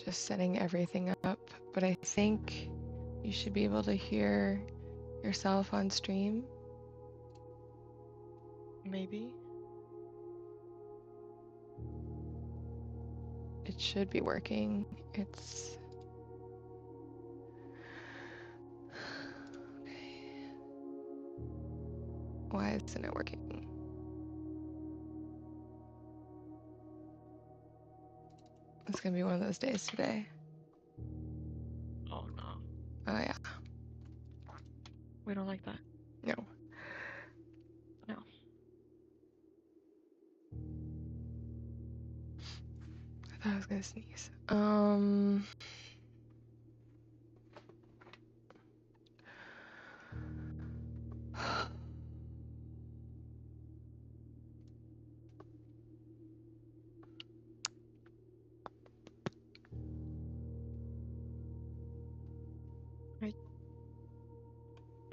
just setting everything up, but I think you should be able to hear yourself on stream. Maybe. It should be working. It's... Okay. Why isn't it working? It's gonna be one of those days today. Oh no. Oh yeah. We don't like that. No. No. I thought I was gonna sneeze.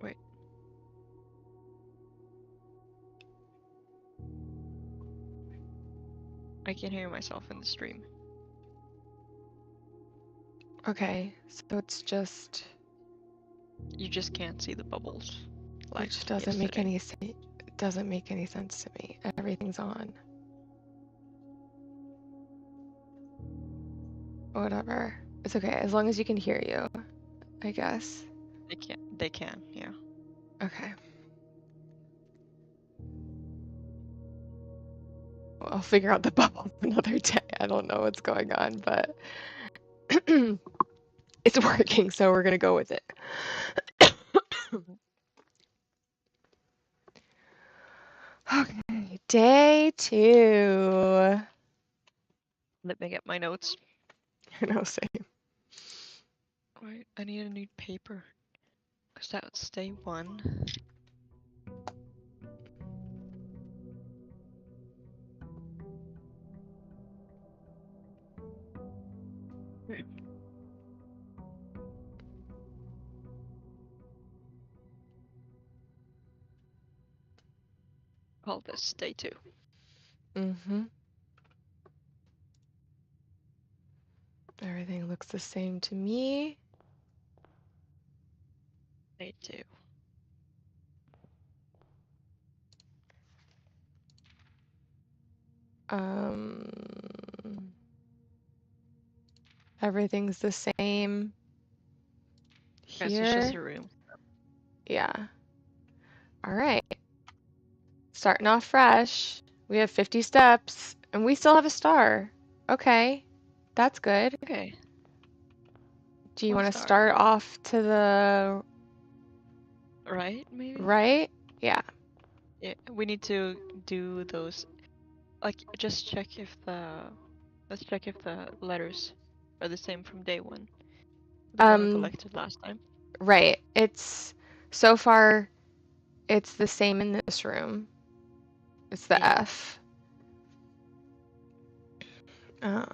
Wait. I can hear myself in the stream. Okay, so it's just... You just can't see the bubbles. Like Which doesn't make any sense. Doesn't make any sense to me. Everything's on. Whatever. It's okay, as long as you can hear you, I guess. They can, yeah. Okay. Well, I'll figure out the bubbles another day. I don't know what's going on, but it's working, so we're gonna go with it. Okay, day 2. Let me get my notes. No, same. Wait, I need a new paper. Because that's day 1. Call this day 2. Mm-hmm. Everything looks the same to me. Day 2. Everything's the same Guess here. it's just a room. Yeah. All right. Starting off fresh. We have 50 steps, and we still have a star. Okay. That's good. Okay. Do you One want to star. start off to the Right, maybe? right? Yeah. Yeah, we need to do those. Like, just check if the... Let's check if the letters are the same from day 1. The one we collected last time. Right. It's... So far, it's the same in this room. It's the Yeah. F. I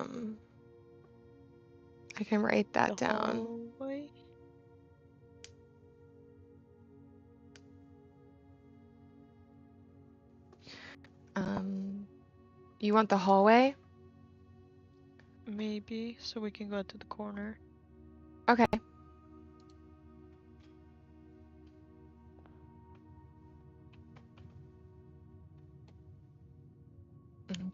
can write that The down. hallway? You want the hallway? Maybe, so we can go to the corner. Okay.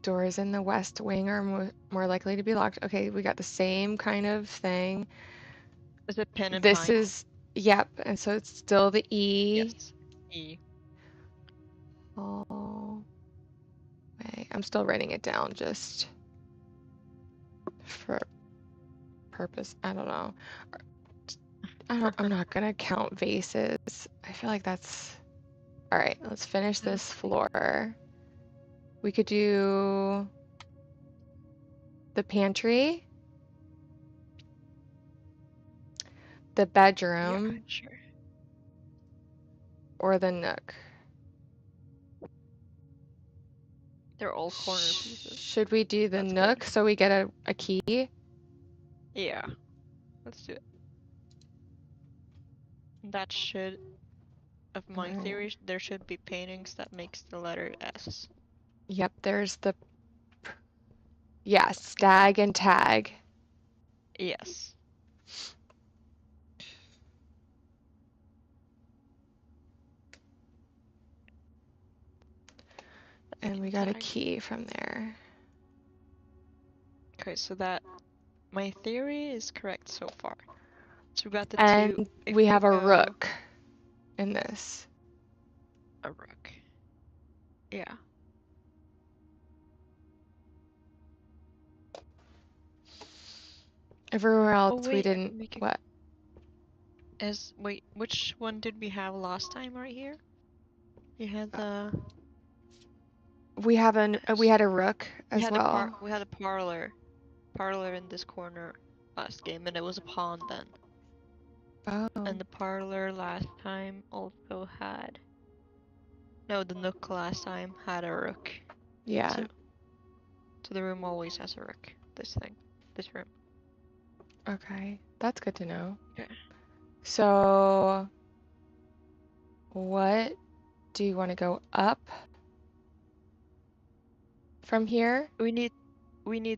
Doors in the west wing are more likely to be locked. Okay, we got the same kind of thing. Is it pen and This pine? is, yep, and so it's still the E. Yes. E. Oh, wait, I'm still writing it down just for purpose. I don't know. I'm not gonna count vases. I feel like that's... All right, let's finish this floor. We could do the pantry, the bedroom, Yeah, sure. or the nook. They're all corner pieces. Should we do the That's nook good. so we get a key? Yeah. Let's do it. That should, of my theory, there should be paintings that makes the letter S. Yep, there's the... Yeah, stag and tag. Yes. And we got a key from there. Okay, so that my theory is correct so far. So we got the And two. If we have a go rook in this. a rook. Yeah. Everywhere else Oh we wait, I didn't. can make a What? wait, which one did we have last time right here? We had the We had a rook as well. we had a parlor in this corner last game, and it was a pawn then. Oh. And the parlor last time also had. No, the nook last time had a rook. Yeah. Too. So the room always has a rook. This room. Okay, that's good to know. Okay. So, what do you want to go up from here? We need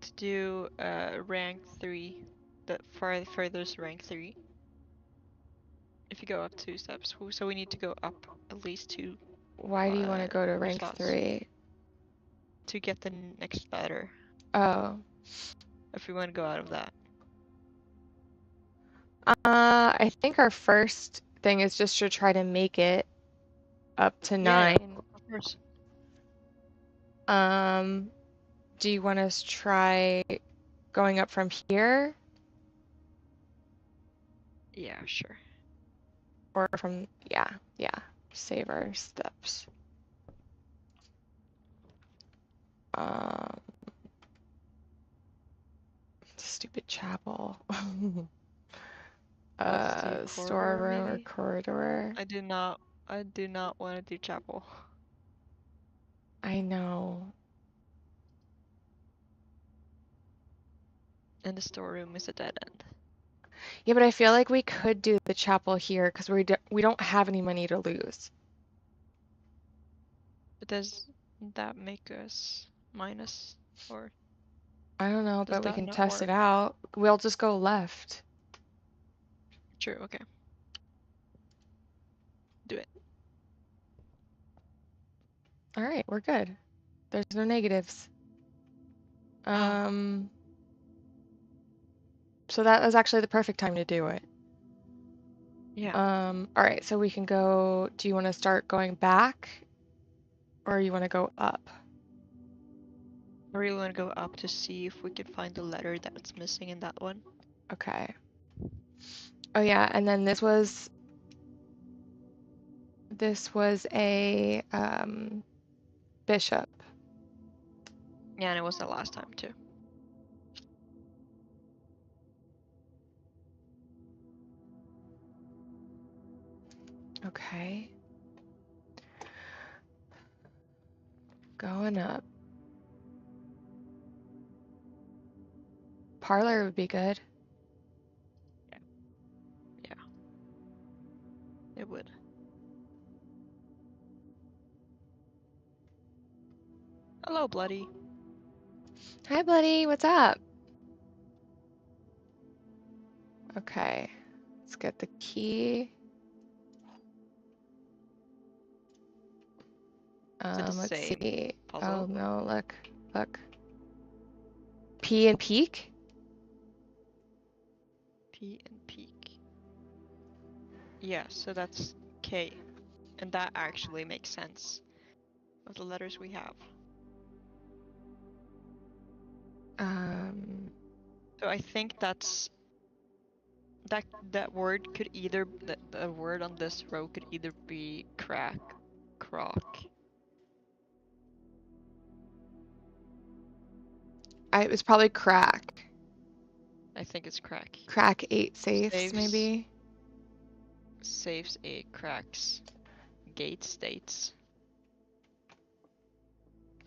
to do rank 3. The furthest rank 3. If you go up 2 steps, so we need to go up at least 2. Why do you want to go to rank slots 3? To get the next letter. Oh. If we want to go out of that. I think our first thing is just to try to make it up to 9. Of course. Do you want us to try going up from here? Yeah, sure. Or from, yeah, save our steps. Stupid chapel. Storeroom or corridor. I do not want to do chapel. I know. And the storeroom is a dead end. Yeah, but I feel like we could do the chapel here because we don't have any money to lose. But does that make us minus, or? I don't know, but we can test it out. We'll just go left. True, okay. Do it. All right, we're good. There's no negatives. So that was actually the perfect time to do it. Yeah. All right, so we can go. Do you want to start going back, or you want to go up? I really want to go up to see if we can find the letter that's missing in that one. Okay. Oh yeah, and then this was a bishop. Yeah, and it was the last time too. Okay. Going up. Parlor would be good. Yeah. It would. Hello, Bloody. Hi, Bloody. What's up? Okay. Let's get the key. Let's see. Puzzle? Oh no, look. P and peak? P and peak. Yeah, so that's K. And that actually makes sense of the letters we have. So I think that's that word could either the word on this row could either be crack, croc. It was probably crack. I think it's crack. Crack 8 safes, maybe? Safes 8 cracks. Gate states.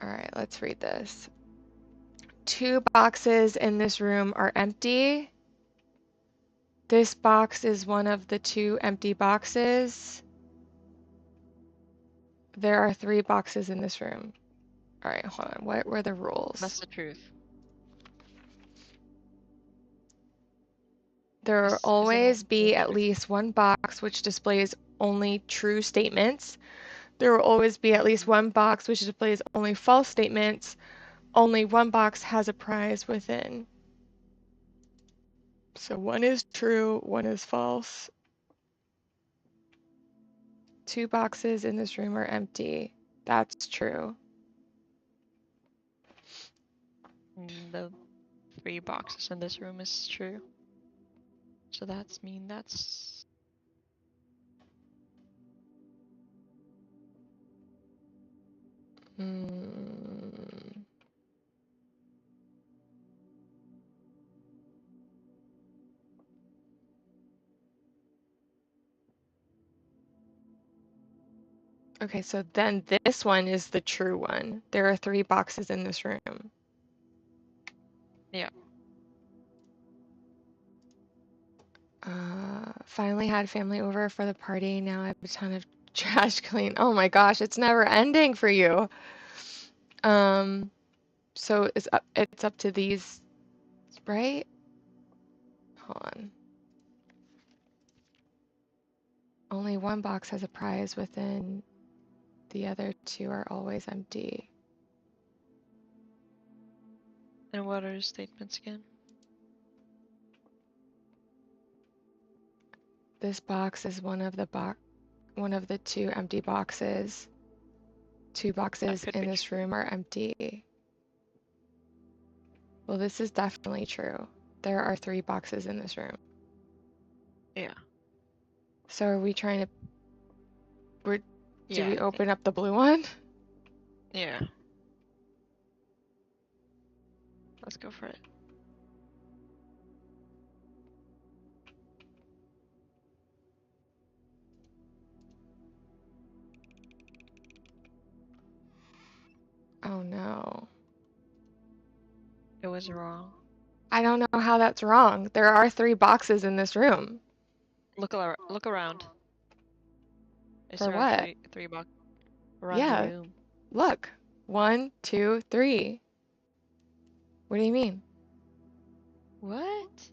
Alright, let's read this. 2 boxes in this room are empty. This box is one of the 2 empty boxes. There are 3 boxes in this room. Alright, hold on. What were the rules? That's the truth. There will Is it always all be at least one box which displays only true statements. There will always be at least one box which displays only false statements. Only one box has a prize within. So one is true, one is false. 2 boxes in this room are empty. That's true. The 3 boxes in this room is true. So that's that's... Okay, so then this one is the true one. There are 3 boxes in this room. Yeah. Finally had family over for the party. Now I have a ton of trash clean. Oh my gosh, it's never ending for you. So it's up to these, right? Hold on. Only one box has a prize within. The other 2 are always empty. And what are the statements again? This box is one of the 2 empty boxes. 2 boxes in this room are empty. Well, this is definitely true. There are 3 boxes in this room. Yeah. So are we trying to... Do Yeah. we open up the blue one? Yeah. Let's go for it. Oh no. It was wrong. I don't know how that's wrong. There are 3 boxes in this room. Look around. Is For there what? actually 3 boxes around the room? Look. 1, 2, 3. What do you mean? What?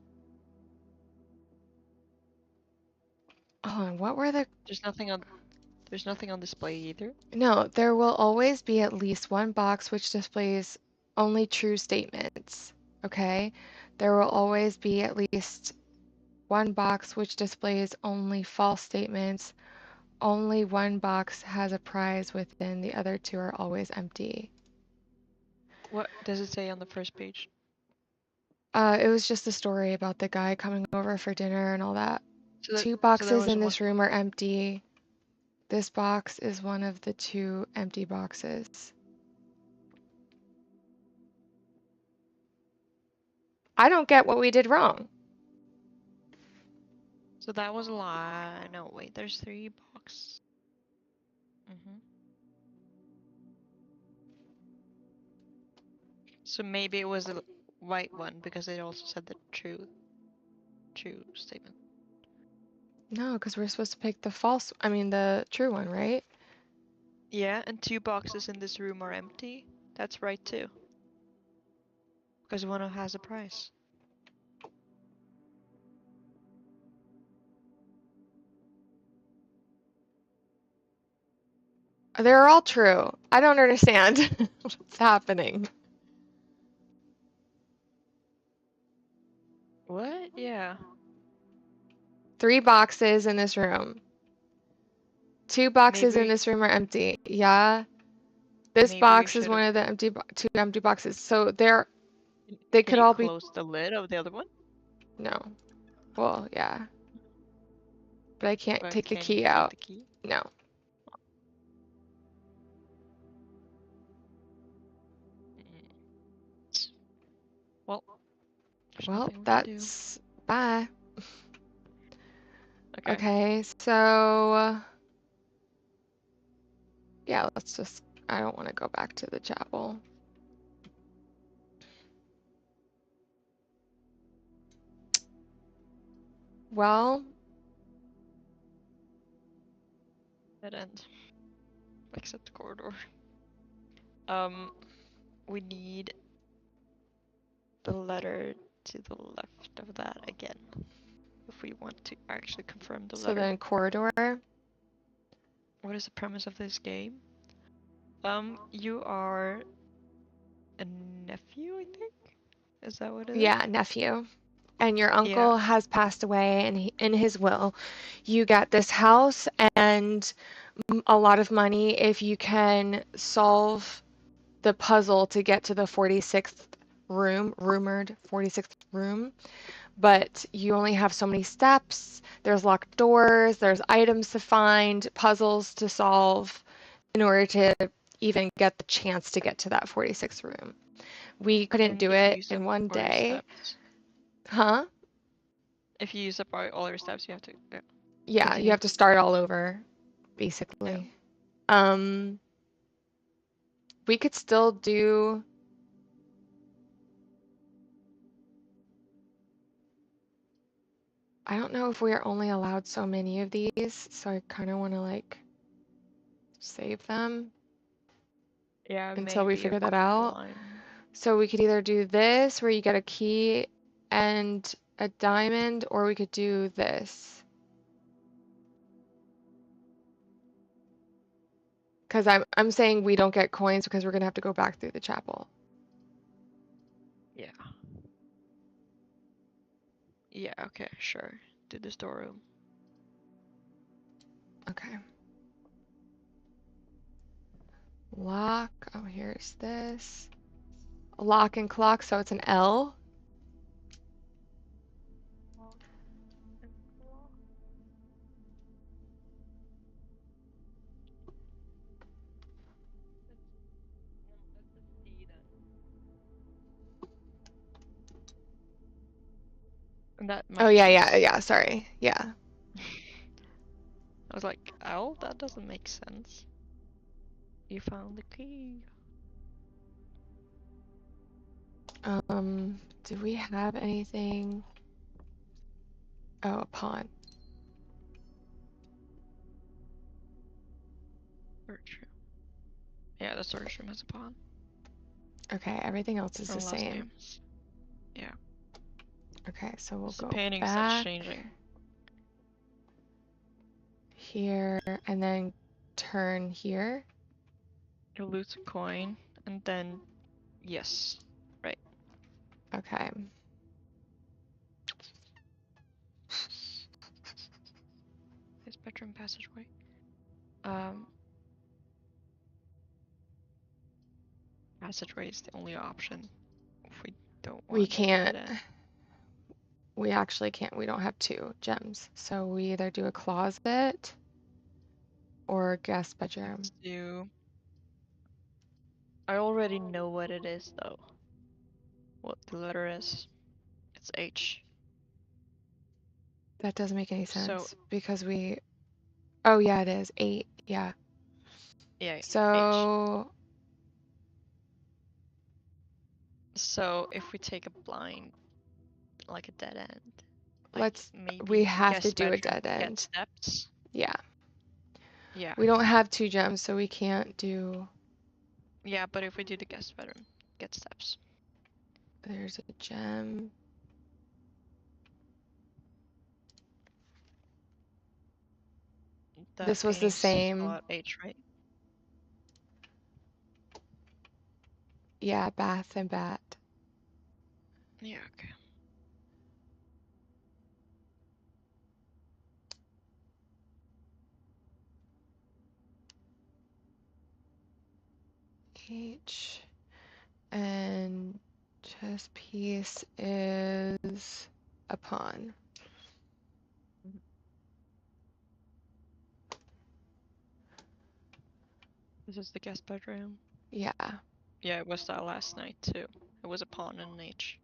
Hold on, what were the... There's nothing on display either? No, there will always be at least one box which displays only true statements. Okay? There will always be at least one box which displays only false statements. Only one box has a prize within. The other 2 are always empty. What does it say on the first page? It was just a story about the guy coming over for dinner and all that. So 2 there boxes was in this room are empty. This box is one of the 2 empty boxes. I don't get what we did wrong. So that was a lie. No, wait, there's 3 boxes. So maybe it was the white one because it also said the true statement. No, because we're supposed to pick the true one, right? Yeah, and 2 boxes in this room are empty. That's right too. Because one has a prize. They're all true. I don't understand what's happening. What? Yeah. 3 boxes in this room. 2 boxes in this room are empty. Yeah. This box is one of the 2 empty boxes. So they could all be... Can you close the lid of the other one? No. Well, yeah. But I can't take the key out. No. Well, that's... Bye. Okay, so... Yeah, let's just... I don't want to go back to the chapel. Well... Dead end. Except corridor. We need the letter to the left of that again. if we want to actually confirm the So letter. then corridor. What is the premise of this game? You are a nephew, I think? Is that what it is? Yeah, nephew. And your uncle has passed away, and in his will, you get this house and a lot of money if you can solve the puzzle to get to the 46th room, rumored 46th room. But you only have so many steps. There's locked doors, there's items to find, puzzles to solve in order to even get the chance to get to that 46th room. We couldn't do it in one day. Huh? If you use up all your steps, you have to. Yeah, continue. you have to start all over, basically. Yeah. We could still do. I don't know if we are only allowed so many of these, so I kind of want to like save them. Yeah, until we figure that out. So we could either do this, where you get a key and a diamond, or we could do this. Because I'm saying we don't get coins because we're gonna have to go back through the chapel. Yeah. Yeah, okay, sure. Do the storeroom. Okay. Lock. Oh, here's this. Lock and clock, so it's an L. Oh yeah, sorry. Yeah. I was like, oh, that doesn't make sense. You found the key. Do we have anything? Oh, a pawn. Search room. Yeah, the search room has a pawn. Okay, everything else is the same. Names. Yeah. Okay, so we'll go paintings back. that's changing. Here, and then turn here. You lose a coin, and then yes, right. Okay. This bedroom passageway. Passageway is the only option if we don't want. We can't. We actually can't. We don't have 2 gems, so we either do a closet or a guest bedroom. Let's do. I already know what it is, though. What the letter is. It's H. That doesn't make any sense because we. Oh yeah, it is 8. Yeah. Yeah. So. H. So if we take a blind, like a dead end. Like we have to do a dead end. Get steps. Yeah. Yeah. We don't have 2 gems, so we can't do. Yeah, but if we do the guest bedroom, get steps. There's a gem. This was the same. H, right? Yeah, bath and bat. Yeah, okay. H. And chess piece is a pawn. This is the guest bedroom. Yeah. Yeah, it was that last night too. It was a pawn and an H.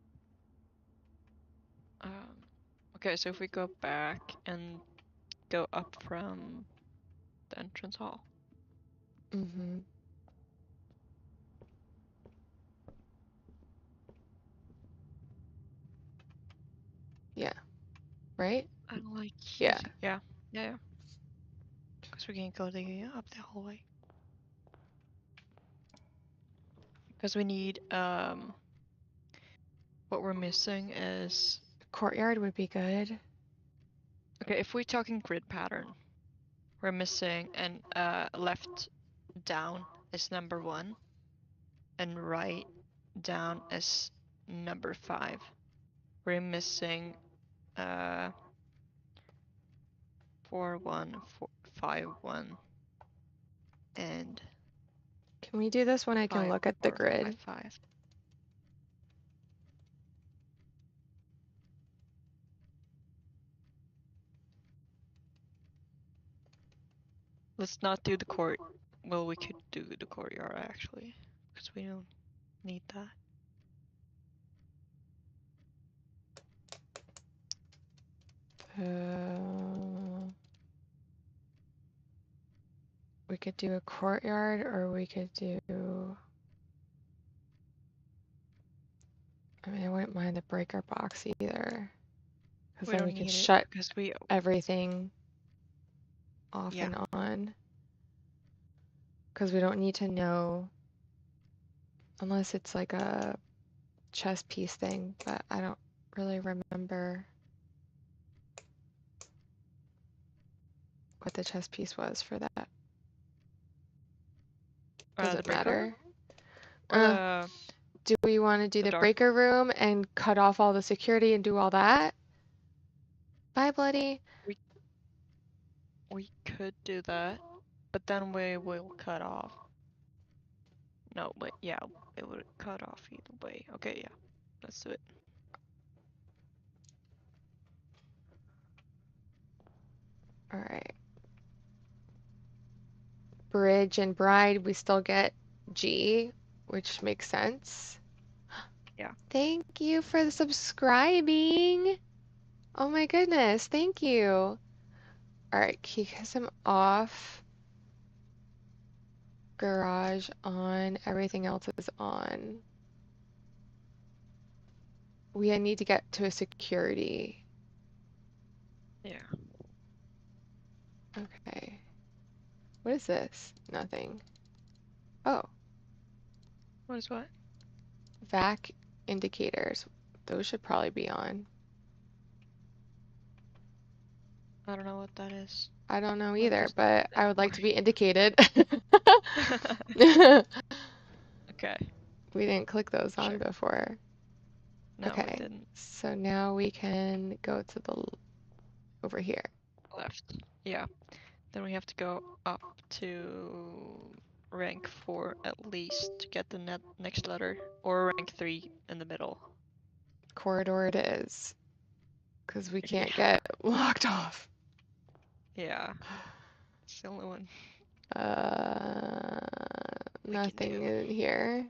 Okay, so if we go back and go up from the entrance hall. Mm-hmm. Yeah. Right? I don't like. Yeah. Yeah. Because we can go up the hallway. Because we need what we're missing is courtyard would be good. Okay, if we're talking grid pattern, we're missing and left down is number 1 and right down is number 5. We're missing 4 1 5 1 and Can we do this when I can 5 look at the 4 grid? 5 5. Let's not do the court. Well, we could do the courtyard actually, because we don't need that. We could do a courtyard, or we could do. I mean, I wouldn't mind the breaker box either, because We then don't we could need it shut because we everything off Yeah. and on. Because we don't need to know, unless it's like a chess piece thing, but I don't really remember what the chess piece was for that. Does the it breaker room? matter? Or Do we want to do the the dark- breaker room and cut off all the security and do all that? Bye, Bloody. we could do that, but then we will cut off. No, but yeah, it would cut off either way. Okay, yeah, let's do it. All right. Bridge and bride, we still get G, which makes sense. Yeah. Thank you for the subscribing. Oh my goodness, thank you. All right, key custom off. Garage on. Everything else is on. We need to get to a security. Yeah. Okay. What is this? Nothing. Oh, What is what? vac indicators. Those should probably be on. I don't know what that is. I don't know Well, either, just but I would like to be indicated. Okay. We didn't click those on Sure. before. No, we Okay, didn't. so now we can go to the over here. Left. Yeah. Then we have to go up to rank 4 at least to get the next letter, or rank 3 in the middle. Corridor it is, because we can't Yeah. get locked off. Yeah. It's the only one. Nothing do. in here.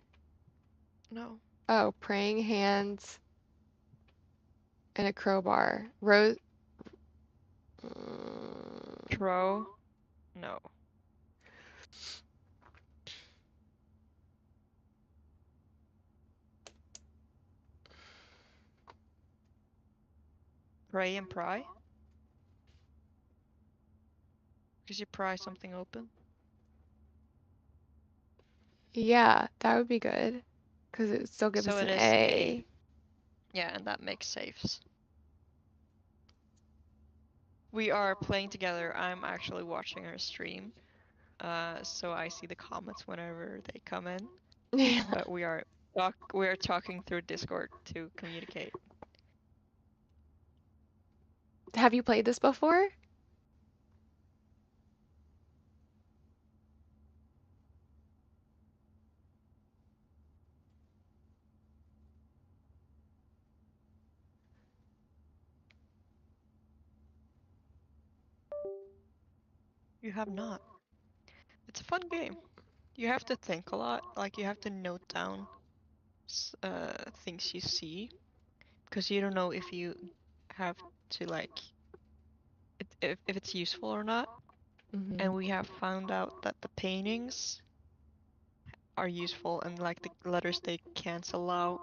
No. Oh, praying hands and a crowbar. Rose. Crow? No. Pray and pry? Because you pry something open? Yeah, that would be good. Because it still gives So us it an is A. Yeah, and that makes safes. We are playing together. I'm actually watching her stream. So I see the comments whenever they come in. Yeah. But we are talking through Discord to communicate. Have you played this before? You have not. It's a fun game. You have to think a lot. Like you have to note down things you see, because you don't know if you have to like if it's useful or not. Mm-hmm. And we have found out that the paintings are useful, and like the letters they cancel out,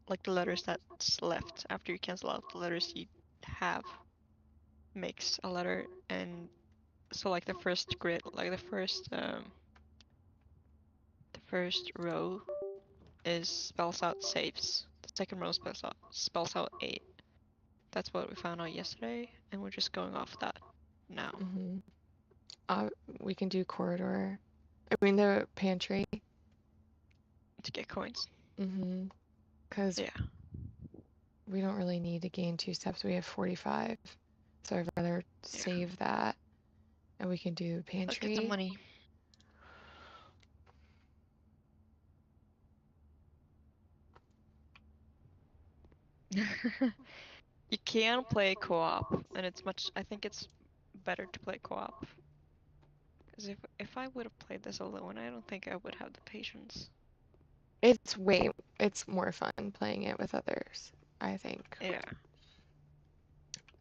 like the letters that's left after you cancel out the letters you have makes a letter. And so like the first grid, like the first row is spells out saves. The second row spells out 8. That's what we found out yesterday, and we're just going off that now. We can do corridor. I mean the pantry. To get coins. Because Yeah. we don't really need to gain 2 steps. We have 45. So I'd rather save that. And we can do pantry. Let's get some money. You can play co-op, and I think it's better to play co-op. Because if I would have played this alone, I don't think I would have the patience. It's more fun playing it with others, I think. Yeah.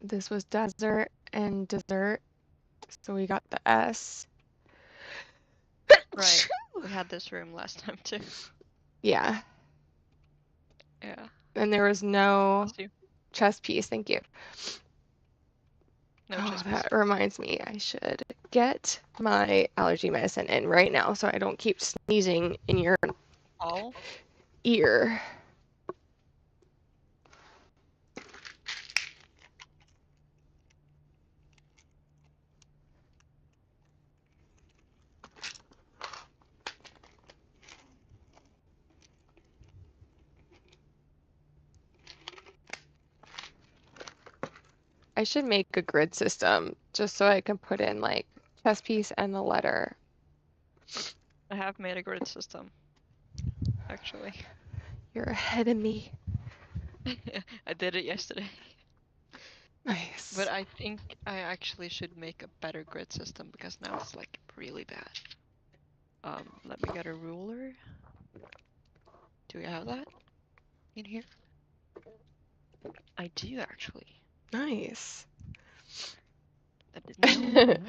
This was desert and dessert, so we got the S. Right. We had this room last time too. Yeah. Yeah. And there was no chess piece. Thank you. No chess piece. That reminds me, I should get my allergy medicine in right now so I don't keep sneezing in your ear. I should make a grid system just so I can put in like chess piece and the letter. I have made a grid system, actually. You're ahead of me. I did it yesterday. Nice. But I think I actually should make a better grid system because now it's like really bad. Let me get a ruler. Do we have that in here? I do actually. Nice. I didn't know that.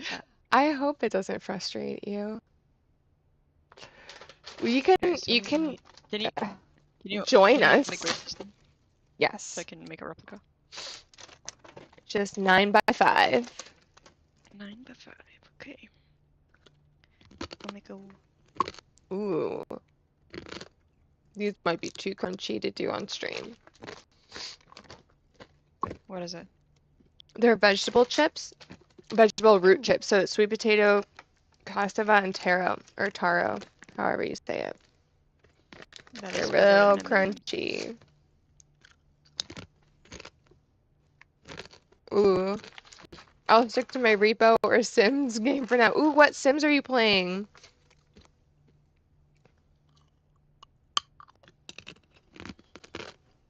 I hope it doesn't frustrate you. You can join us. Make a grid system? Yes. So I can make a replica. Just 9 by 5. 9 by 5. Okay. I'll make a. Ooh. These might be too crunchy to do on stream. What is it? They're vegetable chips. Vegetable root chips. So it's sweet potato, cassava, and taro. Or taro. However you say it. They're real crunchy. Ooh. I'll stick to my Repo or Sims game for now. Ooh, what Sims are you playing?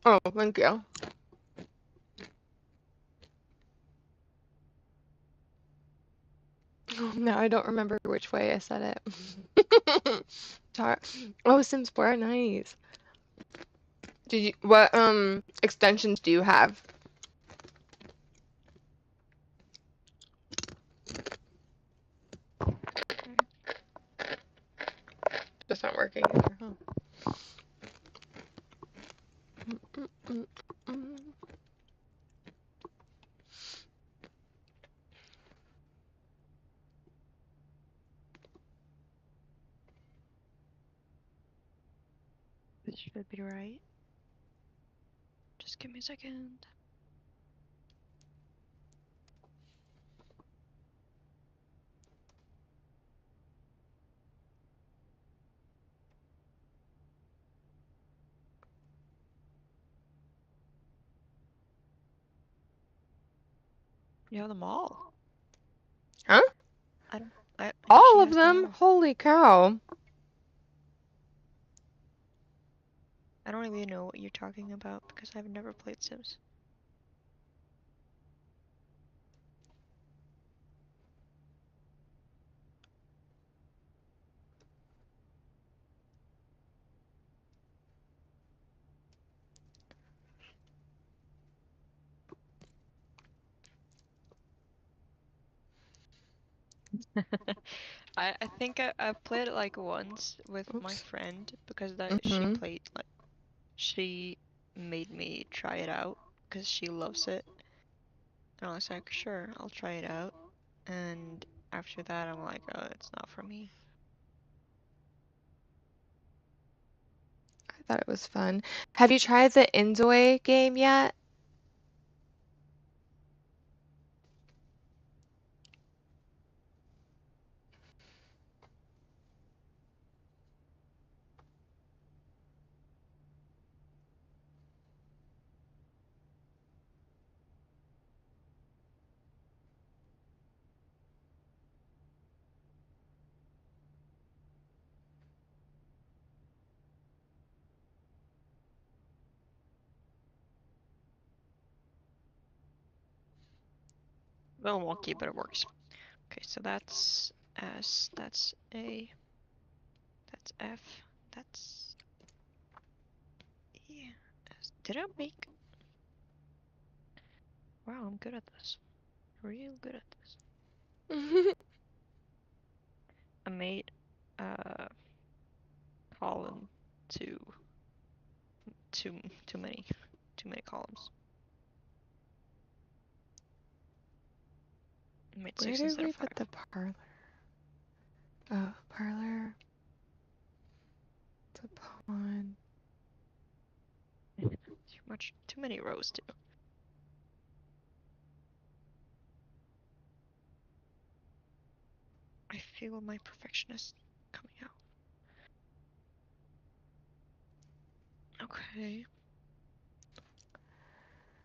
Oh, thank you. Oh, now I don't remember which way I said it. Oh, Sims 4, nice. What extensions do you have? That's not working either, huh? This should be right. Just give me a second. You have them all. Huh? All of them? Holy cow. I don't really know what you're talking about because I've never played Sims. I think I've played it like once with my friend because she played like she made me try it out because she loves it. And I was like, sure, I'll try it out. And after that, I'm like, oh, it's not for me. I thought it was fun. Have you tried the Inzoi game yet? A little wonky, but it works. Okay, so that's S, that's A, that's F, that's E, S. Did I make... Wow, I'm good at this. Real good at this. I made column too many columns. I made Where 6 did instead we of 5. put the parlor? Oh, parlor. It's a pawn. Too many rows too. I feel my perfectionist coming out. Okay.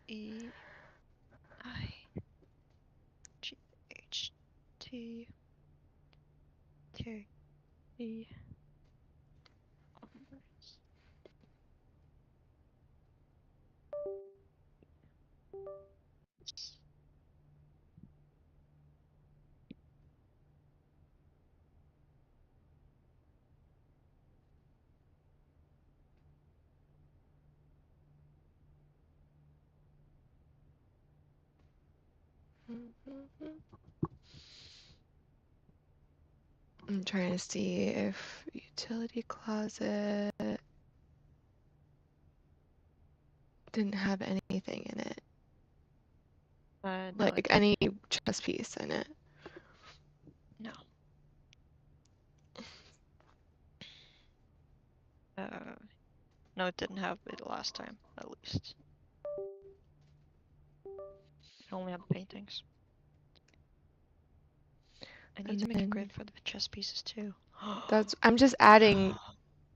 E I G H T K E I'm trying to see if utility closet didn't have anything in it. No, Like any chess piece in it. No. No, it didn't have it last time, at least. It only had the paintings. I need to make a grid for the chess pieces too. I'm just adding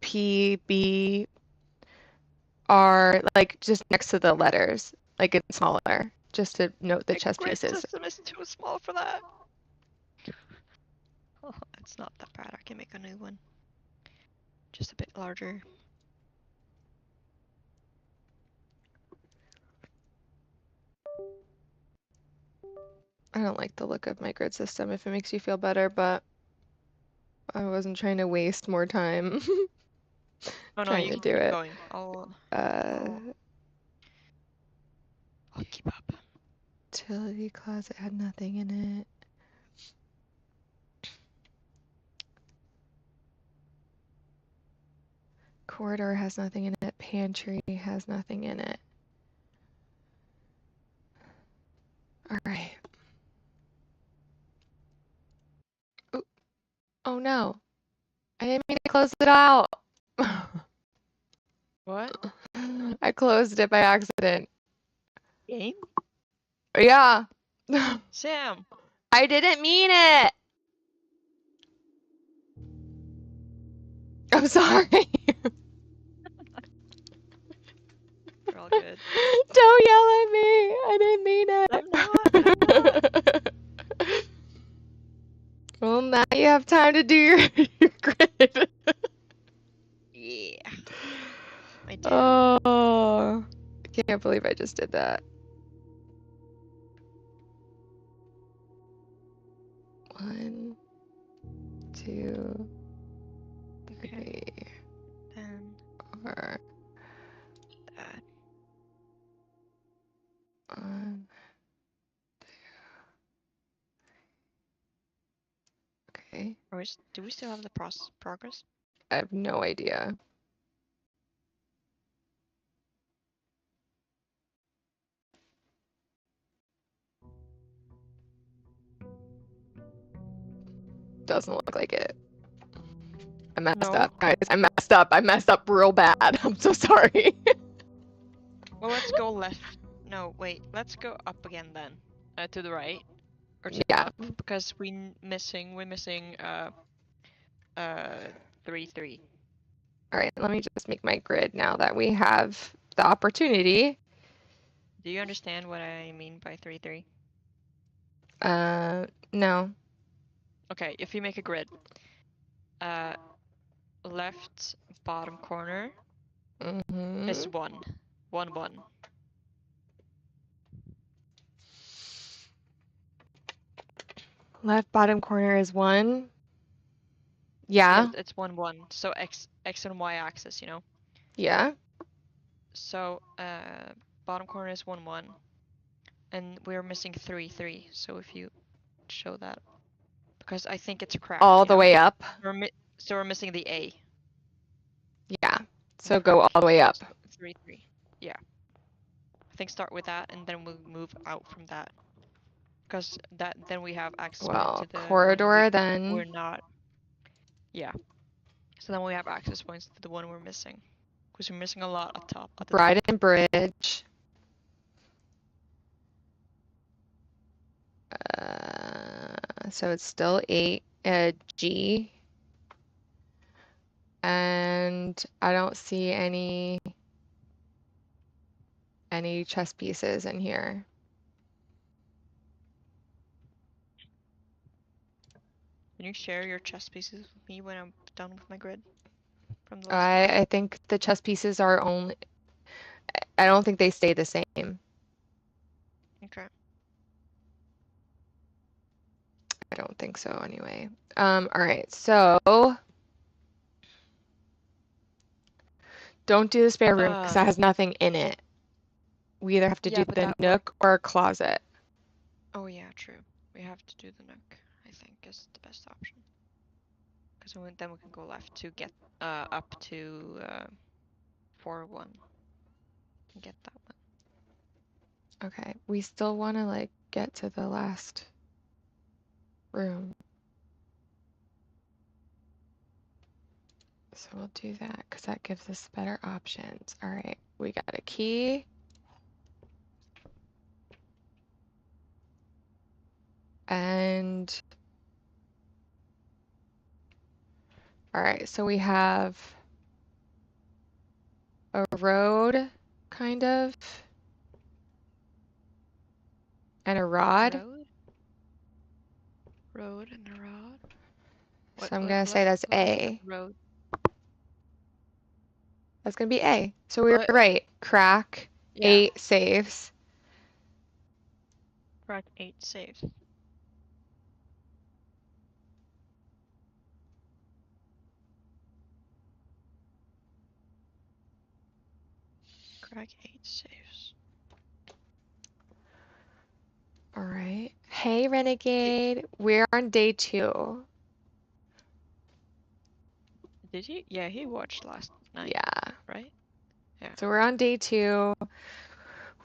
P, B, R, like just next to the letters, like it's smaller, just to note the chess grid pieces. system is too small for that. Oh, it's not that bad. I can make a new one. Just a bit larger. I don't like the look of my grid system if it makes you feel better, but I wasn't trying to waste more time trying to do keep it. going. I'll keep up. Utility closet had nothing in it. Corridor has nothing in it. Pantry has nothing in it. All right. Ooh. Oh no. I didn't mean to close it out. What? I closed it by accident. Game? Yeah. Sam! I didn't mean it. I'm sorry. You're all good. Don't yell at me. I didn't mean it. I'm not. Well, now you have time to do your grid. Yeah. I do. Oh, I can't believe I just did that. 1, 2, 3, Then 4, that. 1, 2. Okay. Do we still have the progress? I have no idea. Doesn't look like it. I messed up, guys. I messed up real bad. I'm so sorry. Well, let's go left. No, wait. Let's go up again then. To the right. Or to the up. Because we're missing 3, 3. All right, let me just make my grid now that we have the opportunity. Do you understand what I mean by 3, 3? No. Okay, if you make a grid, left bottom corner is 1. 1, 1. Left bottom corner is 1. Yeah. It's 1, 1. So X and Y axis, you know? Yeah. So, bottom corner is 1, 1. And we're missing 3, 3. So if you show that. Because I think it's cracked, All you the know? way up. So we're missing the A. Yeah. So go all the way up. So 3, 3. Yeah. I think start with that and then we'll move out from that. Because then we have access point Well, to the corridor one then. we're not. Yeah. So then we have access points to the one we're missing. Because we're missing a lot at the top. Bryden Bridge. So it's still 8, G. And I don't see any chess pieces in here. Can you share your chess pieces with me when I'm done with my grid? From the I think the chess pieces are only, I don't think they stay the same. Okay. I don't think so anyway. All right, so don't do the spare room because that has nothing in it. We either have to do the nook or a closet. Oh yeah, true. We have to do the nook, I think, is the best option. Because then we can go left to get up to 4, 1. And get that one. Okay, we still want to like get to the last room. So we'll do that because that gives us better options. All right, we got a key. And all right, so we have a road, kind of, and a rod. Road and a rod. So I'm gonna say that's A. Road. That's gonna be A. So we were right. Crack, 8 safes. Crack 8 safes. Crack 8 safes. All right. Hey, Renegade. We're on day 2. Did he? Yeah, he watched last night. Yeah. Right? Yeah. So we're on day 2.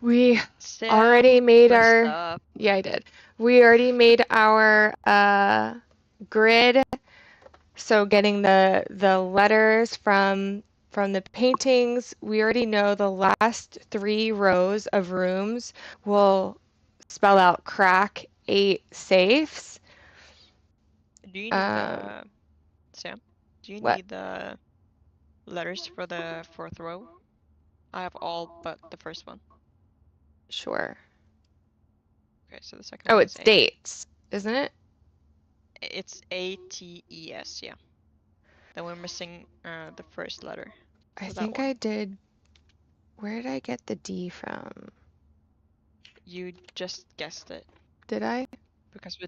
We already made our... Yeah, I did. We already made our grid. So getting the letters from the paintings, we already know the last 3 rows of rooms will spell out crack 8 safes. Do you need Sam? Do you need the letters for the 4th row? I have all but the first one. Sure. Okay, so the second one. Oh, it's dates, isn't it? It's ATES, yeah. Then we're missing the first letter. I think I did. Where did I get the D from? You just guessed it. Did I? Because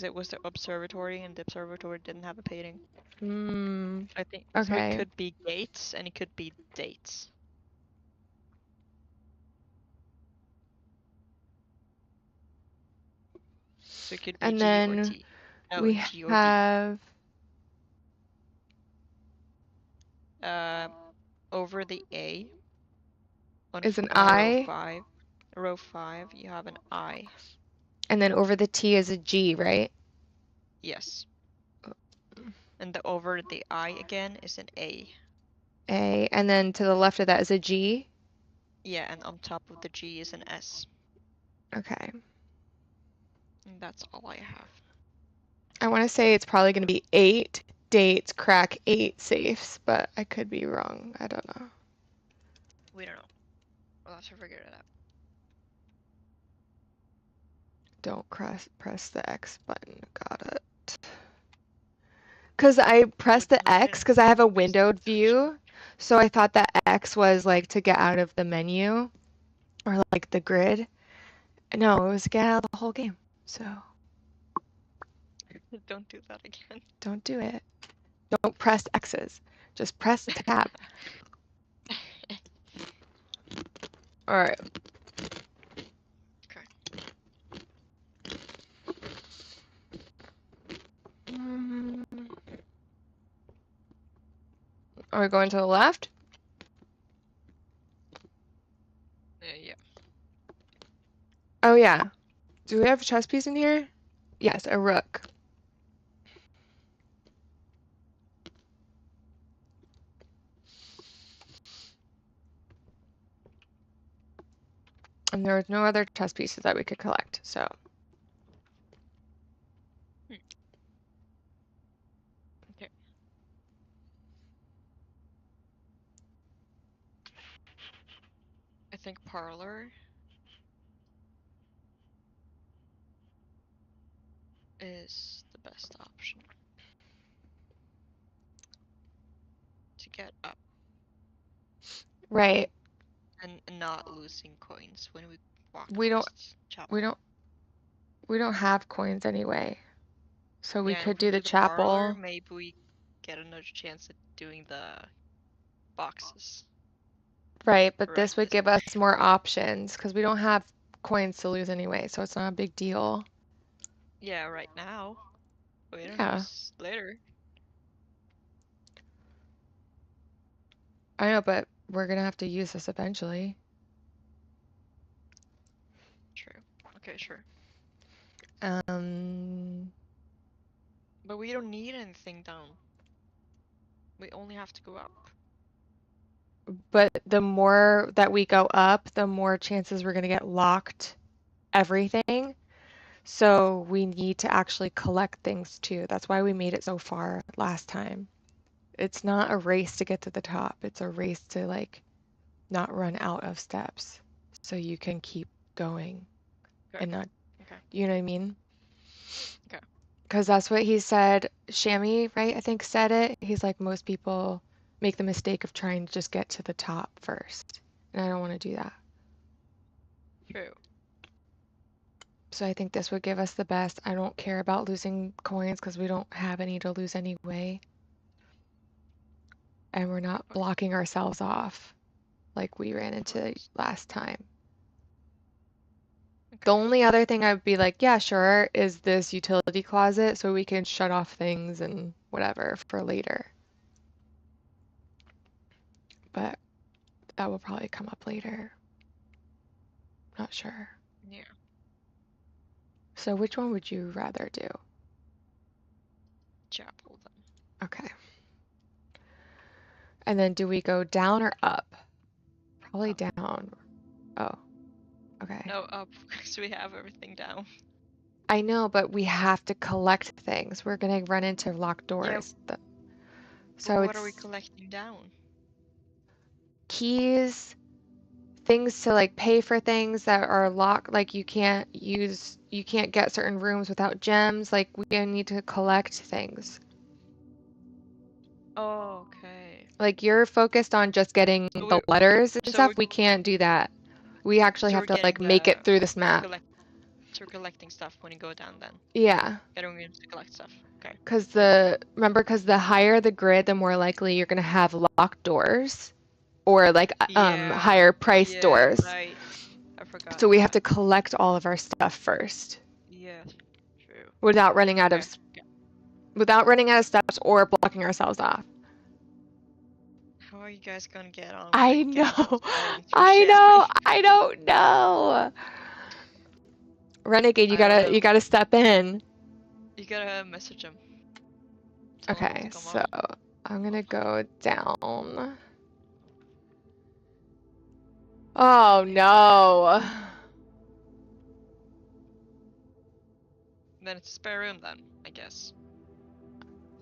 it was the observatory and the observatory didn't have a painting. I think okay. So it could be gates and it could be dates. So it could be and G then or T. No, we G or have over the A on is an I. Row 5, you have an I. And then over the T is a G, right? Yes. And over the I again is an A. A, and then to the left of that is a G? Yeah, and on top of the G is an S. Okay. And that's all I have. I want to say it's probably going to be 8 dates, crack 8 safes, but I could be wrong. I don't know. We don't know. We'll have to figure it out. Don't press the X button. Got it. Because I pressed the X because I have a windowed view. So I thought that X was like to get out of the menu or like the grid. No, it was to get out of the whole game. So Don't do that again. Don't do it. Don't press X's. Just press tab. All right. Okay. Are we going to the left? Yeah. Oh yeah. Do we have a chess piece in here? Yes, a rook. And there was no other chess pieces that we could collect, so. Okay. I think parlor is the best option to get up Right. and not losing coins when we walk We don't past chapel. we don't have coins anyway. So we Yeah, could if we do the parlor, chapel. maybe we get another chance at doing the boxes. Right, but Right, this would this give way. us more options because we don't have coins to lose anyway, so it's not a big deal. Yeah, right now. We don't Yeah. know later. I know, but we're gonna have to use this eventually. True. Okay, sure. But we don't need anything down. We only have to go up. But the more that we go up, the more chances we're gonna get locked everything. So we need to actually collect things too. That's why we made it so far last time. It's not a race to get to the top. It's a race to like not run out of steps so you can keep going Okay. and not, Okay. you know what I mean? Okay. Because that's what he said. Shammy, right? I think said it. He's like, most people make the mistake of trying to just get to the top first. And I don't want to do that. True. So I think this would give us the best. I don't care about losing coins because we don't have any to lose anyway. And we're not Okay. blocking ourselves off like we ran into last time. The Okay. only other thing I would be like, yeah, sure, is this utility closet so we can shut off things and whatever for later. But that will probably come up later. Not sure. Yeah. So which one would you rather do? Chapel then. Okay. And then do we go down or up? Probably down. Oh, okay. No, up because we have everything down. I know, but we have to collect things. We're gonna run into locked doors. So what are we it's collecting down? keys, things to like pay for things that are locked, like you can't get certain rooms without gems. Like we need to collect things. Oh, okay. Like you're focused on just getting So the letters and so stuff. we're- We can't do that. We actually So have we're to getting like make it through this map. So we're collecting stuff when you go down then. Yeah. Getting rooms to collect stuff. Okay. Because the higher the grid, the more likely you're gonna have locked doors or like Yeah. higher price Yeah, doors. right. I forgot. So we have to that. collect all of our stuff first Yeah, true. without running out of steps or blocking ourselves off. How are you guys gonna get on? I Get know. through I Shammy? know. I don't know. Renegade, you gotta step in. You gotta message him. Tell him Okay, to come so on. I'm gonna go down. Oh no. Then it's a spare room then, I guess.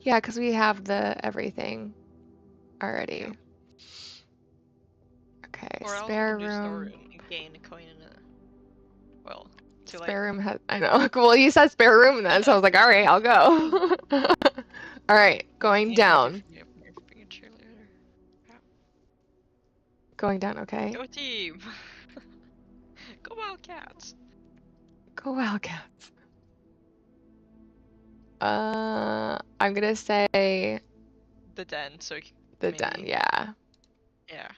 Yeah, because we have the everything already. Yeah. Okay, Or else spare we can do room. storeroom and gain a coin in a... Well, too late. Spare room has, I know. Well, you said spare room then, so I was like, all right, I'll go. All right, going down. Being a cheerleader. Going down, okay. Go team! Go Wildcats! Go Wildcats. I'm gonna say The den, so the maybe, den, yeah. yeah.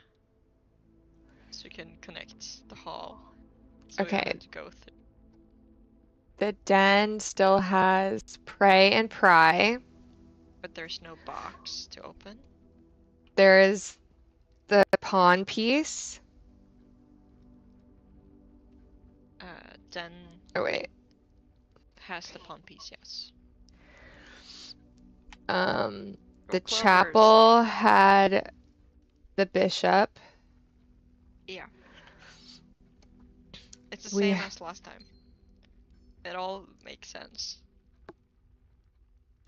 So you can connect the hall. So we Okay. have to go through. The den still has pray and pry. But there's no box to open. There is the pawn piece. Den Oh, wait. has the pawn piece, yes. The Roll chapel had the bishop. Yeah. It's the We- same as last time. It all makes sense.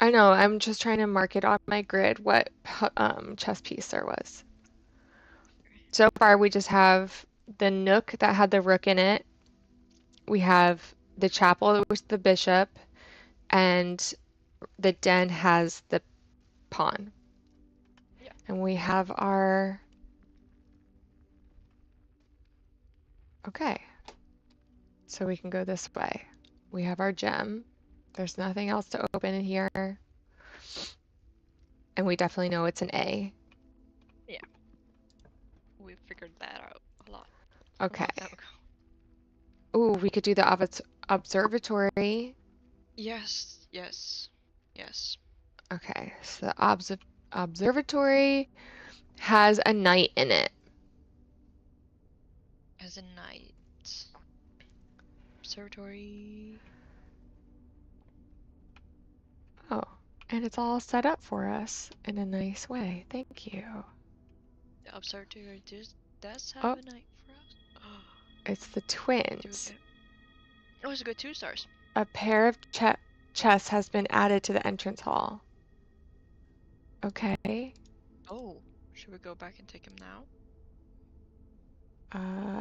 I know, I'm just trying to mark it on my grid what chess piece there was. So far, we just have the nook that had the rook in it. We have the chapel that was the bishop, and the den has the pawn. Yeah. And we have our... Okay. So we can go this way. We have our gem. There's nothing else to open in here. And we definitely know it's an A. Yeah. We figured that out a lot. Okay. A long time ago. Ooh, we could do the observatory. Yes, yes, yes. Okay, so the observatory has a knight in it. As a knight. Observatory. Oh, and it's all set up for us in a nice way. Thank you. The observatory does have Oh, a knight for us. it's the Do we twins. get... Oh, it's a good 2 stars. A pair of chess has been added to the entrance hall. Okay. Oh, should we go back and take him now?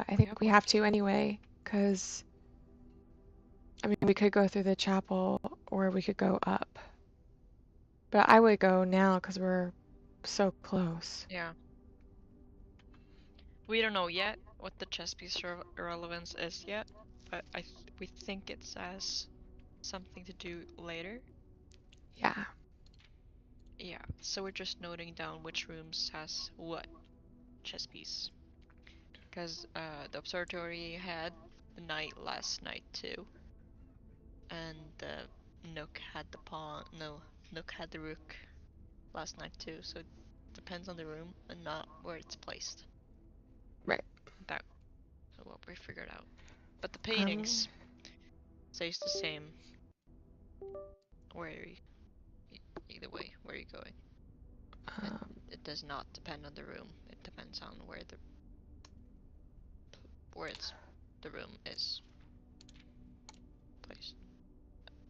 I think we have to anyway, because, I mean, we could go through the chapel or we could go up. But I would go now because we're so close. Yeah. We don't know yet what the chess piece relevance is yet, but we think it has something to do later. Yeah. Yeah, so we're just noting down which rooms has what chess piece. Because the observatory had the knight last night too. And the Nook had the pawn. No, Nook had the rook last night too. So it depends on the room and not where it's placed. Right. That what we figured out. But the paintings stays the same. Where either way, where you're going. It does not depend on the room. It depends on where the room is placed.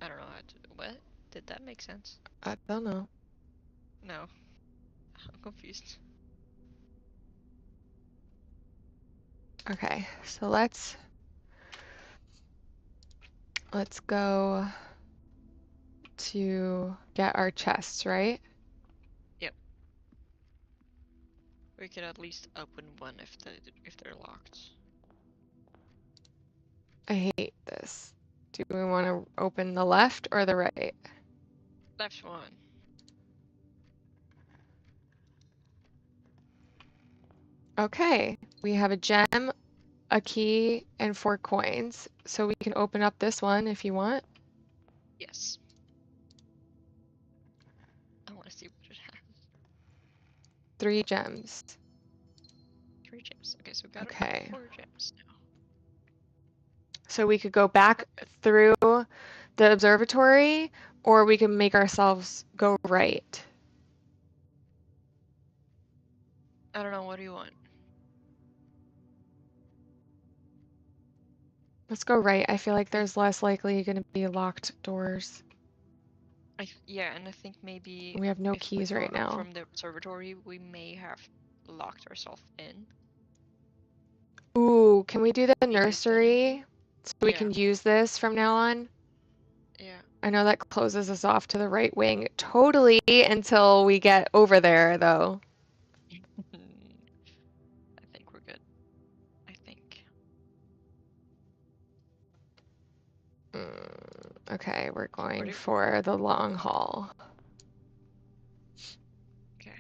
I don't know how to. What? Did that make sense? I don't know. No. I'm confused. Okay, so let's go to get our chests, right? Yep. We could at least open one if they're locked. I hate this. Do we want to open the left or the right? Left one. Okay, we have a gem, a key, and 4 coins. So we can open up this one if you want. Yes. I want to see what it has. 3 gems. 3 gems. Okay, so we got 4 gems now. So we could go back through the observatory, or we can make ourselves go right. I don't know, what do you want? Let's go right. I feel like there's less likely going to be locked doors. Yeah, and I think maybe We have no keys right now. From the observatory, we may have locked ourselves in. Ooh, can we do the nursery so we can use this from now on? Yeah. I know that closes us off to the right wing totally until we get over there, though. I think we're good. I think. Okay, we're going Ready? for the long haul. Okay.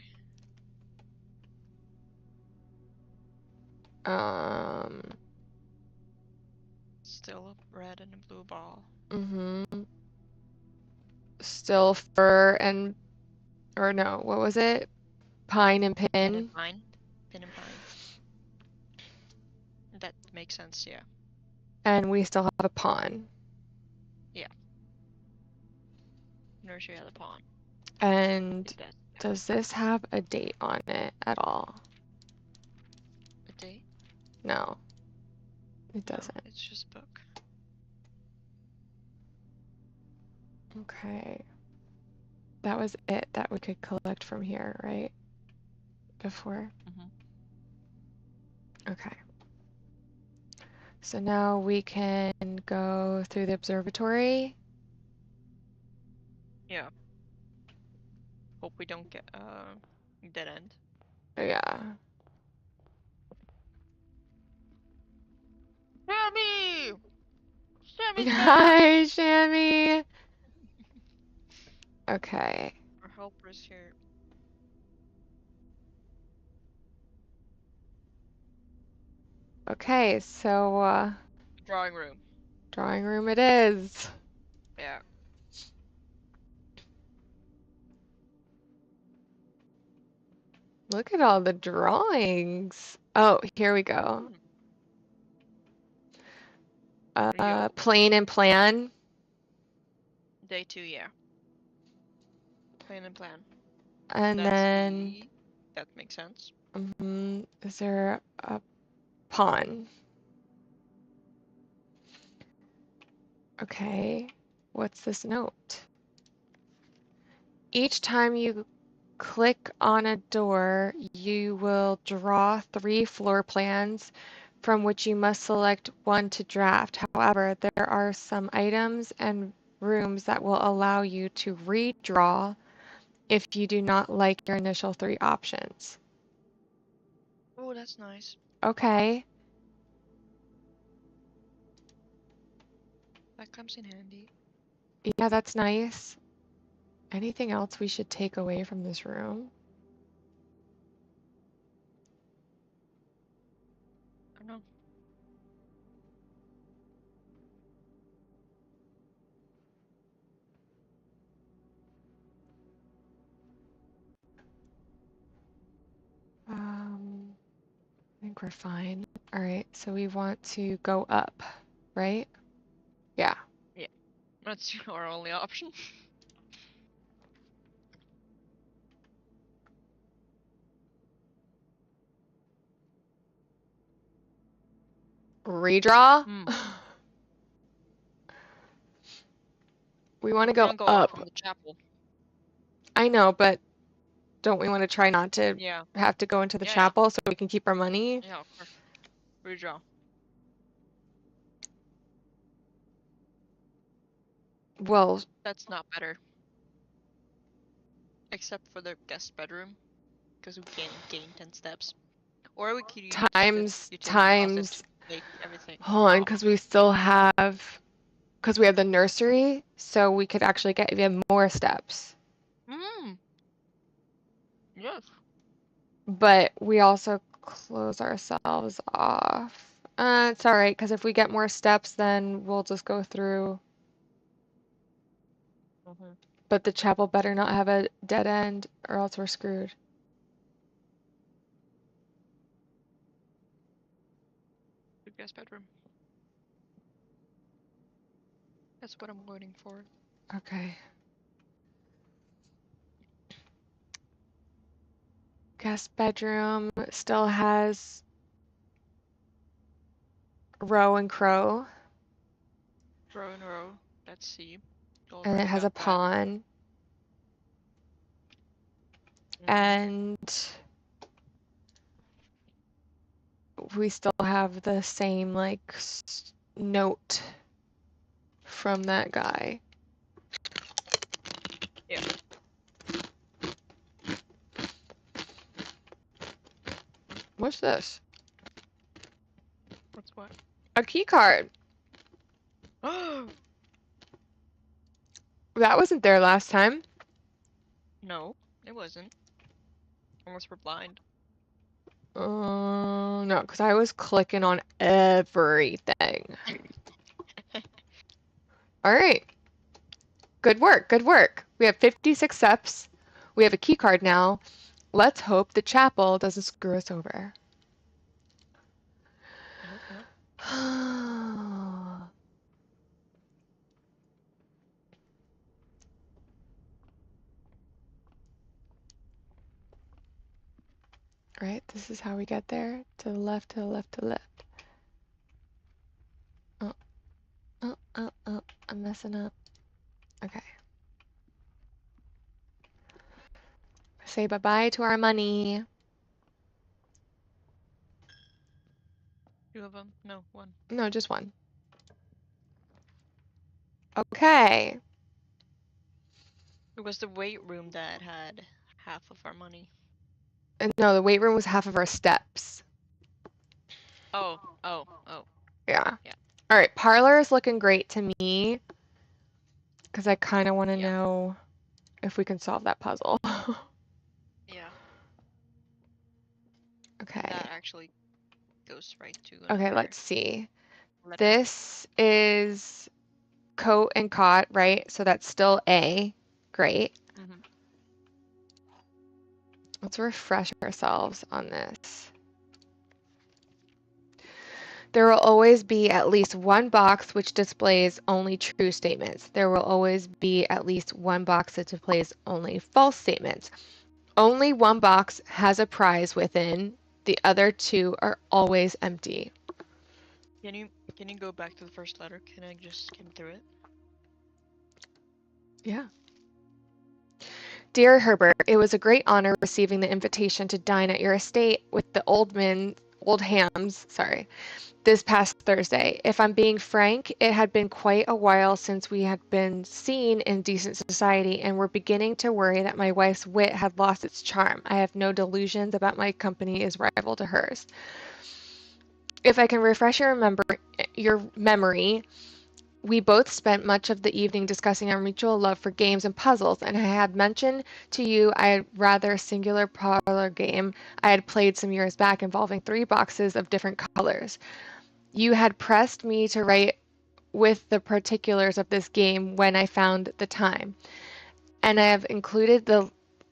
Still a red and a blue ball. Still fir and, or no, what was it? Pine and Pin pin. and pine. Pin and pine. That makes sense, yeah. And we still have a pawn. Yeah. Nursery had a pawn. And does this have a date on it at all? A date? No, it doesn't. No, it's just a book. Okay. That was it that we could collect from here, right? Before? Okay. So now we can go through the observatory. Yeah. Hope we don't get dead end. Yeah. Shammy! Shammy's back! Hi, Shammy! Okay. Our helper's here. Okay, so Drawing room. drawing room it is. Yeah. Look at all the drawings. Oh, here we go. Plane and plan. Day 2, yeah. Plane and plan. And That's then E. That makes sense. is there a pawn? Okay. What's this note? Each time you click on a door, you will draw 3 floor plans from which you must select one to draft. However, there are some items and rooms that will allow you to redraw if you do not like your initial 3 options. Oh, that's nice. Okay. That comes in handy. Yeah, that's nice. Anything else we should take away from this room? I don't know. I think we're fine. All right, so we want to go up, right? Yeah. Yeah. That's our only option. Redraw? We want to go up. From the chapel. I know, but don't we want to try not to Yeah. have to go into the chapel so we can keep our money? Yeah, of course. Redraw. Well, that's not better. Except for the guest bedroom, because we gain 10 steps. Or we could use times everything. Hold on, because we still have, because we have the nursery, so we could actually get even more steps. Yes. But we also close ourselves off. It's all right, because if we get more steps, then we'll just go through. But the chapel better not have a dead end, or else we're screwed. The guest bedroom. That's what I'm waiting for. Okay. Guest bedroom still has Row and Crow. Row and row. Let's see. And it has a pawn. And we still have the same like note from that guy. Yeah. What's this? What's what? A key card. Oh! That wasn't there last time. No, it wasn't. Unless we're blind. No, because I was clicking on everything. All right. Good work. Good work. We have 56 steps. We have a key card now. Let's hope the chapel doesn't screw us over. I hope not. Right, this is how we get there. To the left, to the left, to the left. Oh, I'm messing up. Okay. Say bye-bye to our money. 2 of them? No, 1. No, just 1. Okay. It was the weight room that had half of our money. And no, the weight room was half of our steps. Oh. Yeah. Yeah. All right, parlor is looking great to me because I kind of want to Yeah. know if we can solve that puzzle. Yeah. Okay. That actually goes right to Okay, another let's see. letter. This is coat and cot, right? So that's still A. Great. Mm-hmm. Let's refresh ourselves on this. There will always be at least one box which displays only true statements. There will always be at least one box that displays only false statements. Only one box has a prize within. The other 2 are always empty. Can you go back to the first letter? Can I just skim through it? Yeah. Dear Herbert, it was a great honor receiving the invitation to dine at your estate with the old hams, this past Thursday. If I'm being frank, it had been quite a while since we had been seen in decent society and were beginning to worry that my wife's wit had lost its charm. I have no delusions about my company is rival to hers. If I can refresh your memory, we both spent much of the evening discussing our mutual love for games and puzzles, and I had mentioned to you I had rather singular parlor game I had played some years back involving 3 boxes of different colors. You had pressed me to write with the particulars of this game when I found the time, and I have included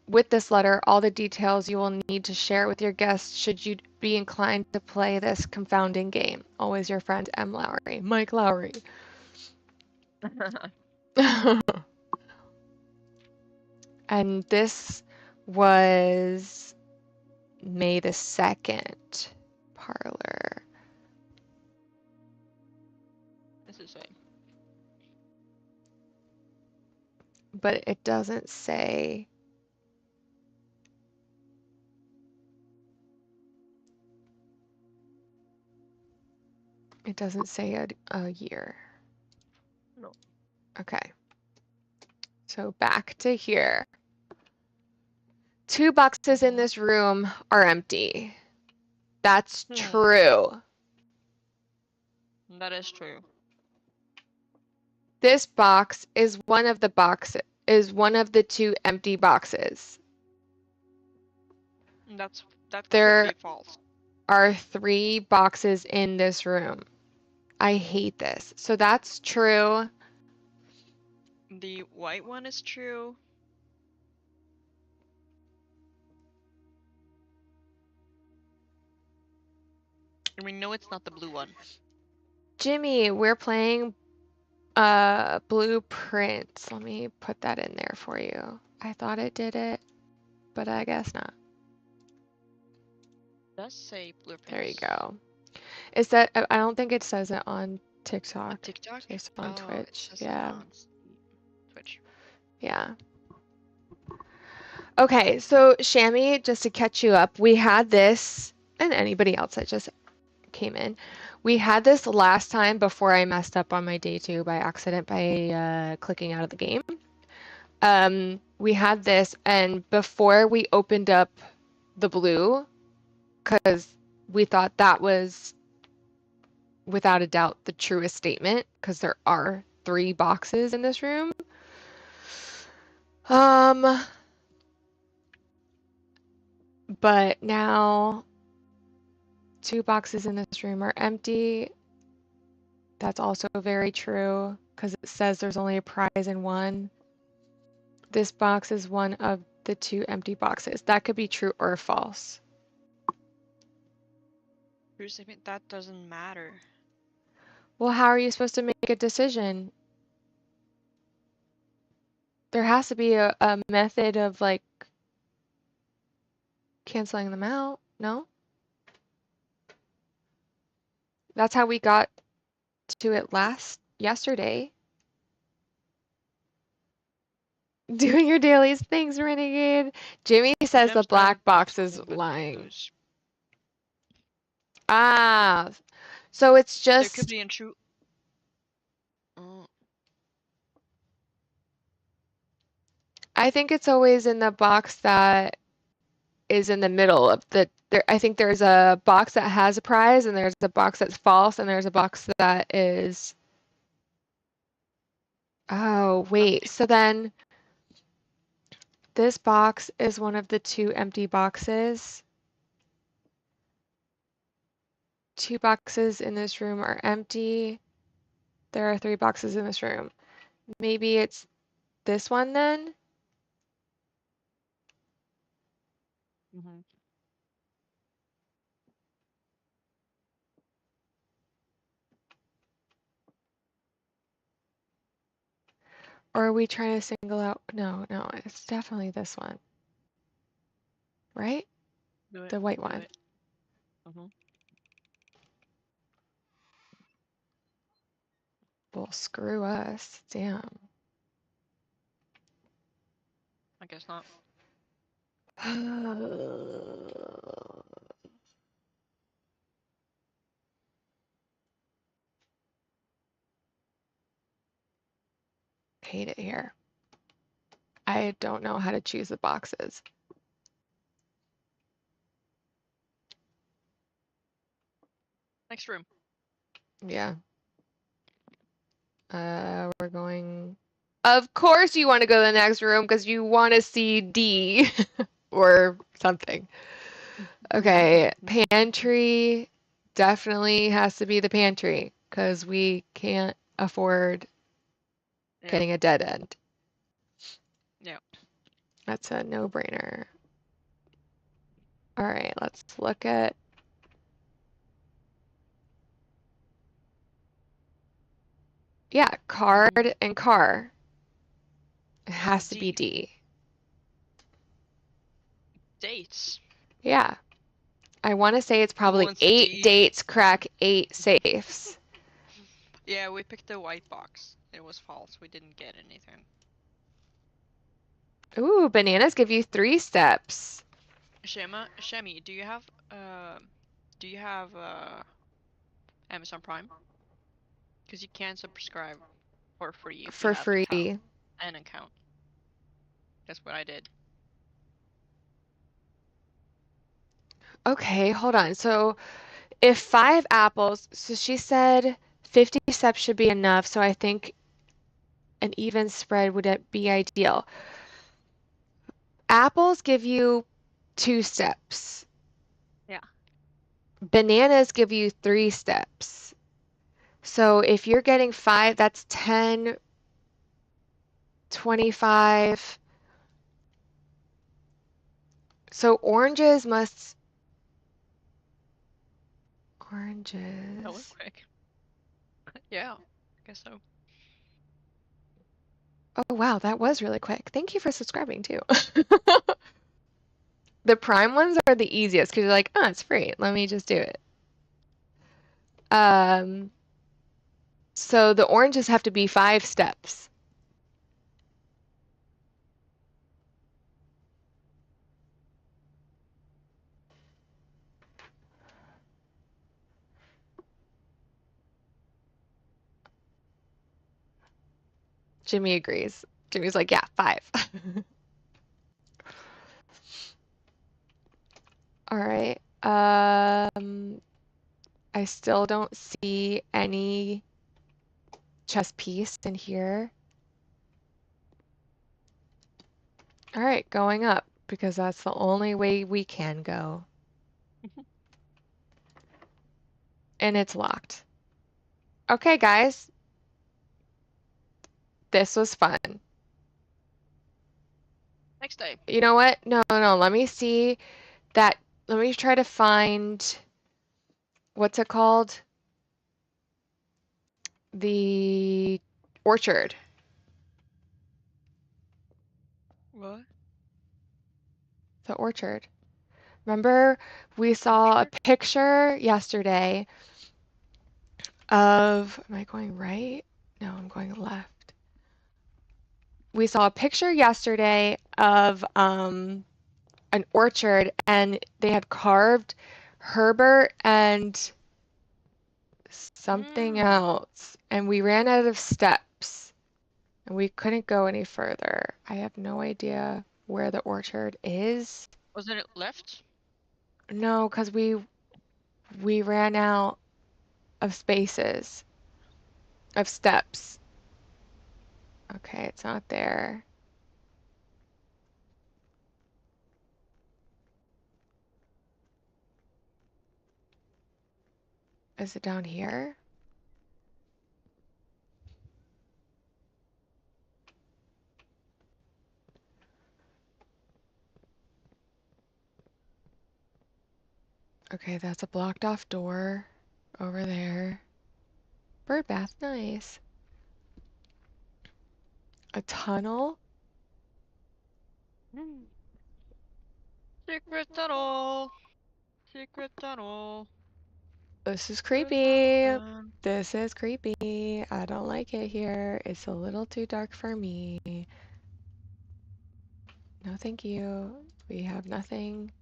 with this letter all the details you will need to share with your guests should you be inclined to play this confounding game. Always your friend, M. Lowry. Mike Lowry. And this was May the 2nd. Parlor. This is same. But it doesn't say. It doesn't say a year. No. Okay. So back to here. 2 boxes in this room are empty. That's true. That is true. This box is one of the 2 empty boxes. That could There be false. are 3 boxes in this room. I hate this. So that's true. The white one is true. And we know it's not the blue one. Jimmy, we're playing Blueprints. Let me put that in there for you. I thought it did it, but I guess not. It does say Blueprints. There you go. Is that? I don't think it says it on TikTok. On TikTok? It's on Twitch. It says Yeah. it on Twitch. Yeah. Okay, so Shammy, just to catch you up, we had this, and anybody else that just came in, we had this last time before I messed up on my day 2 by accident by clicking out of the game. We had this, and before we opened up the blue, because we thought that was without a doubt the truest statement, because there are 3 boxes in this room. But now 2 boxes in this room are empty. That's also very true because it says there's only a prize in one. This box is one of the 2 empty boxes. That could be true or false. Bruce, I mean, that doesn't matter. Well, how are you supposed to make a decision? There has to be a method of like canceling them out, no? That's how we got to it yesterday. Doing your daily things, Renegade. Jimmy says the black box is lying. Ah, so it's just. There could be a true. I think it's always in the box that is in the middle of the. I think there's a box that has a prize, and there's a box that's false, and there's a box that is. Oh, wait. So then this box is one of the 2 empty boxes. 2 boxes in this room are empty. There are 3 boxes in this room. Maybe it's this one then? Mm-hmm. Or are we trying to single out? No, it's definitely this one. Right? The white one. Mm-hmm. Well, screw us. Damn. I guess not. Hate it here. I don't know how to choose the boxes. Next room. Yeah. We're going. Of course you want to go to the next room because you want to see D or something. Okay, pantry definitely has to be the pantry because we can't afford getting a dead end. Yeah. That's a no-brainer. All right, let's look at. Yeah, card and car. It has to be D. Dates. Yeah. I want to say it's probably 8 dates, crack 8 safes. Yeah, we picked the white box. It was false. We didn't get anything. Ooh, bananas give you 3 steps. Shemi, do you have Amazon Prime? Because you can subscribe for free if you have an account. That's what I did. Okay, hold on. So if 5 apples, so she said 50 steps should be enough, so I think an even spread would be ideal. Apples give you 2 steps. Yeah. Bananas give you 3 steps. So if you're getting 5, that's 10, 25. So oranges must. Oranges. That was quick. Yeah, I guess so. Oh, wow, that was really quick. Thank you for subscribing too. The Prime ones are the easiest because you're like, oh, it's free. Let me just do it. So the oranges have to be 5 steps. Jimmy agrees. Jimmy's like, yeah, 5. All right. I still don't see any chess piece in here. All right, going up because that's the only way we can go. And it's locked. Okay, guys. This was fun. Next day. You know what? No. Let me see that. Let me try to find, what's it called? The orchard. What? The orchard. Remember, we saw a picture yesterday of, am I going right? No, I'm going left. We saw a picture yesterday of an orchard, and they had carved Herbert and something else, and we ran out of steps, and we couldn't go any further. I have no idea where the orchard is. Wasn't it left? No, because we ran out of spaces, of steps. Okay, it's not there. Is it down here? Okay, that's a blocked off door over there. Bird bath, nice. A tunnel? Secret tunnel. Secret tunnel. This is creepy. This is creepy. I don't like it here. It's a little too dark for me. No, thank you. We have nothing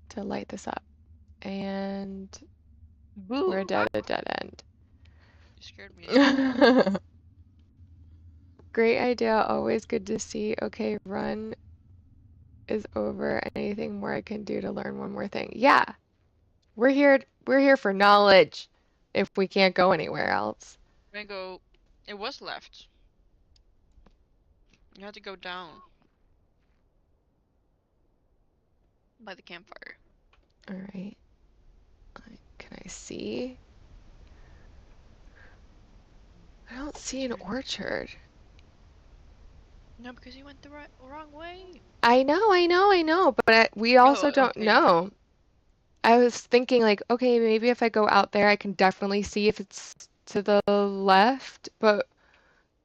to light this up. And Boo. we're dead at a dead end. You scared me. Great idea. Always good to see. Okay, run is over. Anything more I can do to learn one more thing? Yeah. We're here for knowledge if we can't go anywhere else. Mango, it was left. You had to go down. By the campfire. All right. Can I see? I don't see an orchard. No, because you went the wrong way. I know, but we also don't okay. know. I was thinking like, okay, maybe if I go out there, I can definitely see if it's to the left, but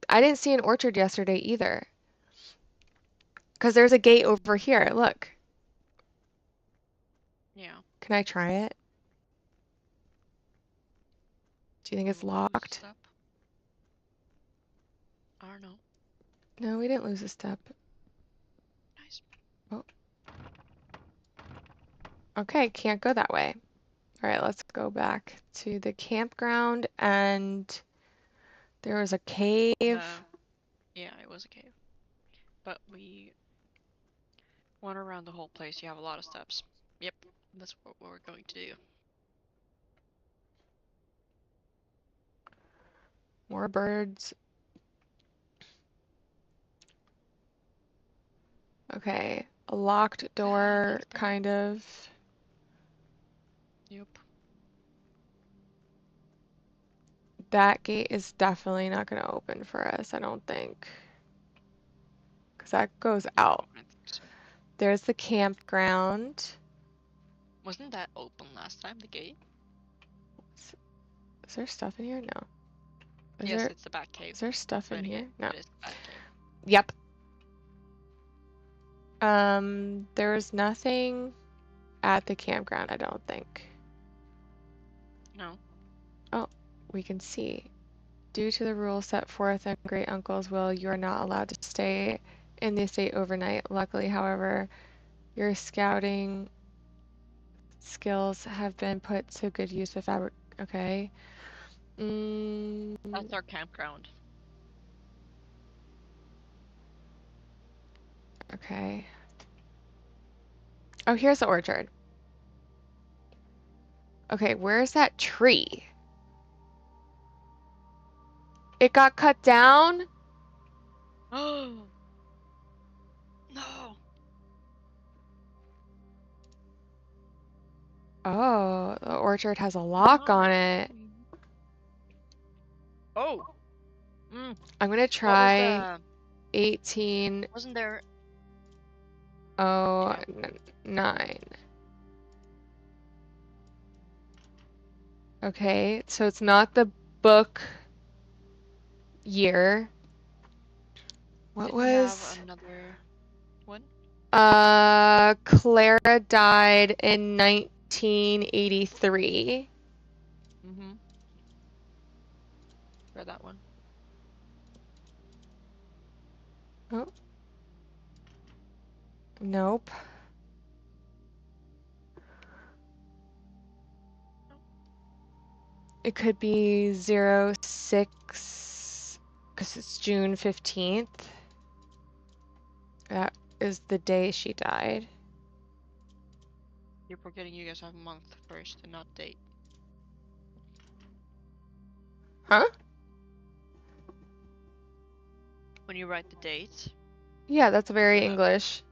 I didn't see an orchard yesterday either. Because there's a gate over here, look. Yeah. Can I try it? Do you think it's locked? I don't know. No, we didn't lose a step. Nice. Oh. Okay, can't go that way. All right, let's go back to the campground, and there was a cave. Yeah, it was a cave. But we went around the whole place. You have a lot of steps. Yep, that's what we're going to do. More birds. Okay, a locked door, kind of. Yep. That gate is definitely not going to open for us, I don't think. Because that goes out. So. There's the campground. Wasn't that open last time, the gate? Is there stuff in here? No. Yes, it's the Bat Cave. Is there stuff in here? No. It is the Bat Cave. Yep. There's nothing at the campground, I don't think. No. Oh, we can see. Due to the rules set forth in Great Uncle's will, you are not allowed to stay in the estate overnight. Luckily, however, your scouting skills have been put to good use with fabric. Okay. That's our campground. Okay. Oh, here's the orchard. Okay, where's that tree? It got cut down? Oh. Oh, the orchard has a lock on it. Oh. Mm. I'm gonna What was try the? 18. Wasn't there? Oh, Yeah. 9. Okay, so it's not the book year. What Didn't we have was? another one? Clara died in 1983. Mm-hmm. For that one. Oh. Nope. It could be 06 because it's June 15th. That is the day she died. You're forgetting you guys have month first and not date. Huh? When you write the dates. Yeah, that's very English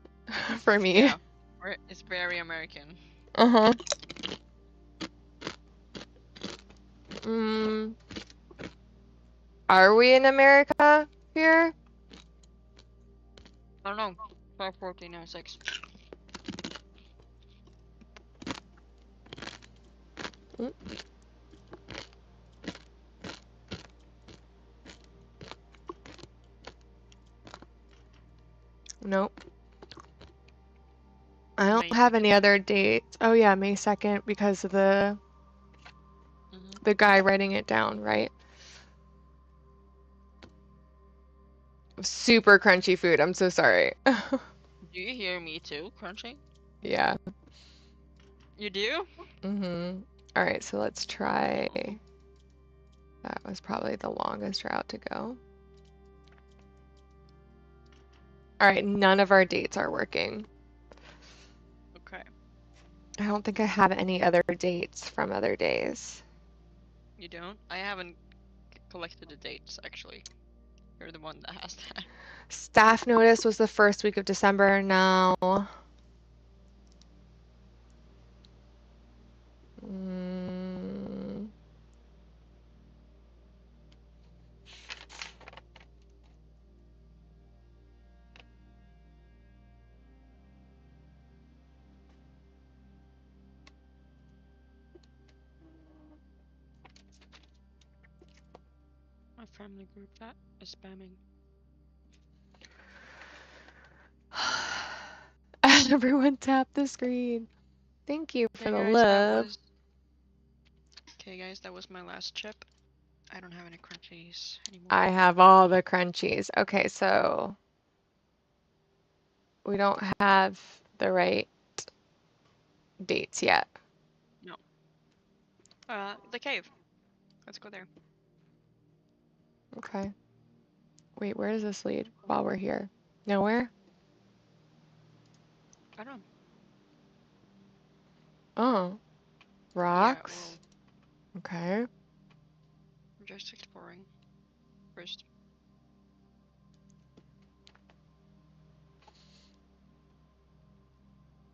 for me. Yeah. It's very American. Uh-huh. Are we in America here? I don't know. 5/14/06. Mm. Nope. I don't May have 2nd. any other dates. Oh yeah, May 2nd because of the guy writing it down, right? Super crunchy food. I'm so sorry. Do you hear me too, crunching? Yeah. You do? Mm-hmm. All right, so let's try. That was probably the longest route to go. All right, none of our dates are working. Okay. I don't think I have any other dates from other days. You don't? I haven't collected the dates, actually. You're the one that has that. Staff notice was the first week of December now. My family group that is spamming. Everyone tap the screen. Thank you for the guys, love. Okay, guys, that was my last chip. I don't have any crunchies anymore. I have all the crunchies. Okay, so we don't have the right dates yet. No. The cave. Let's go there. Okay. Wait, where does this lead while we're here? Nowhere? I don't know. Oh. Rocks? Yeah, well, Okay. I'm just exploring first.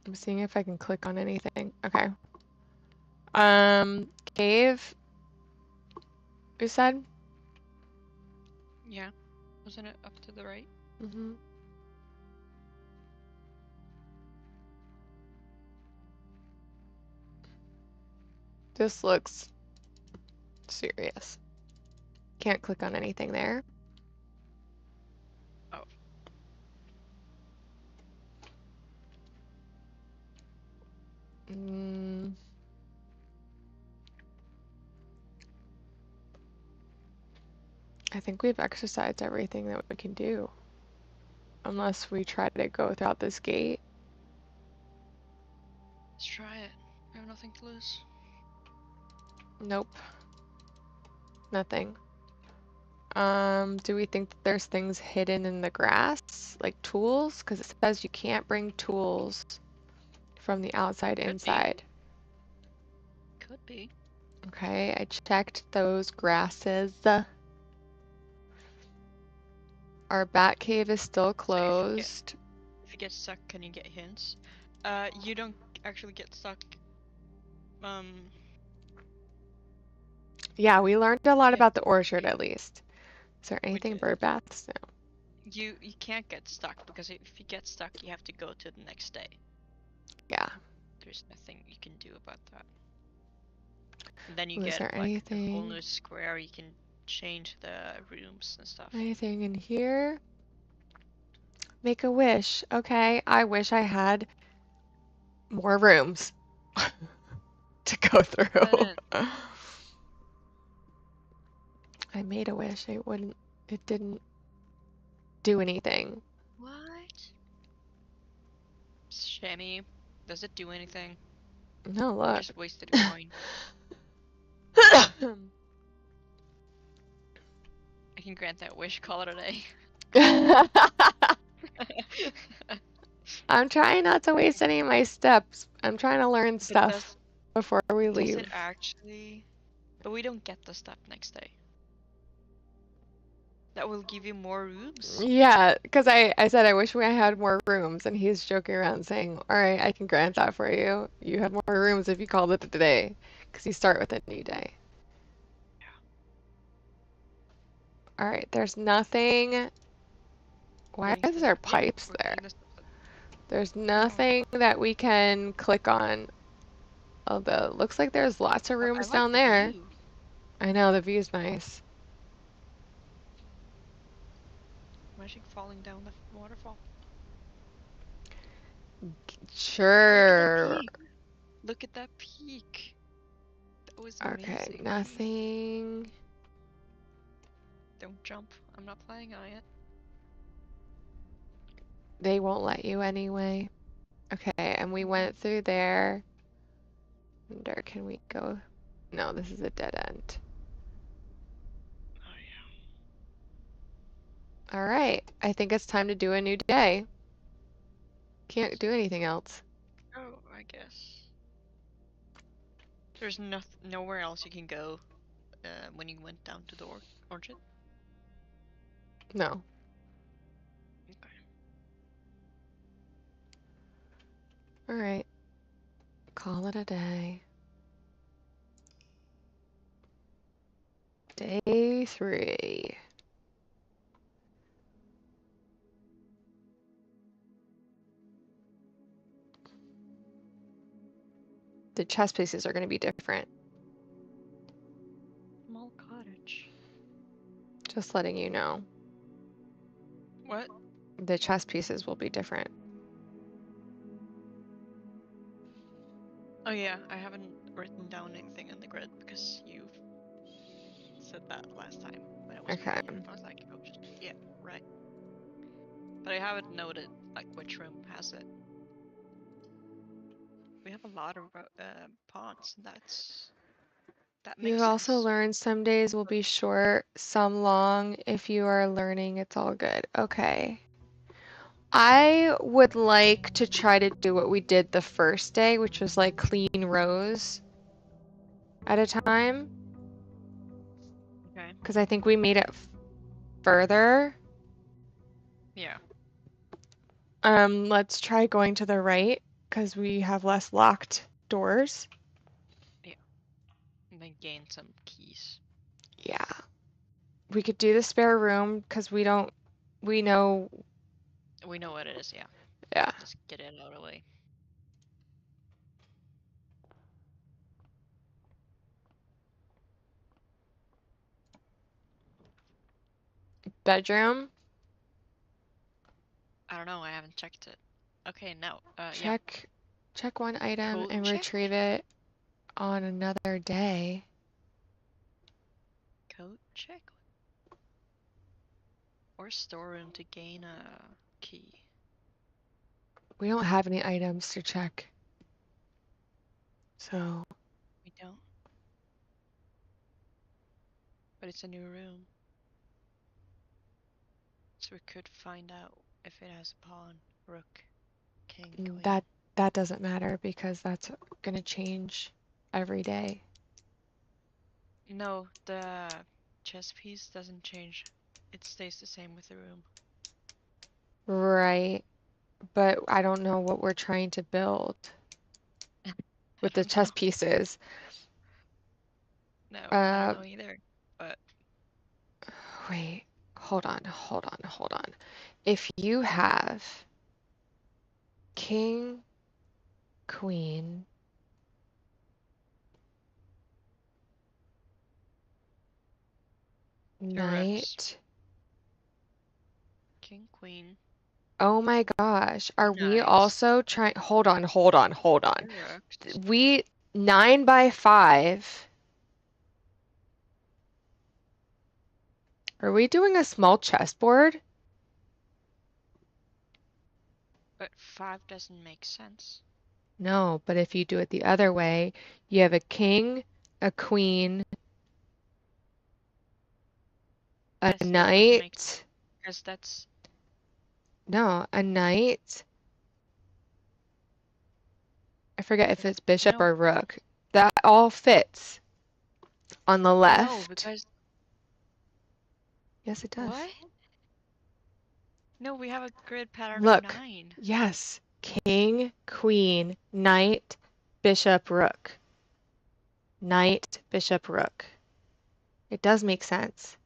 I'm seeing if I can click on anything. Okay. Cave? You said? Yeah. Wasn't it up to the right? Mm-hmm. This looks serious. Can't click on anything there. Oh. I think we've exercised everything that we can do. Unless we try to go throughout this gate. Let's try it. I have nothing to lose. Nope. Nothing. Do we think that there's things hidden in the grass? Like tools? Because it says you can't bring tools from the outside inside. Could be. Okay, I checked those grasses. Our bat cave is still closed. If you get stuck, can you get hints? You don't actually get stuck Yeah, we learned a lot Yeah. about the orchard at least. Is there anything did. bird baths? No. You can't get stuck because if you get stuck, you have to go to the next day. Yeah. There's nothing you can do about that. And then you Was get there like a whole anything? new square. You can change the rooms and stuff. Anything in here? Make a wish. Okay, I wish I had more rooms to go through. I made a wish. It didn't do anything. What? Shammy. Does it do anything? No, You look. just wasted a coin. I can grant that wish. Call it a day. I'm trying not to waste any of my steps. I'm trying to learn stuff before we Does leave. it actually? But we don't get the stuff next day. That will give you more rooms? Yeah, because I said I wish we had more rooms, and he's joking around saying, all right, I can grant that for you. You have more rooms if you called it a day, because you start with a new day. All right, there's nothing. Why is there pipes there? There's nothing that we can click on. Although it looks like there's lots of rooms down there. I know, the view's nice. Imagine falling down the waterfall. Sure. Look at that peak. That was amazing. Okay, nothing. Don't jump. I'm not playing on it. They won't let you anyway. Okay, and we went through there. Wonder, can we go? No, this is a dead end. Oh yeah. All right, I think it's time to do a new day. Can't do anything else. Oh, I guess. There's nowhere else you can go when you went down to the orchard? No. Okay. All right. Call it a day. Day 3. The chess pieces are going to be different. Small cottage. Just letting you know. What? The chess pieces will be different. Oh yeah, I haven't written down anything in the grid because you said that last time when it was Okay. I was like, oh, yeah, right. But I haven't noted like which room has it. We have a lot of pawns. That makes You've sense. also learned some days will be short, some long. If you are learning, it's all good. Okay. I would like to try to do what we did the first day, which was like clean rows at a time. Okay. Because I think we made it further. Yeah. Let's try going to the right because we have less locked doors. Yeah. And then gain some keys. Yeah. We could do the spare room because we know. We know what it is, yeah. Yeah. Just get it out of the way. Bedroom. I don't know, I haven't checked it. Okay, now, Check one item Code and check? retrieve it on another day. Code check? Or storeroom to gain a key. We don't have any items to check. So. We don't. But it's a new room. So we could find out if it has a pawn, rook, king, queen. That doesn't matter because that's gonna change every day. No, the chess piece doesn't change. It stays the same with the room. Right. But I don't know what we're trying to build. with the don't know. chess pieces. No, I Uh, don't know either. But wait, hold on. If you have king, queen, your rooks. knight. King, queen, Oh my gosh. Are we knight, also trying? Hold on. your rooks. We 9 by 5. Are we doing a small chessboard? But 5 doesn't make sense. No, but if you do it the other way, you have a king, a queen, a Yes, that doesn't make sense. knight. Because that's. No, a knight. I forget if it's bishop No, or rook. That all fits on the no, left. because. Yes, it does. What? No, we have a grid pattern of Look. 9. Yes. King, queen, knight, bishop, rook. Knight, bishop, rook. It does make sense.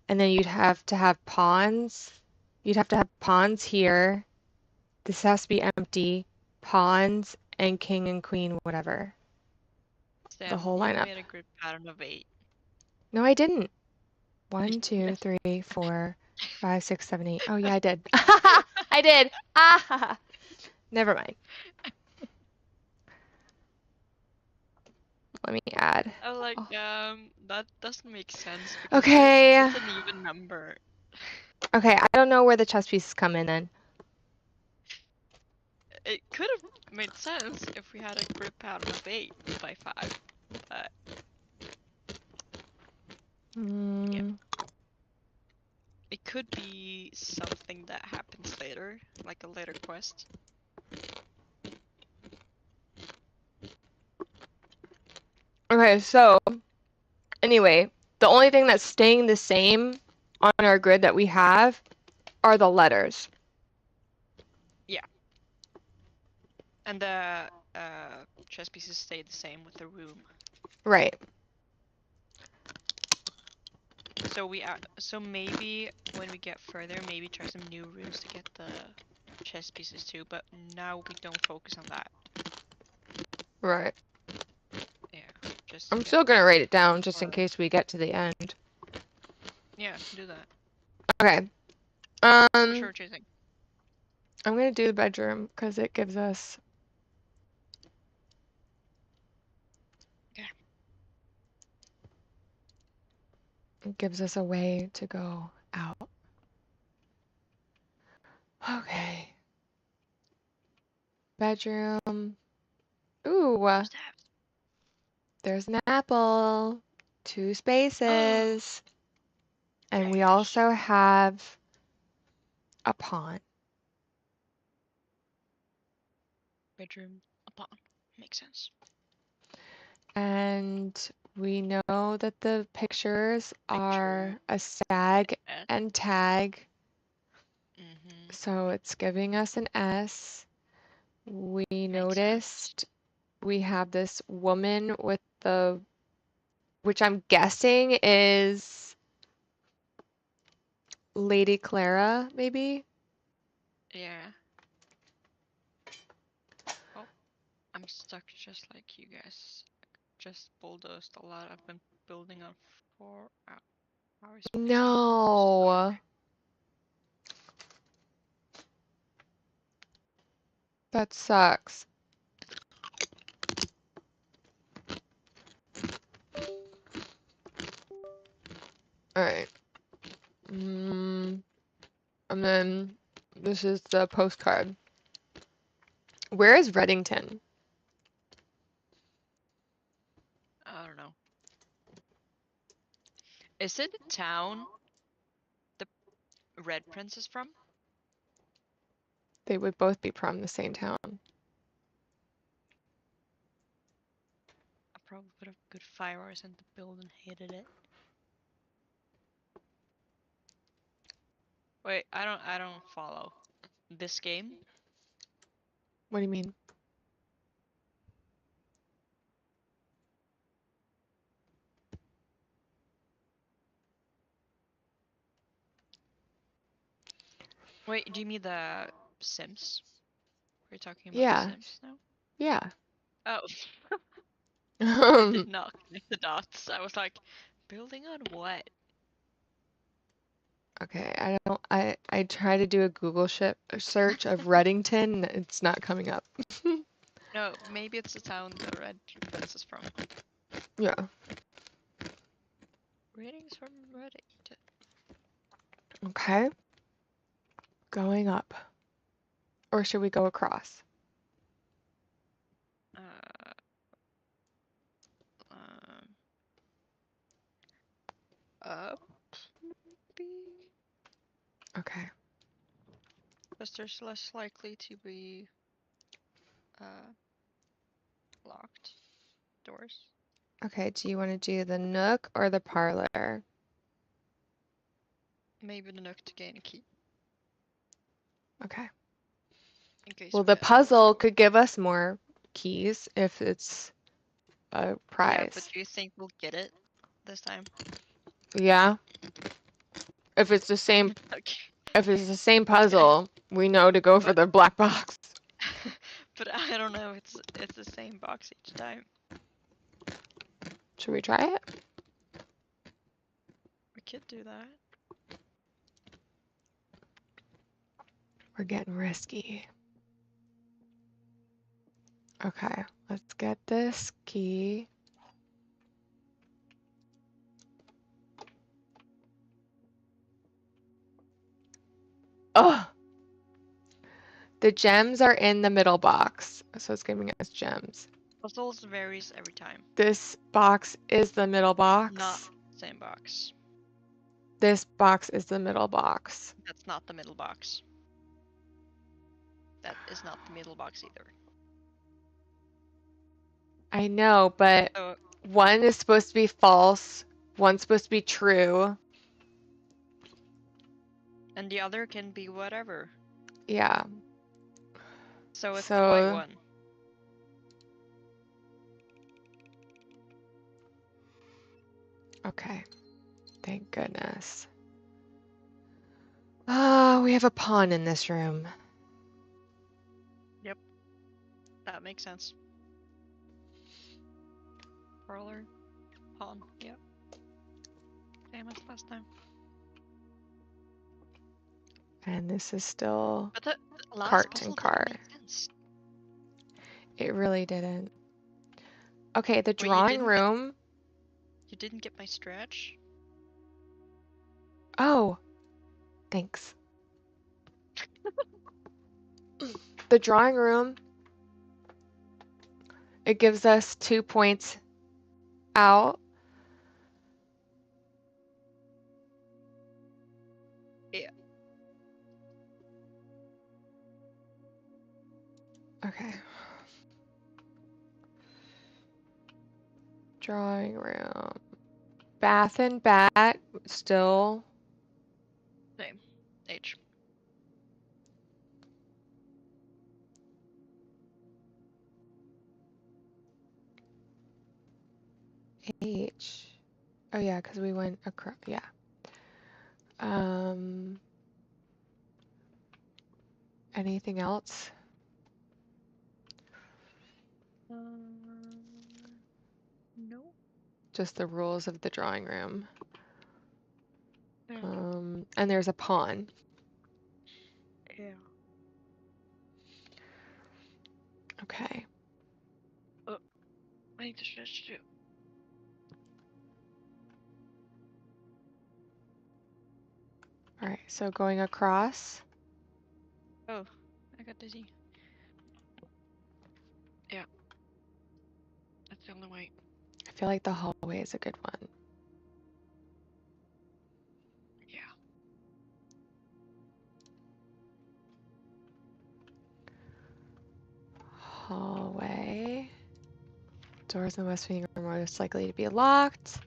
And then you'd have to have pawns. You'd have to have pawns here. This has to be empty. Pawns and king and queen, whatever. The Sam, whole you lineup. made a grid pattern of 8. No, I didn't. 1, 2, Yes. 3, 4, 5, 6, 7, 8. Oh yeah, I did. I did. Ah, never mind. Let me add. I was like, Oh. that doesn't make sense because Okay. it's an even number. Okay, I don't know where the chess pieces come in then. It could have made sense if we had a grid pattern of 8 by 5. But Mm, it could be something that happens later, like a later quest. Okay, so anyway, the only thing that's staying the same on our grid that we have are the letters. And the chess pieces stay the same with the room. Right. So maybe when we get further, maybe try some new rooms to get the chess pieces too. But now we don't focus on that. Right. Yeah, just I'm get still gonna write it down just in or- case we get to the end. yeah, do that. Okay. For sure, chasing. I'm gonna do the bedroom because it gives us. Okay. It gives us a way to go out. Okay. Bedroom. Ooh, What's that? there's an apple. 2 spaces. And we also have a pawn. Bedroom, a pawn. Makes sense. And we know that the pictures are Picture. a stag S. and tag. Mm-hmm. So it's giving us an S. We Makes noticed we have this woman with the, which I'm guessing is Lady Clara, maybe? Yeah. Oh, I'm stuck just like you guys. Just bulldozed a lot. I've been building on 4 hours. No. That sucks. All right. And then this is the postcard. Where is Reddington? I don't know. Is it the town the Red Prince is from? They would both be from the same town. I probably put a good 5 hours into build and hated it. Wait, I don't follow. This game? What do you mean? Wait, do you mean the Sims? We're talking about the Yeah, Sims now? yeah. Oh, I did not connect the dots. I was like, building on what? Okay, I try to do a Google search of Reddington, and it's not coming up. No, maybe it's the town the red fence is from. Yeah. Ratings from Reddit. Okay. Going up. Or should we go across? Uh, um, up, maybe? Okay. Because there's less likely to be locked doors. Okay, do you want to do the Nook or the parlor? Maybe the Nook to gain a key. Okay. In case Well, we the have to go puzzle through. could give us more keys if it's a Yeah, prize. but do you think we'll get it this time? Yeah. If it's the same Okay. if it's the same Okay. puzzle, we know to go for But the black box. but I don't know. It's the same box each time. Should we try it? We could do that. We're getting risky. Okay, let's get this key. Oh! The gems are in the middle box, so it's giving us gems. Puzzles varies every time. This box is the middle box. Not same box. This box is the middle box. That's not the middle box. That is not the middle box either. I know, but So one is supposed to be false, one's supposed to be true. and the other can be whatever. Yeah. So it's the white one. Okay. Thank goodness. Ah, we have a pawn in this room. Yep. That makes sense. Parlor. Pawn. Yep. Same as last time. And this is still But the last cart puzzle and cart. didn't make sense. It really didn't. Okay, the Wait, drawing room. You didn't get my stretch? Oh, thanks. The drawing room. It gives us 2 points out. Yeah. Okay. Drawing room. Bath and bat, still. Same. H. H. Oh yeah, because we went across. Yeah. Anything else? No. Just the rules of the drawing room. Yeah. And there's a pawn. Yeah. Okay. Oh, I need to stretch too. All right, so going across. Oh, I got dizzy. Yeah. That's the only way. I feel like the hallway is a good one. Yeah. Hallway. Doors in the west wing are most likely to be locked.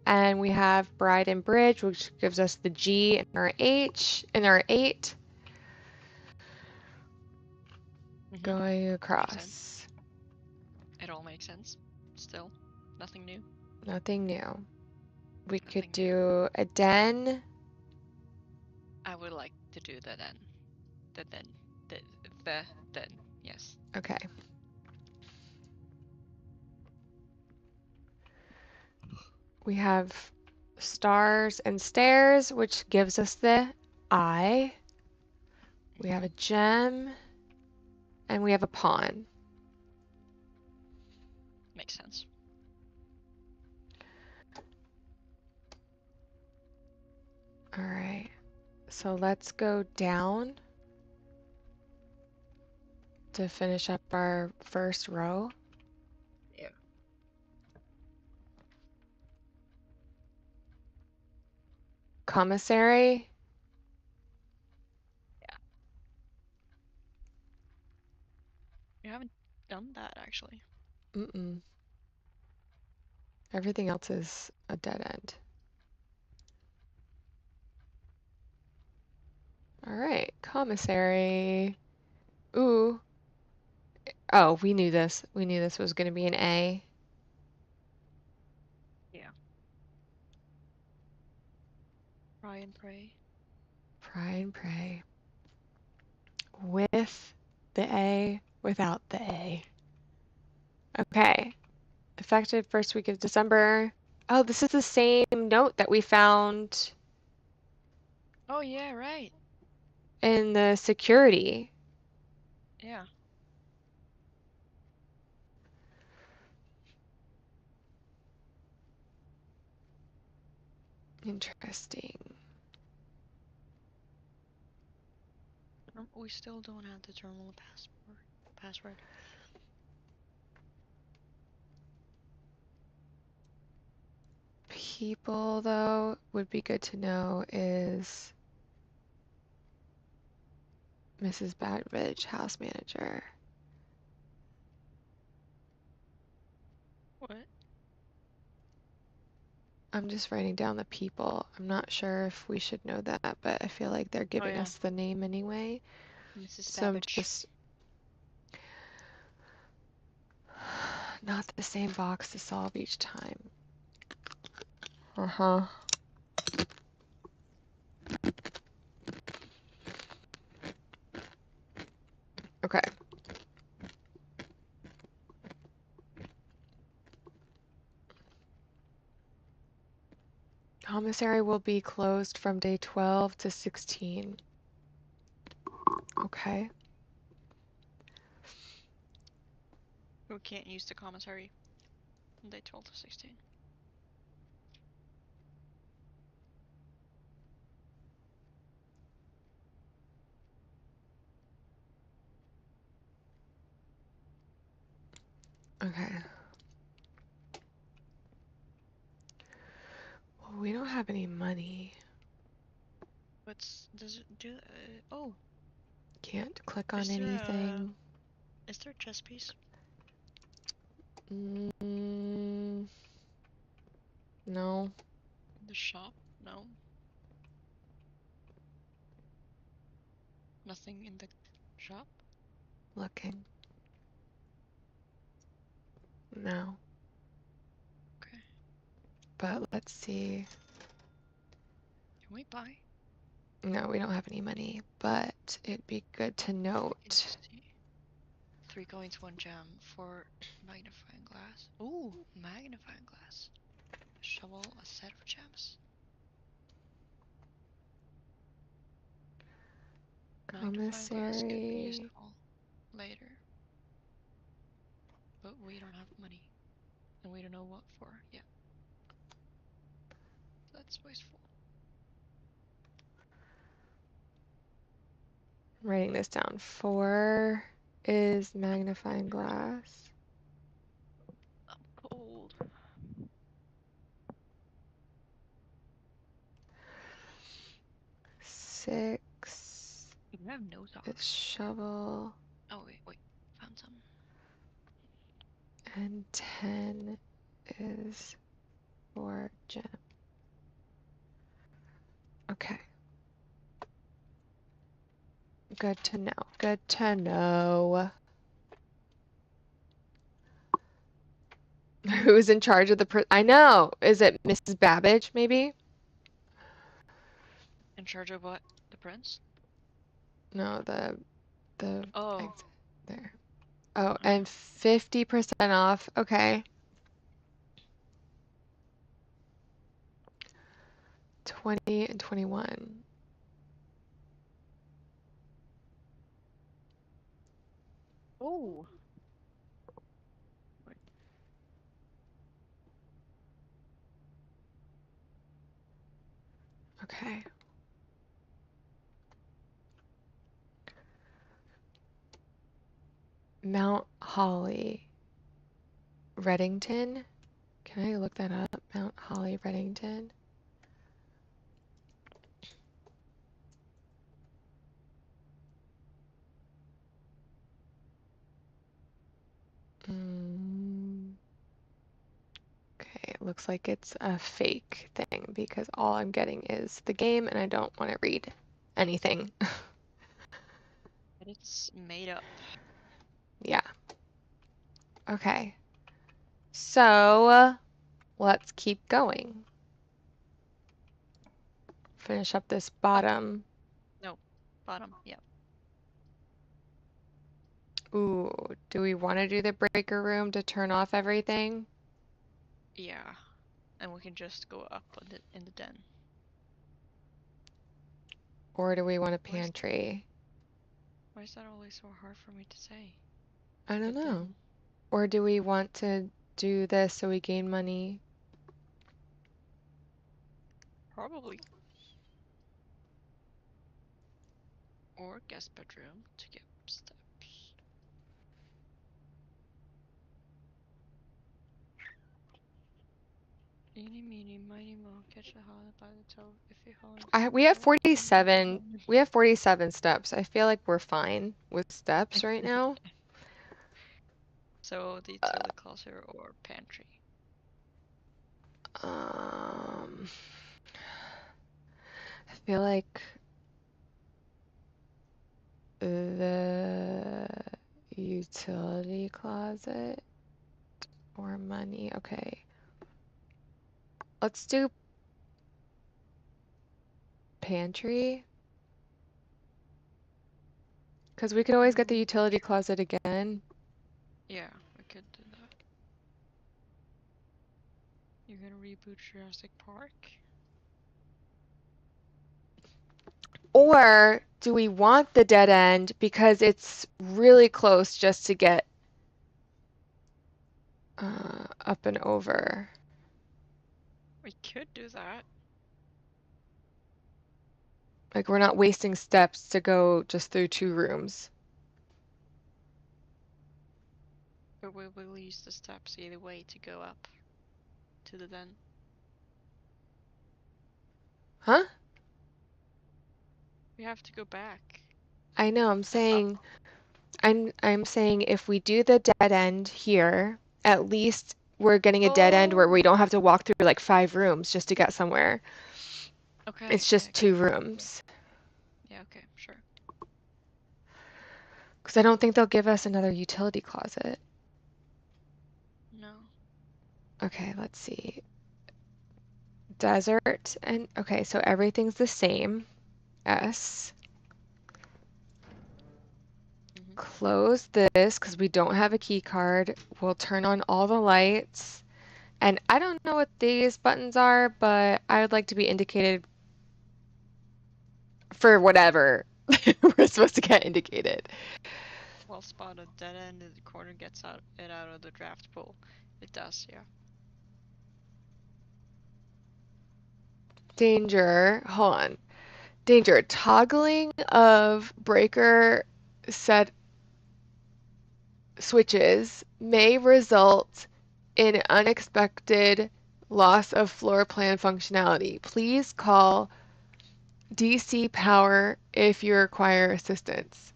And we have Bride and Bridge, which gives us the G in our H, in our 8. Going across. It all makes sense. Still, nothing new. Nothing new. We Nothing could do a den. I would like to do the den. then, yes. Okay. We have stars and stairs, which gives us the eye. We have a gem, and we have a pawn. Makes sense. All right. So let's go down to finish up our first row. Yeah. Commissary. Yeah. We haven't done that actually. Mm-mm. Everything else is a dead end. All right, commissary. Ooh. Oh, we knew this. We knew this was going to be an A. Yeah. Pry and pray. Pry and pray. With the A, without the A. Okay. Effective first week of December. Oh, this is the same note that we found Oh yeah, right. in the security. Yeah. Interesting. We still don't have the terminal password. People, though, would be good to know is Mrs. Badridge, house manager. What? I'm just writing down the people. I'm not sure if we should know that, but I feel like they're giving yeah. us the name anyway. Mrs. So I'm Babbage. just not the same box to solve each time. Uh-huh. Okay. Commissary will be closed from day 12 to 16. Okay. We can't use the commissary from day 12 to 16. Okay. Well, we don't have any money. Does it do? Oh, Can't click on is there anything. is there a chess piece? Mm, no. In the shop? No. Nothing in the shop? Looking. No. Okay. But let's see. Can we buy? No, we don't have any money, but it'd be good to note. See. 3 coins, 1 gem for magnifying glass. Ooh, magnifying glass. A shovel, a set of gems. Magnifying glass could be Commissary. useful later. But we don't have money. And we don't know what for yet. That's wasteful. I'm writing this down. 4 is magnifying glass. I'm cold. 6 You have no socks. is shovel. Oh wait, found some. And 10 is for gem. Okay. Good to know. Good to know. Who's in charge of the I know. Is it Mrs. Babbage, maybe? In charge of what? The prince? No, the Oh. exit there. Oh, and 50% off. Okay. 20 and 21. Oh. Okay. Mount Holly, Reddington. Can I look that up? Mount Holly, Reddington. Okay, it looks like it's a fake thing because all I'm getting is the game and I don't want to read anything. It's made up. Yeah. Okay. So let's keep going. Finish up this bottom. No, bottom. Yeah. Ooh, do we want to do the breaker room to turn off everything? Yeah. And we can just go up in the den. Or do we want a pantry? Why is that always so hard for me to say? I don't The know. den. Or do we want to do this so we gain money? Probably. Or guest bedroom to get steps. Eeny, meeny, miny, moe, catch a holly by the toe if you hold. We have 47. We have 47 steps. I feel like we're fine with steps right now. So the utility closet or pantry. I feel like the utility closet or money. Okay. Let's do pantry. Because we could always get the utility closet again. Yeah, we could do that. You're gonna reboot Jurassic Park? Or do we want the dead end because it's really close just to get up and over? We could do that. Like we're not wasting steps to go just through 2 rooms. But we will use the steps either way to go up to the den. Huh? We have to go back. I know, I'm saying if we do the dead end here, at least we're getting a dead end where we don't have to walk through like 5 rooms just to get somewhere. Okay. It's just 2 rooms. Yeah, okay, sure. Because I don't think they'll give us another utility closet. No. Okay, let's see. Desert and okay, so everything's the same. S. Close this because we don't have a key card. We'll turn on all the lights. And I don't know what these buttons are, but I would like to be indicated for whatever we're supposed to get indicated. Well spotted. Dead end in the corner gets it out of the draft pool. It does, yeah. Danger. Hold on. Danger. Toggling of breaker set switches may result in unexpected loss of floor plan functionality. Please call DC Power if you require assistance.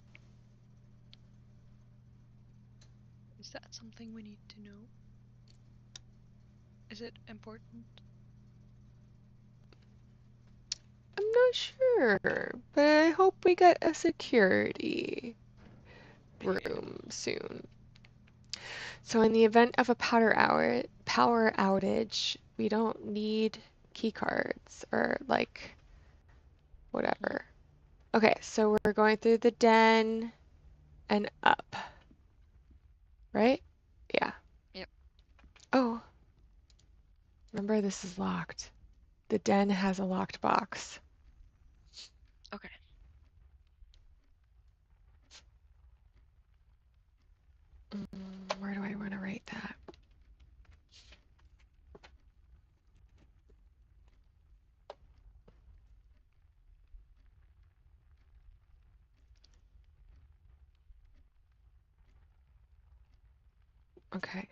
Is that something we need to know? Is it important? I'm not sure, but I hope we get a security room soon. So in the event of a power outage, we don't need key cards or like whatever. Okay, so we're going through the den and up, right? Yeah. Yep. Oh, remember this is locked. The den has a locked box. Okay. Where do I want to write that? Okay.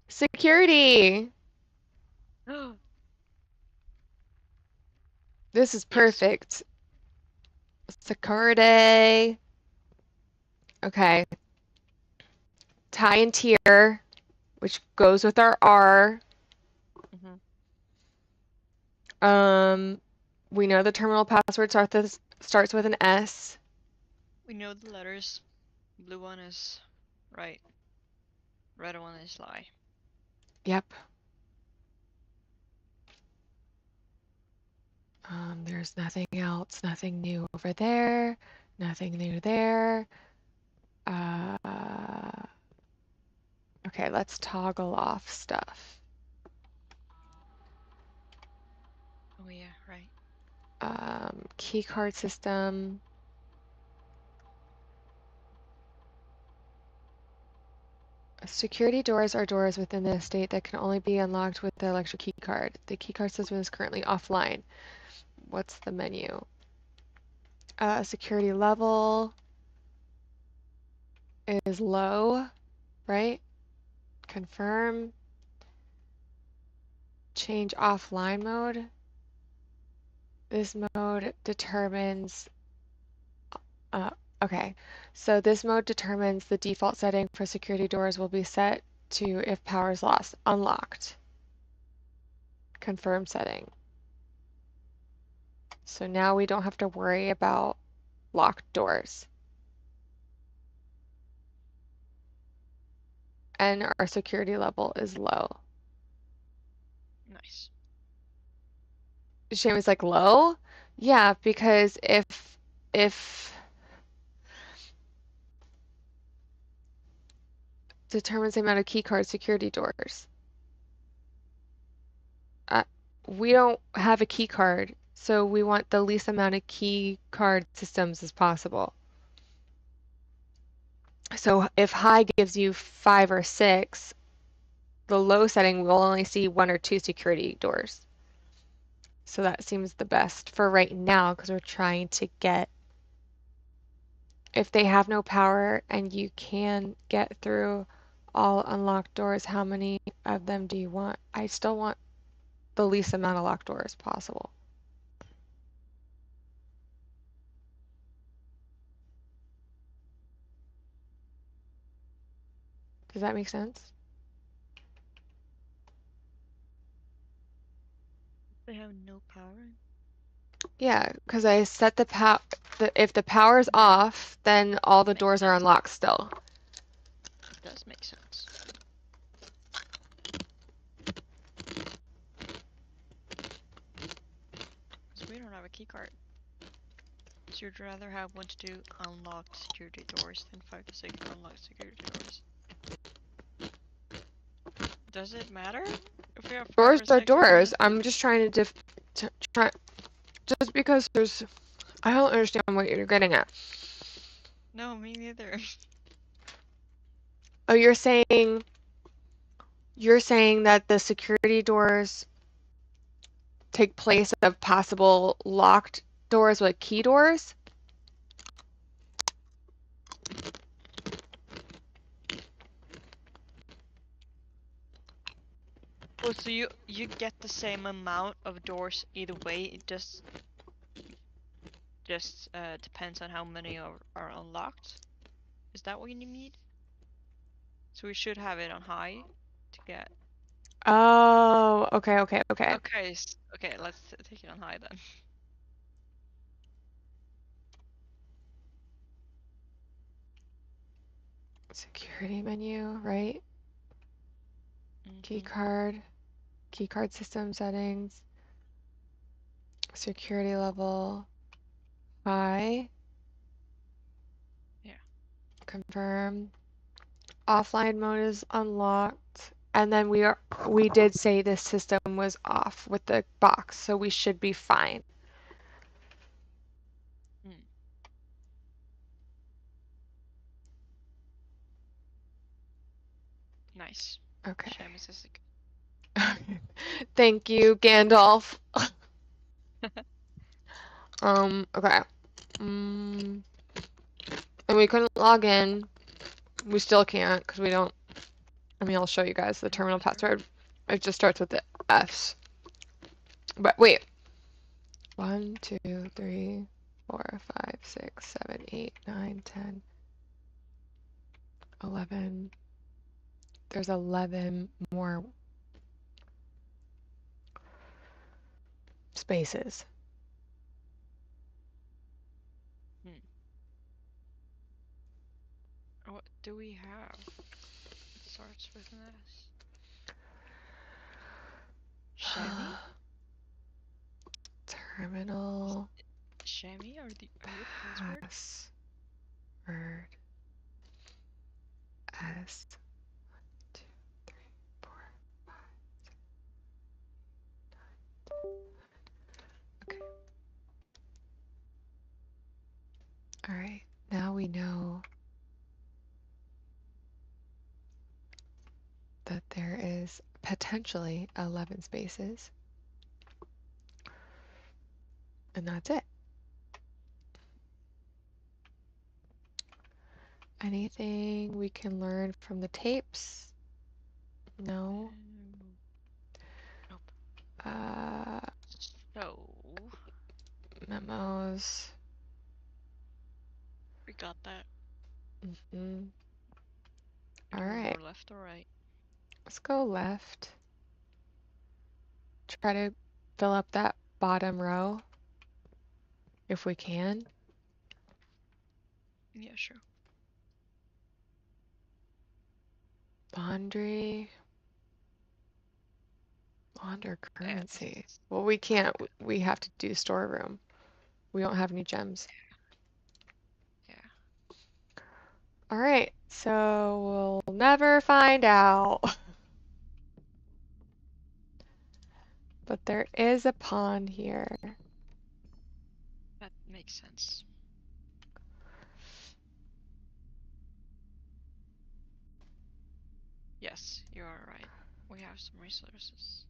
Security! This is Yes. perfect. Security. Okay. Tie and tier, which goes with our R. Mm-hmm. We know the terminal password starts with an S. We know the letters. Blue one is right. Red one is lie. Yep. There's nothing else, nothing new over there, nothing new there. Okay, let's toggle off stuff. Oh yeah, right. Key card system. Security doors are doors within the estate that can only be unlocked with the electric key card. The key card system is currently offline. What's the menu? Security level is low, right? Confirm. Change offline mode. This mode determines, okay, so this mode determines the default setting for security doors will be set to if power is lost, unlocked. Confirm setting. So now we don't have to worry about locked doors. And our security level is low. Nice. Shane was like, low? Yeah, because if determines the amount of keycard security doors. We don't have a key card, so we want the least amount of key card systems as possible. So if high gives you 5 or 6, the low setting will only see 1 or 2 security doors. So that seems the best for right now because we're trying to get, if they have no power and you can get through all unlocked doors, how many of them do you want? I still want the least amount of locked doors possible. Does that make sense? They have no power. Yeah, because I set the if the power's off, then all the Makes doors are sense. unlocked still. It does make sense. Because we don't have a key card. So you'd rather have one to do unlocked security doors than 5 to 6 unlocked security doors. Does it matter if we have 5 Doors or are 6 or doors. just... I'm just trying to try just because I don't understand what you're getting at. No, me neither. Oh, you're saying that the security doors take place of possible locked doors with key doors? Well, so you get the same amount of doors either way. It just depends on how many are unlocked. Is that what you need? So we should have it on high to get. Oh, okay. Okay, okay. Let's take it on high then. Security menu, right? Key Mhm. card. Keycard system settings. Security level. High. Yeah. Confirm. Offline mode is unlocked. And then we did say this system was off with the box, so we should be fine. Nice. Okay. Seamus is Thank you, Gandalf. Okay. And we couldn't log in. We still can't because we don't. I mean, I'll show you guys the terminal password. It just starts with the F's. But wait. 1, 2, 3, 4, 5, 6, 7, 8, 9, 10, 11. There's 11 more spaces. What do we have? It starts with an S. Shemmy? Terminal. Shemmy are the password? Password. S. 1, 2, 3, 4, 5, 6, 9. Okay. All right. Now we know that there is potentially 11 spaces. And that's it. Anything we can learn from the tapes? No. Nope. So Memos. we got that. All right. More left or right? Let's go left. Try to fill up that bottom row if we can. Yeah, sure. Laundry. Launder currency. Well, we can't. We have to do storeroom. We don't have any gems. Yeah. All right. So we'll never find out. But there is a pawn here. That makes sense. Yes, you are right. We have some resources.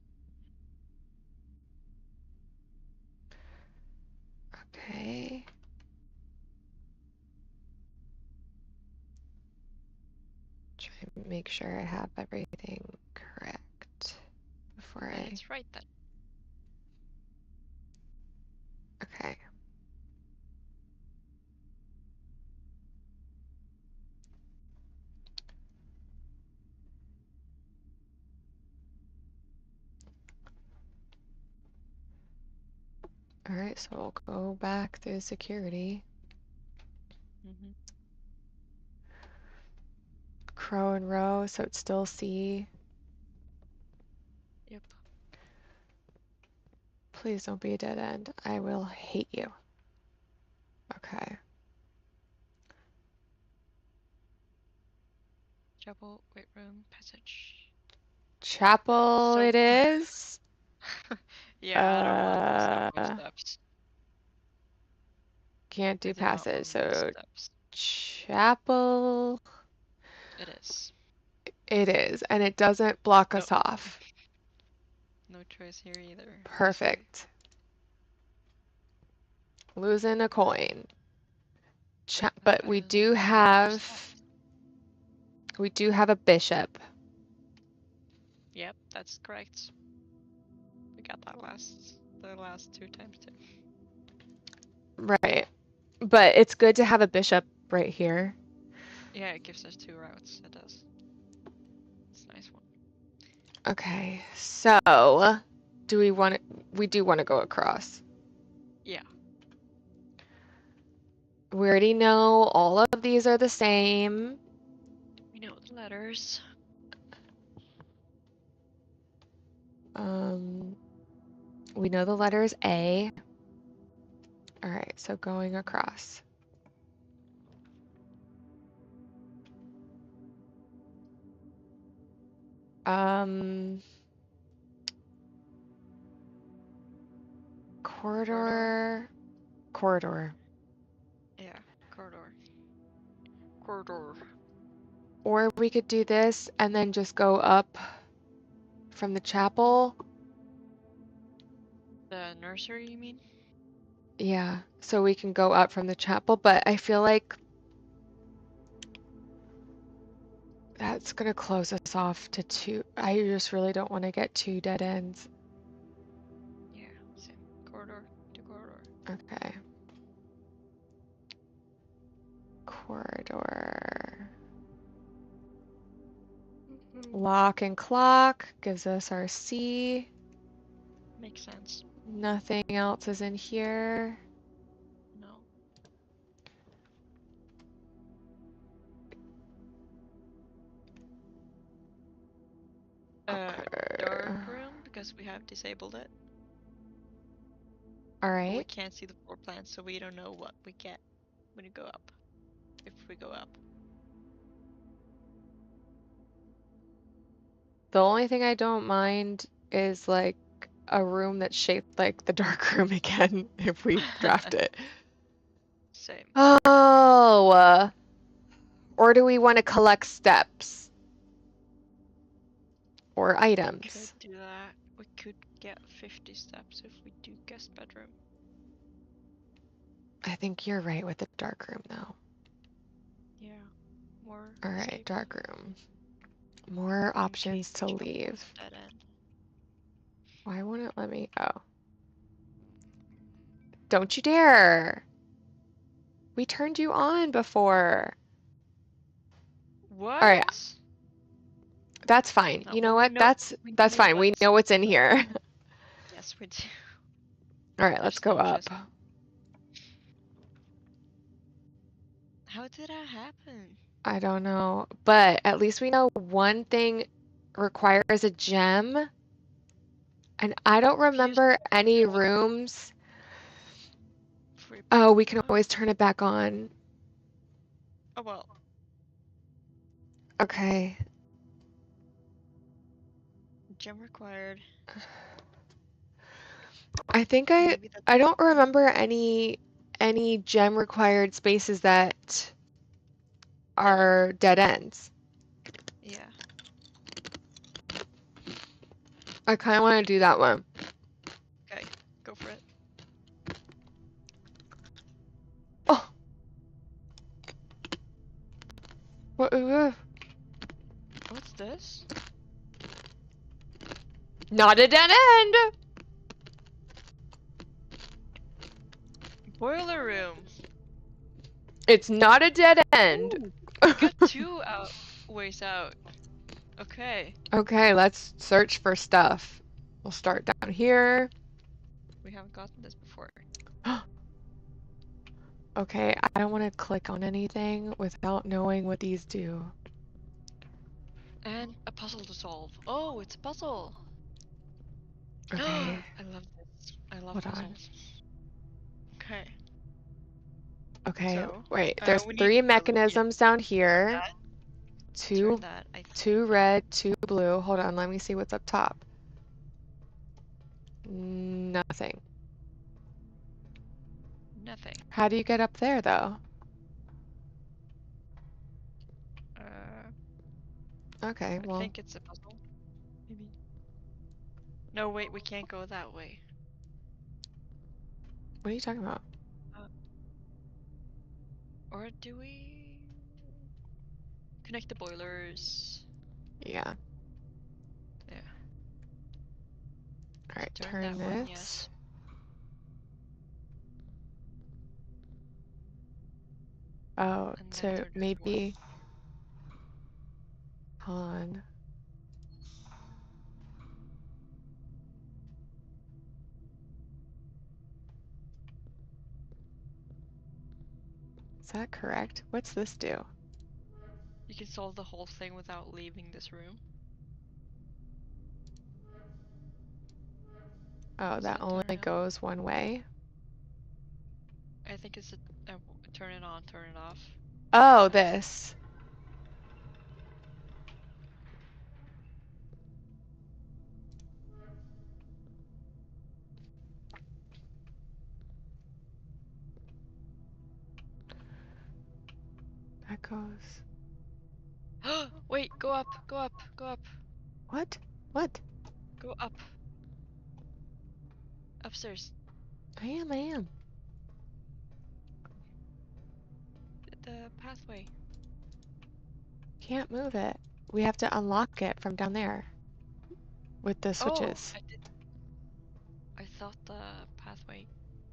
Okay. Try and make sure I have everything correct before I. It's right then. Okay. All right, so we'll go back through security. Crow and row, so it's still C. Yep. Please don't be a dead end. I will hate you. Okay. Chapel, weight room, passage. Chapel it is. Yeah, I don't want those type of steps. Can't do passage, so chapel. It is. It is, and it doesn't block us off. No choice here either. Perfect. Losing a coin. But we do have a bishop. Yep, that's correct. We got that the last 2 times too. Right. But it's good to have a bishop right here. Yeah, it gives us 2 routes. It does. It's a nice one. Okay, so do we want to? We do want to go across. Yeah. We already know all of these are the same. We know the letters. We know the letter is A. All right, so going across. Corridor. Yeah, corridor. Corridor. Or we could do this and then just go up from the chapel. The nursery, you mean? Yeah, so we can go up from the chapel, but I feel like that's gonna close us off to 2. I just really don't want to get 2 dead ends. Yeah, same. Corridor to corridor. Okay. Corridor. Lock and clock gives us our C. Makes sense. Nothing else is in here. No. Dark room, because we have disabled it. All But we right. can't see the floor plan, so we don't know what we get when you go up. If we go up. The only thing I don't mind is like a room that's shaped like the dark room again if we draft it. Same. Oh, or do we want to collect steps or We items? could do that. We could get 50 steps if we do guest bedroom. I think you're right with the dark room though. Yeah. More. All right, safe. dark room. More options to leave. Dead end. Why won't it let me? Oh. Don't you dare. We turned you on before. What? All right. That's fine. No, You know what? know, That's fine. We know what's in here. Yes, we do. All right, let's go up. How did that happen? I don't know, but at least we know one thing requires a gem. And I don't remember any rooms. Oh, we can always turn it back on. Oh, well. Okay. Gem required. I think I don't remember any gem required spaces that are dead ends. Yeah. I kind of want to do that one. Okay, go for it. Oh. What? What's this? Not a dead end. Boiler room. It's not a dead end. Ooh, we got 2 ways out. Okay. Okay, let's search for stuff. We'll start down here. We haven't gotten this before. Okay, I don't want to click on anything without knowing what these do. And a puzzle to solve. Oh, it's a puzzle. Okay. I love this. I love Hold puzzles. on. Okay. Okay, So, wait. There's 3 mechanisms down here. Two red, 2 blue. Hold on, let me see what's up top. Nothing. Nothing. How do you get up there, though? Okay, well. I think it's a puzzle. Maybe. No, wait, we can't go that way. What are you talking about? Or do we connect the boilers? Yeah. Yeah. Alright, turn that this. one, yes. Oh, to maybe. Hold on. Is that correct? What's this do? You can solve the whole thing without leaving this room. Oh, Is that it only turn on? goes one way. I think it's a turn it on, turn it off. Oh, this. That goes. Wait, go up, go up, go up, What? What? go up. Upstairs. I am. The pathway. Can't move it. We have to unlock it from down there with the Oh, switches. I thought the pathway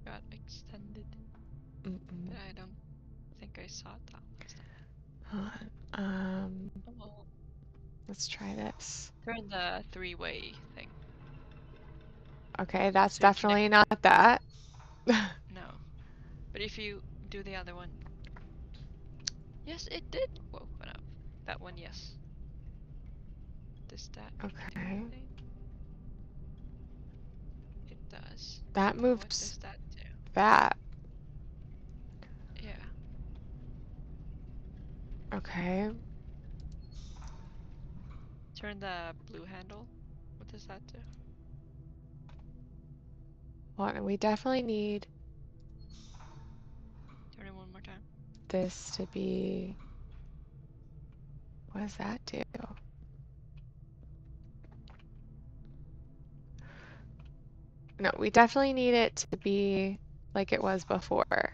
got extended, but I don't think I saw it that last time. Hold on. Oh, well. Let's try this. Turn the three-way thing. Okay, that's So you definitely not that. No. But if you do the other one. Yes, it did open up. That one, yes. Does that do Okay. anything? It does. That What moves does that do? that. Yeah. Okay. Turn the blue handle. What does that do? Hold on, we definitely need Turn it one more time. this to be. What does that do? No, we definitely need it to be like it was before.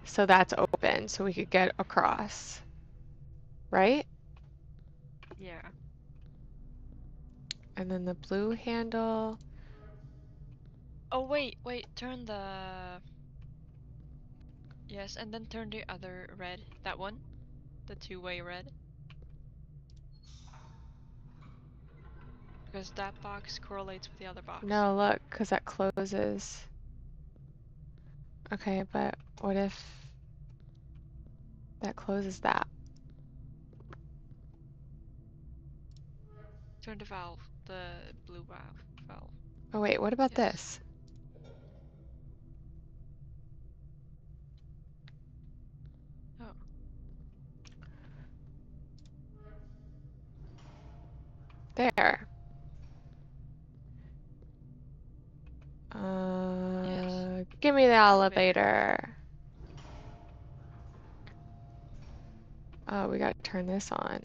So that's open, so we could get across. Right? Yeah. And then the blue handle. Oh, wait. Turn the... Yes, and then turn the other red. That one. The two-way red. Because that box correlates with the other box. No, look, because that closes. Okay, but what if that closes that? Turn the valve. The blue valve. Oh wait, what about Yes. this? Oh. There. Yes. Give me the elevator. Oh, we gotta turn this on.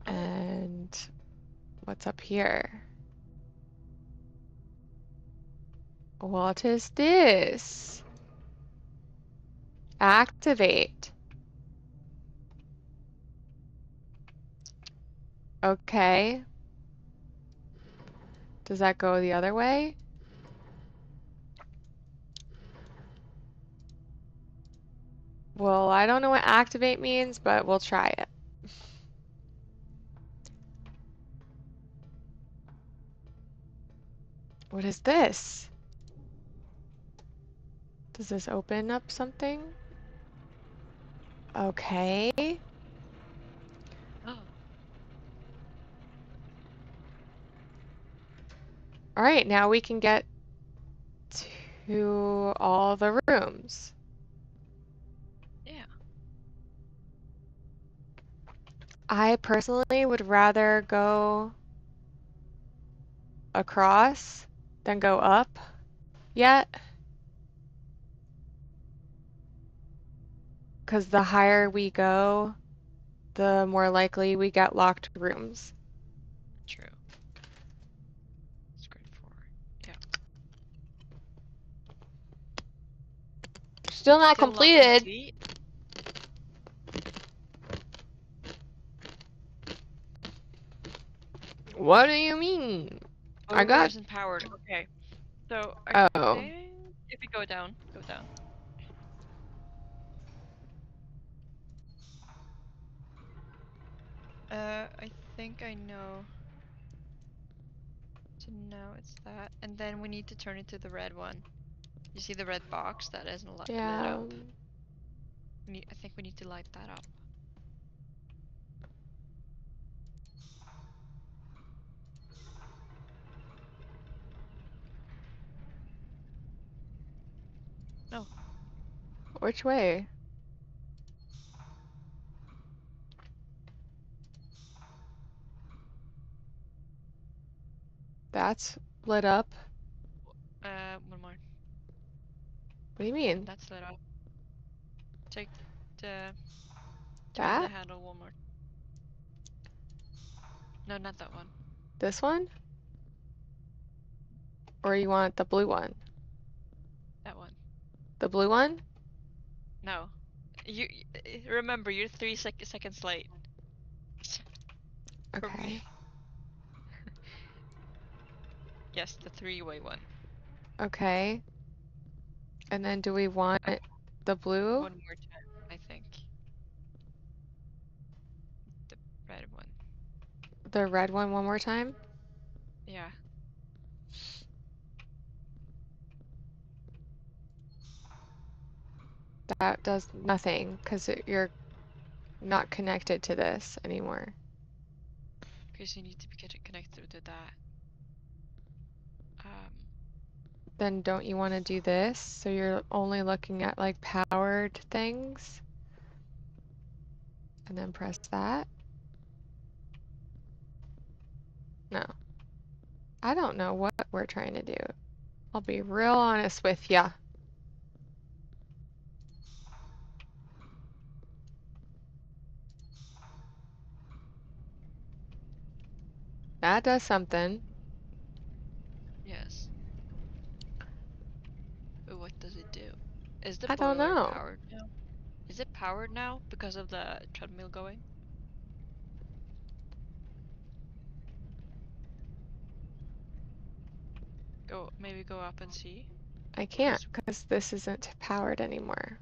Oh. And what's up here? What is this? Activate. Okay. Does that go the other way? Well, I don't know what activate means, but we'll try it. What is this? Does this open up something? Okay. Oh. All right, now we can get to all the rooms. Yeah. I personally would rather go across than go up yet. Because the higher we go, the more likely we get locked rooms. True. It's great for... Yeah. Still not Still not completed. complete? What do you mean? I Elevator got. isn't powered. Okay. So Oh. think if we go down, go down. I think I know. So now it's that, and then we need to turn it to the red one. You see the red box that isn't lit Yeah. up? I think we need to light that up. Which way? That's lit up. One more. What do you mean? That's lit up. Take the turn the That? handle one more. No, not that one. This one? Or you want the blue one? That one. The blue one? No. You remember you're 3 seconds late. For me. Okay. Yes, the three-way one. Okay. And then do we want the blue? One more time, I think. The red one. The red one more time? Yeah. That does nothing because you're not connected to this anymore. Because you need to be connected to that. Then don't you want to do this? So you're only looking at like powered things? And then press that? No. I don't know what we're trying to do. I'll be real honest with ya. That does something. Yes. But what does it do? Is the I don't boiler know. powered now? Is it powered now because of the treadmill going? Maybe go up and see. I can't because this isn't powered anymore.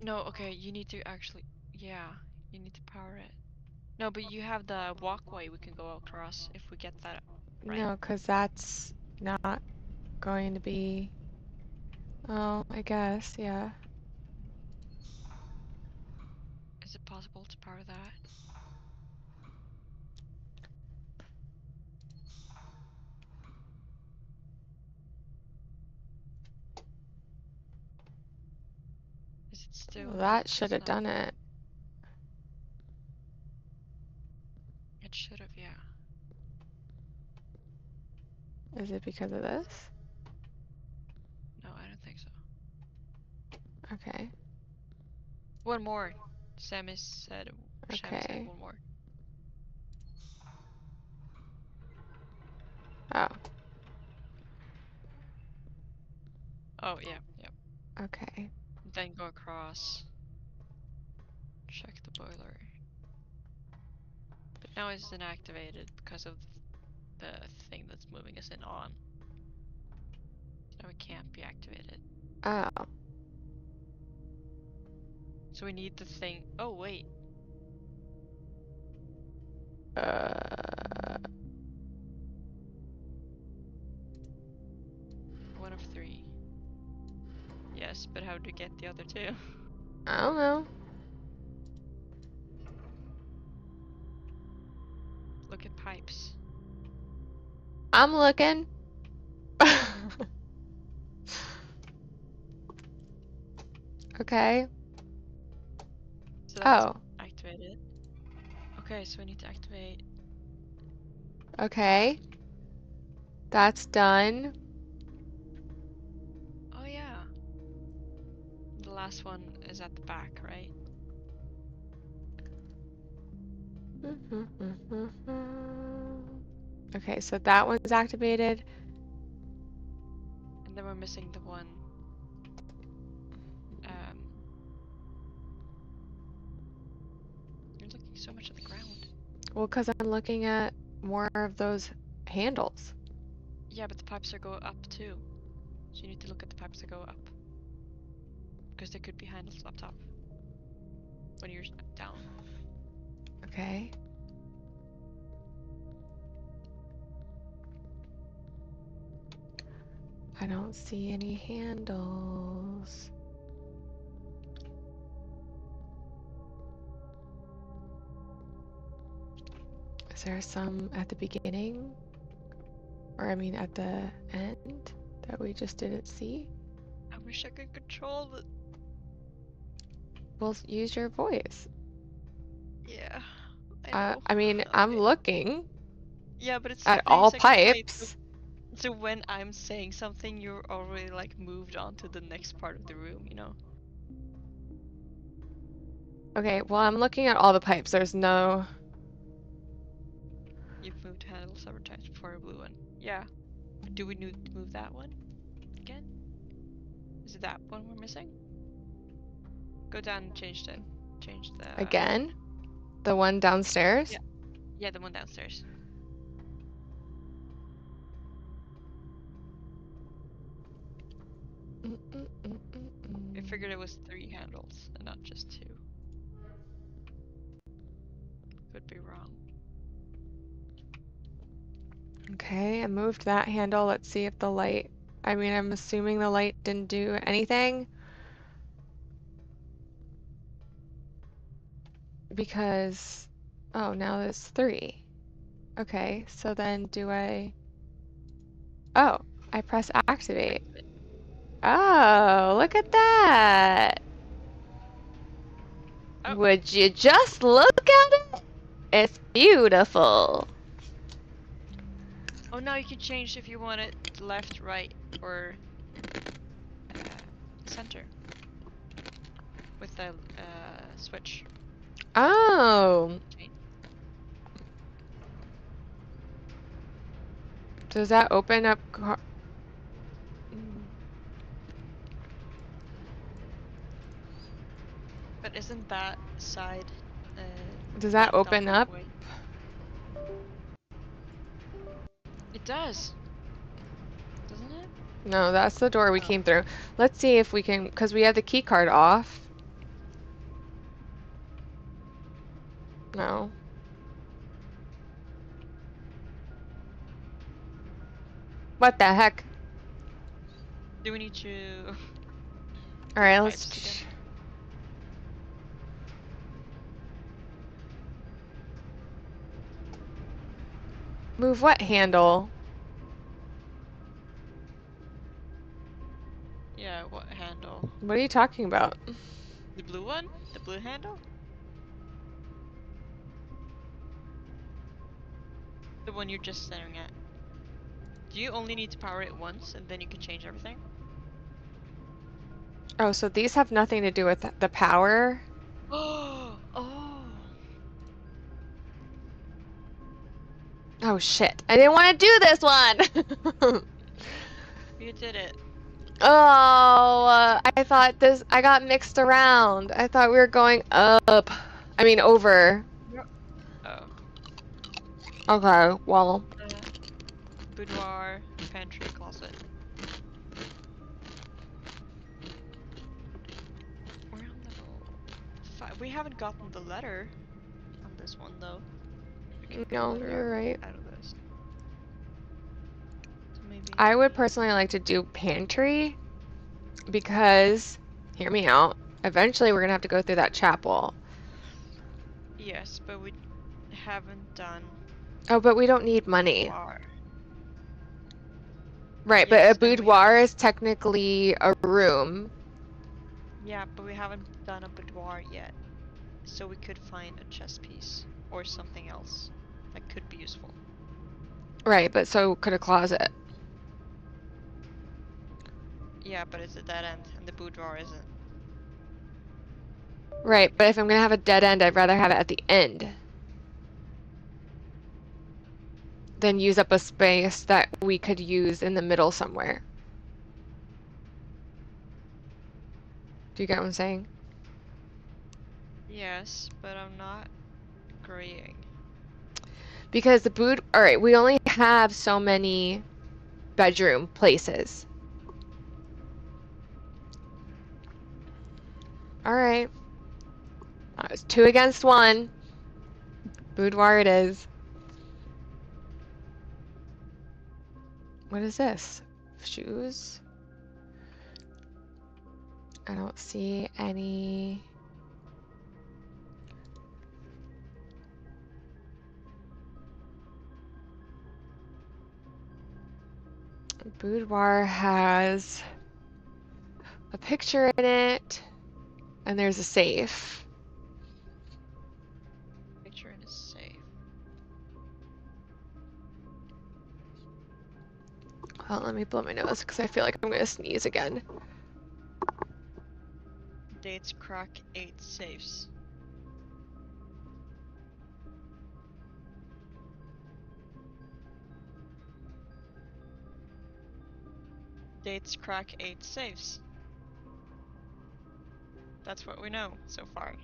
No, okay, you need to actually, yeah, you need to power it. No, but you have the walkway we can go across if we get that, right? No, because that's not going to be. Oh, I guess, yeah. Is it possible to power that? Is it still? Well, that It's should have not. done it. It should have, yeah. Is it because of this? No, I don't think so. Okay. One more. Sham said Okay. one more. Oh, Oh, yeah, yeah. okay. Then go across. Check the boiler. But now it's inactivated because of the thing that's moving us in on. So now it can't be activated. Oh. So we need the thing. Oh, wait. One of three. Yes, but how to get the other two? I don't know. Look at pipes. I'm looking. Okay. So that's Oh, activated. Okay, so we need to activate. okay. That's done. Oh, yeah. The last one is at the back, right? Okay, so that one's activated. And then we're missing the one. You're looking so much at the ground. Well, because I'm looking at more of those handles. Yeah, but the pipes are going up too. So you need to look at the pipes that go up. Because there could be handles up top. When you're down. Okay. I don't see any handles. Is there some at the beginning? Or I mean at the end that we just didn't see? I wish I could control it. We'll use your voice. Yeah, I know. I mean, I'm Okay. looking Yeah, but it's at 30 all seconds late. pipes. So when I'm saying something, you're already like moved on to the next part of the room, you know? Okay, well, I'm looking at all the pipes. There's no... You've moved handle several times before a blue one. Yeah. Do we need to move that one again? Is it that one we're missing? Go down and change the Again? The one downstairs? Yeah. Yeah, the one downstairs. I figured it was 3 handles and not just 2. Could be wrong. Okay, I moved that handle. Let's see if the light... I mean, I'm assuming the light didn't do anything. Because... Oh, now there's 3. Okay, so then do I... Oh, I press activate. Oh, look at that! Oh. Would you just look at it? It's beautiful. Oh, now you can change if you want it left, right, or center with the switch. Oh. Change. Does that open up? But isn't that side? Does that open down up? Way? It does. Doesn't it? No, that's the door we came through. Let's see if we can, because we had the key card off. No. What the heck? Do we need to? All right, let's. Move what handle? Yeah, what handle? What are you talking about? The blue one? The blue handle? The one you're just staring at. Do you only need to power it once and then you can change everything? Oh, so these have nothing to do with the power? Oh! Oh shit, I didn't want to do this one! You did it. Oh, I thought I got mixed around. I thought we were going up. I mean, over. Oh. Okay, well. Boudoir, pantry, closet. We're on level 5. We haven't gotten the letter on this one, though. No, you're right. Out of this. So maybe... I would personally like to do pantry because, hear me out, eventually we're going to have to go through that chapel. Yes, but we haven't done... Oh, but we don't need money. Boudoir. Right, Yes, but a boudoir is technically a room. Yeah, but we haven't done a boudoir yet. So we could find a chess piece or something else that could be useful. Right, but so could a closet. Yeah, but it's a dead end, and the boudoir isn't. Right, but if I'm going to have a dead end, I'd rather have it at the end than use up a space that we could use in the middle somewhere. Do you get what I'm saying? Yes, but I'm not agreeing. Because the alright, we only have so many bedroom places. Alright. It's 2 against 1. Boudoir it is. What is this? Shoes? I don't see any. Boudoir has a picture in it. And there's a safe. Picture in a safe. Well, let me blow my nose because I feel like I'm gonna sneeze again. Dates crack 8 safes. Dates crack 8 safes. That's what we know so far.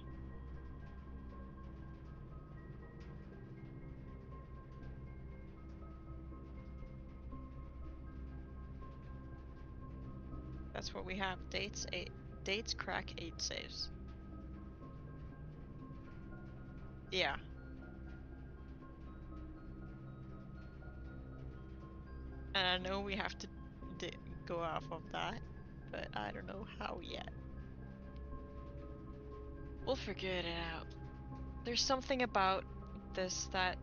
That's what we have. Dates crack 8 safes. Yeah. And I know we have to go off of that, but I don't know how yet. We'll figure it out. There's something about this that...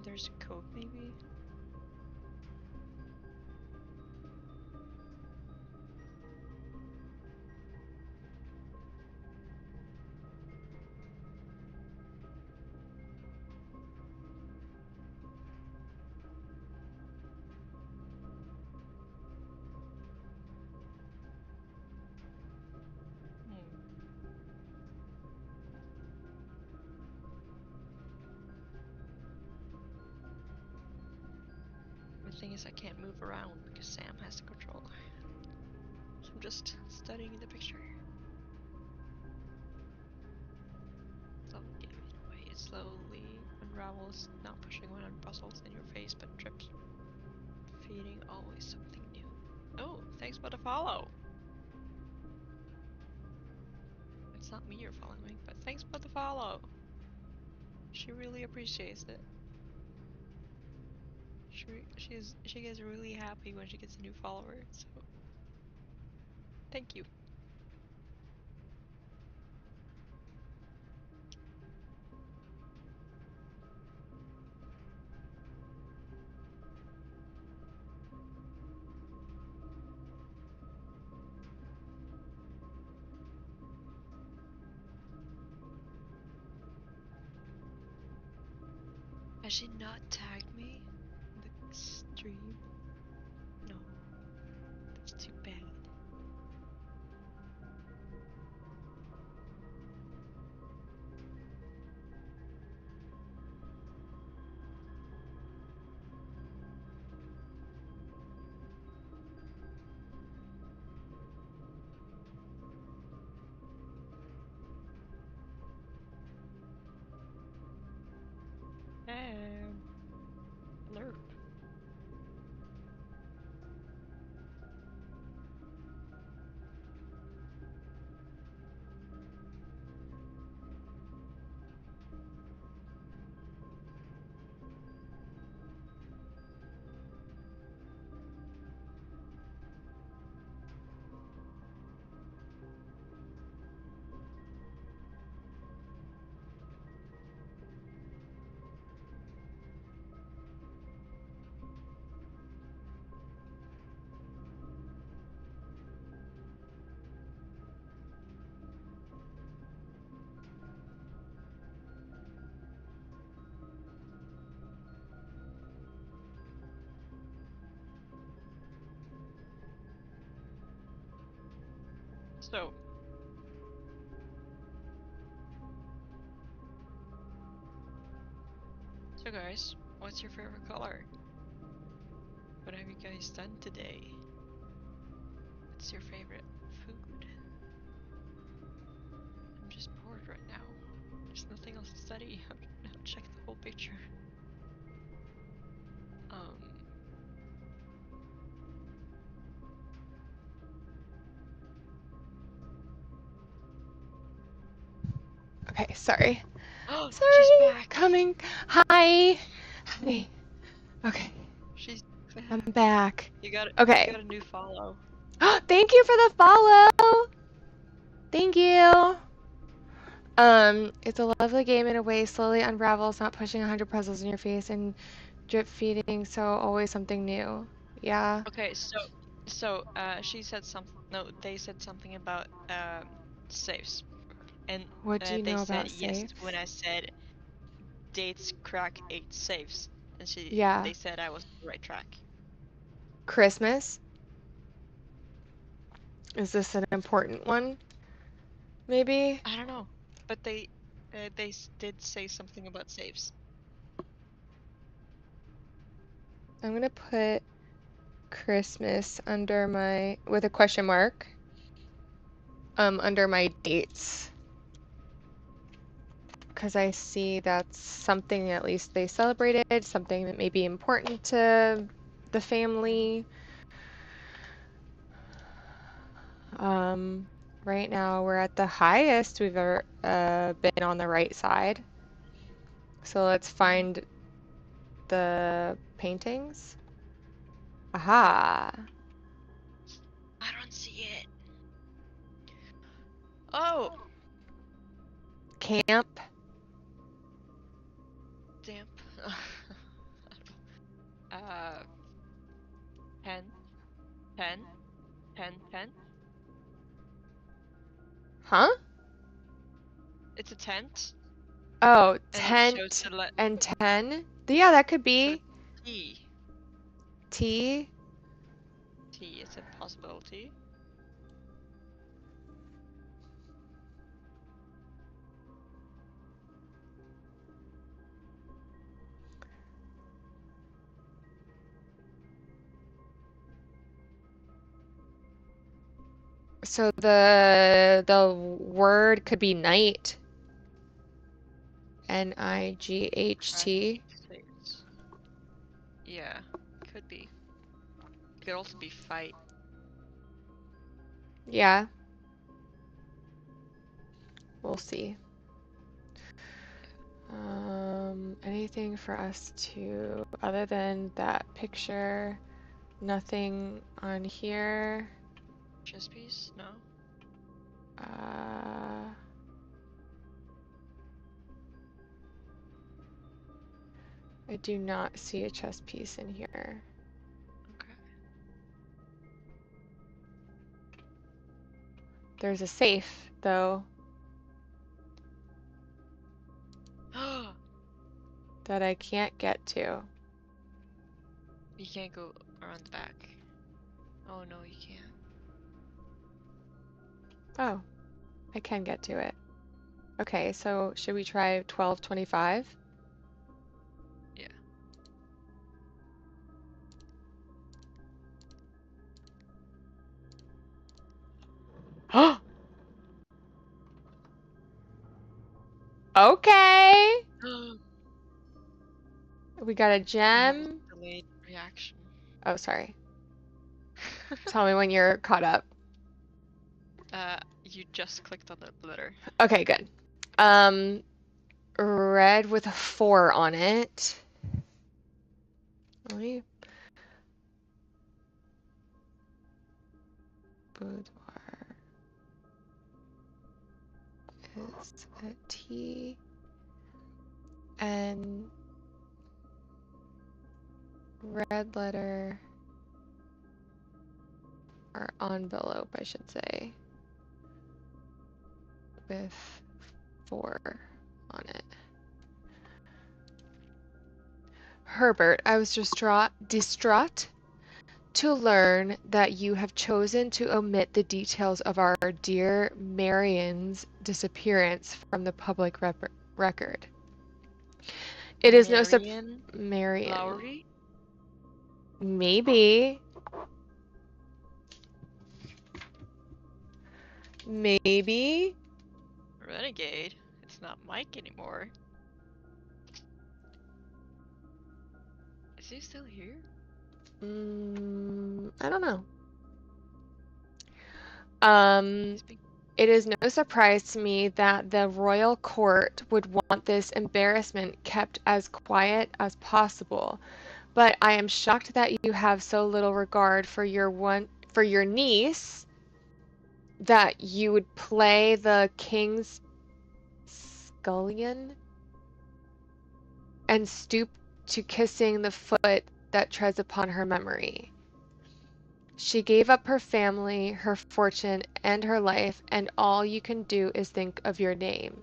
There's a code, maybe? The thing is, I can't move around because Sam has the controller. So I'm just studying the picture. So, yeah, in a way, it slowly unravels, not pushing 100 puzzles in your face, but trips. Feeding always something new. Oh, thanks for the follow! It's not me you're following, but thanks for the follow! She really appreciates it. She gets really happy when she gets a new follower, so thank you. Has she not tagged me in the stream? No. That's too bad. Lerp. So guys, what's your favorite color? What have you guys done today? What's your favorite food? I'm just bored right now. There's nothing else to study. I'll check the whole picture. Okay, sorry. Oh, sorry. She's back. Coming. Hi. Hi. Okay. She's back. I'm back. You got okay. You got a new follow. Thank you for the follow. Thank you. It's a lovely game in a way, slowly unravels, not pushing 100 puzzles in your face and drip feeding, so always something new. Yeah. Okay, so she said something. No, they said something about safes, and What do you they know said about yes safe? when I said dates crack 8 safes, and Yeah. they said I was on the right track. Christmas? Is this an important one? Maybe? I don't know, but they did say something about safes. I'm gonna put Christmas under my, with a question mark, under my dates. Because I see that's something at least they celebrated, something that may be important to the family. Right now we're at the highest we've ever been on the right side. So let's find the paintings. Aha! I don't see it. Oh, Camp. damp. uh, pen, pen, pen. Huh? It's a tent, Oh, and it shows tent the and 10. Yeah, that could so be. T. T. T is a possibility. So the word could be night. Night. Yeah, could be. Could also be fight. Yeah. We'll see. Anything for us to, other than that picture, nothing on here. Chess piece? No. I do not see a chess piece in here. Okay. There's a safe, though, that I can't get to. You can't go around the back. Oh no, you can't. Oh, I can get to it. Okay, so should we try 1225? Yeah. Okay. We got a gem. Delayed reaction. Oh, sorry. Tell me when you're caught up. You just clicked on the letter. Okay, good. Red with a 4 on it. Boudoir is a T. And red letter, or envelope, I should say, with 4 on it. Herbert, I was distraught to learn that you have chosen to omit the details of our dear Marian's disappearance from the public record. It is no Marian. Lowry? Maybe. Maybe. Renegade. It's not Mike anymore. Is he still here? I don't know. It is no surprise to me that the royal court would want this embarrassment kept as quiet as possible, but I am shocked that you have so little regard for your niece that you would play the king's scullion and stoop to kissing the foot that treads upon her memory. She gave up her family, her fortune, and her life, and all you can do is think of your name.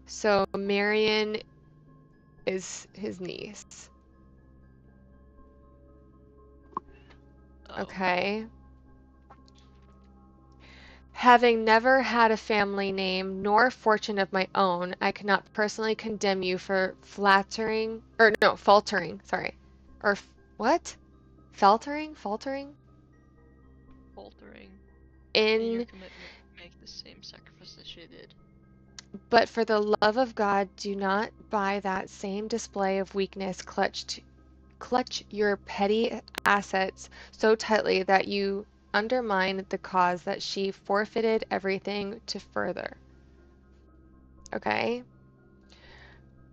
So Marion is his niece. Oh. Okay. Having never had a family name nor fortune of my own, I cannot personally condemn you for faltering, sorry. Or what? Faltering? Faltering in your In, commitment to make the same sacrifices she did. but for the love of God, do not by that same display of weakness clutch your petty assets so tightly that you undermine the cause that she forfeited everything to further. Okay?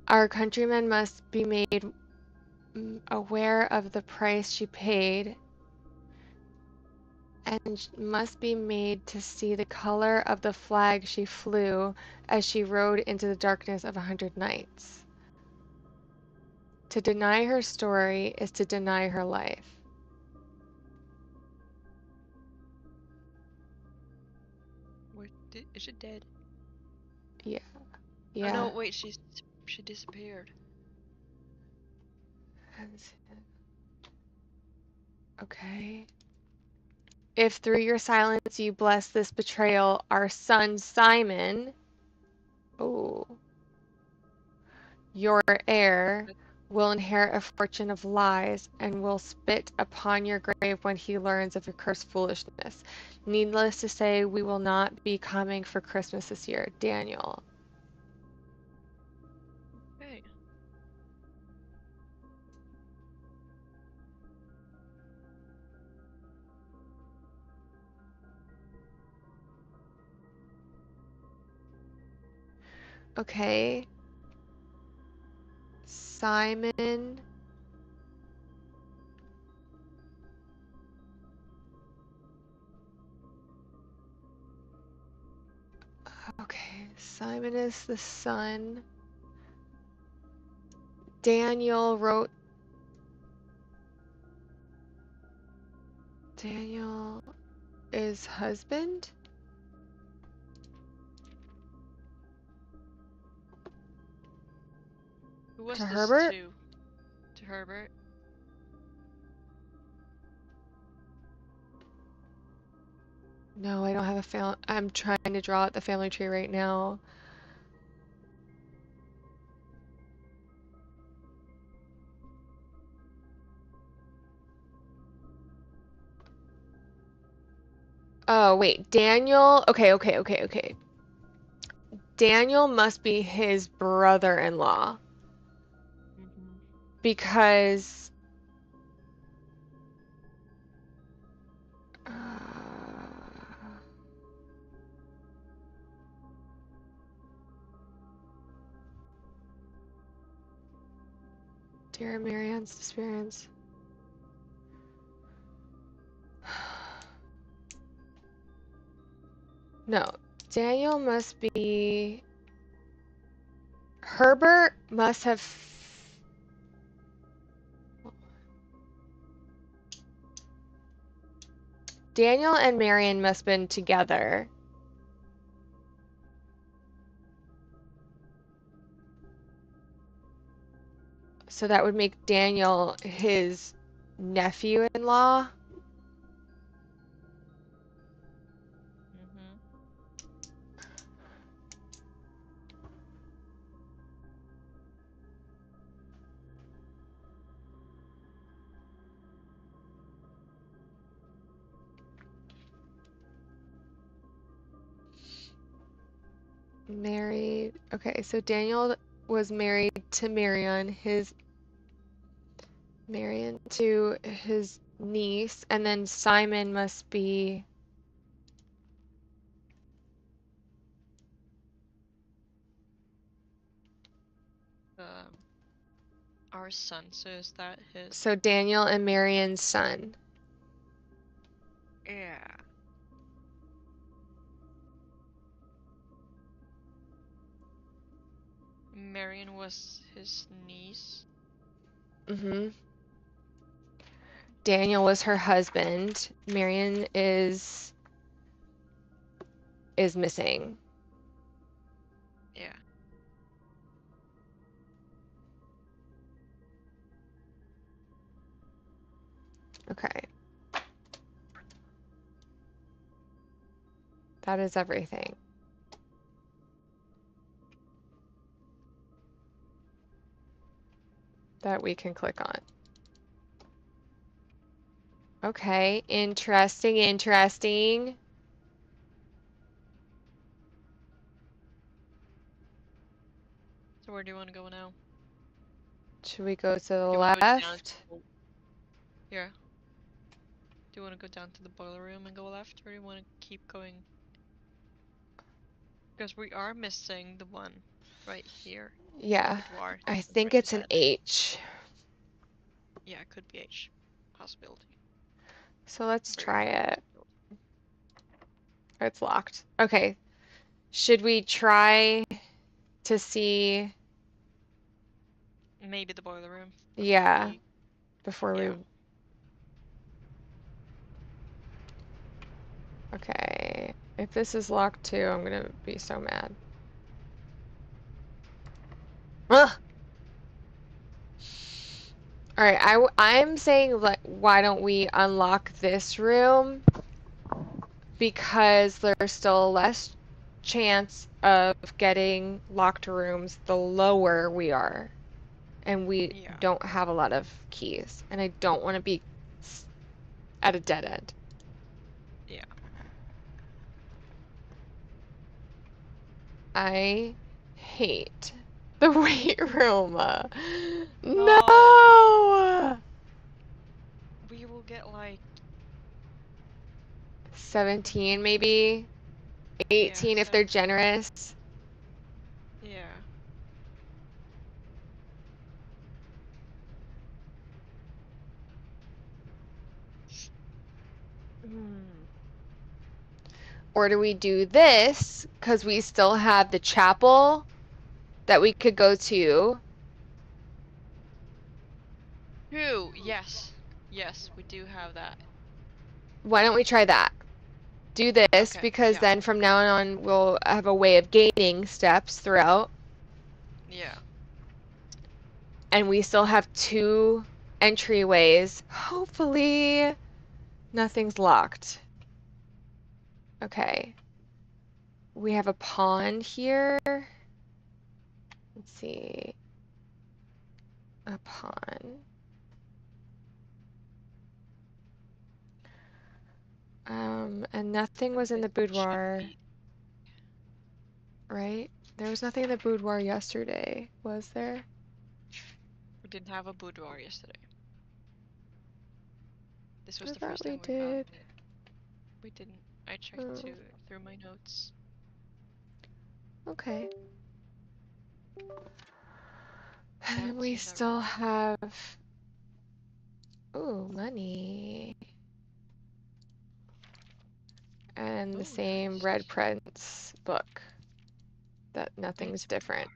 Our countrymen must be made aware of the price she paid and must be made to see the color of the flag she flew as she rode into the darkness of 100 nights. To deny her story is to deny her life. Is she dead? Yeah. Oh no, wait, she disappeared. Okay. If through your silence you bless this betrayal, our son Simon, your heir, will inherit a fortune of lies and will spit upon your grave when he learns of your cursed foolishness. Needless to say, we will not be coming for Christmas this year. Daniel. Okay. Okay. Simon. Okay, Simon is the son. Daniel wrote. Daniel is husband? Who was To this Herbert? to? To Herbert? No, I don't have a family. I'm trying to draw out the family tree right now. Oh, wait. Daniel. Okay. Daniel must be his brother-in-law. Mm-hmm. Because. Dear Marianne's disappearance. No. Daniel must be. Herbert must have. Daniel and Marion must have been together. So that would make Daniel his nephew-in-law. Mm-hmm. Married. Okay, so Daniel was married to Marion to his niece, and then Simon must be. Our son, so is that his? So Daniel and Marion's son. Yeah. Marion was his niece. Mm-hmm. Daniel was her husband. Marion is missing. Yeah. Okay. That is everything. That we can click on. Okay, interesting, interesting. So where do you want to go now? Should we go to the Do you wanna go down left? to- Yeah. Do you want to go down to the boiler room and go left, or do you want to keep going? Because we are missing the one right here. Yeah, Boudoir, I as think Ricky it's an said. H. Yeah, it could be H. Possibility. So let's Very try high it. possibility. It's locked. Okay. Should we try to see? Maybe the boiler room. Yeah, we- before yeah. we. Okay. If this is locked too, I'm gonna be so mad. Ugh! Alright, I'm saying, like, why don't we unlock this room? Because there's still less chance of getting locked rooms the lower we are. And we Yeah. don't have a lot of keys. And I don't want to be at a dead end. Yeah. I hate the weight room. No! No! We will get like 17 maybe? 18 yeah, if they're generous. Yeah. Or do we do this because we still have the chapel that we could go to? True. Yes. Yes, we do have that. Why don't we try that? Do this Okay, because yeah. then from now on we'll have a way of gaining steps throughout. Yeah. And we still have 2 entryways. Hopefully nothing's locked. Okay. We have a pond here. Let's see. A pond. And nothing was in the boudoir, right? There was nothing in the boudoir yesterday, was there? We didn't have a boudoir yesterday. This was I the thought first we time we found did. it. We didn't. I checked Oh, through my notes. okay. And Haven't we seen that still room. have. Ooh, money. And the Ooh, same nice. Red Prince book. That nothing's Bates different.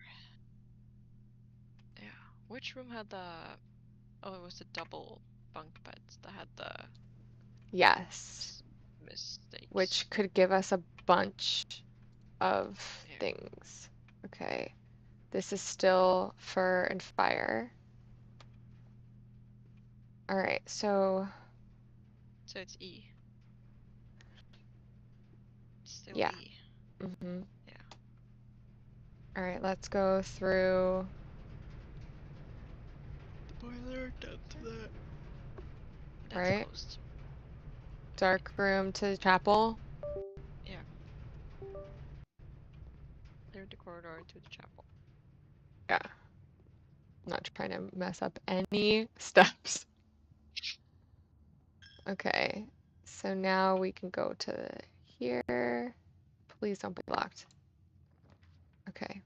boudoir. Yeah. Which room had the? Oh, it was the double bunk beds that had the Yes. mistakes. Which could give us a bunch of Yeah. things. Okay. This is still fur and fire. All right, so So it's E. Still yeah. E. Mm-hmm. Yeah. All right, let's go through. The boiler down to that. That's Right. closed. Dark room to the chapel. Yeah. Clear the corridor to the chapel. Yeah. I'm not trying to mess up any steps. Okay, so now we can go to here. Please don't be locked. Okay.